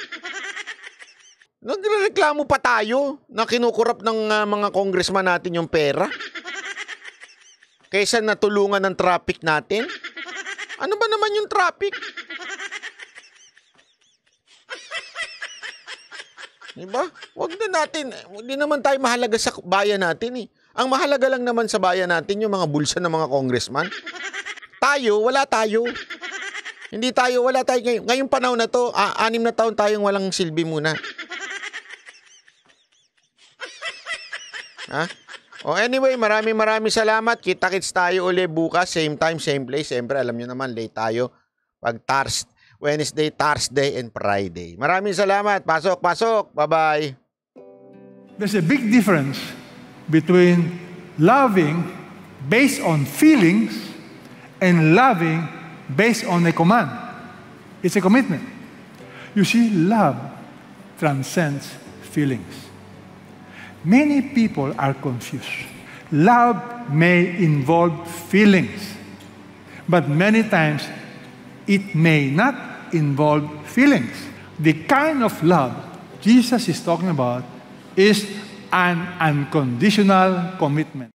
Nagreklamo pa tayo na kinukurap ng mga congressman natin yung pera? Kaysa natulungan ng traffic natin? Ano ba naman yung traffic? Diba? Huwag na natin. Hindi naman tayo mahalaga sa bayan natin eh. Ang mahalaga lang naman sa bayan natin yung mga bulsa ng mga congressman. Tayo, wala tayo. Hindi tayo, wala tayo. Ngayong panahon na to, 6 na taon tayong walang silbi muna. Ha? Anyway, maraming salamat. Kita-kits tayo uli bukas. Same time, same place. Siyempre, alam nyo naman, late tayo. Pag Wednesday, Thursday, and Friday. Maraming salamat. Pasok. Bye-bye. There's a big difference between loving based on feelings and loving based on a command. It's a commitment. You see, love transcends feelings. Many people are confused. Love may involve feelings, but many times it may not involve feelings. The kind of love Jesus is talking about is an unconditional commitment.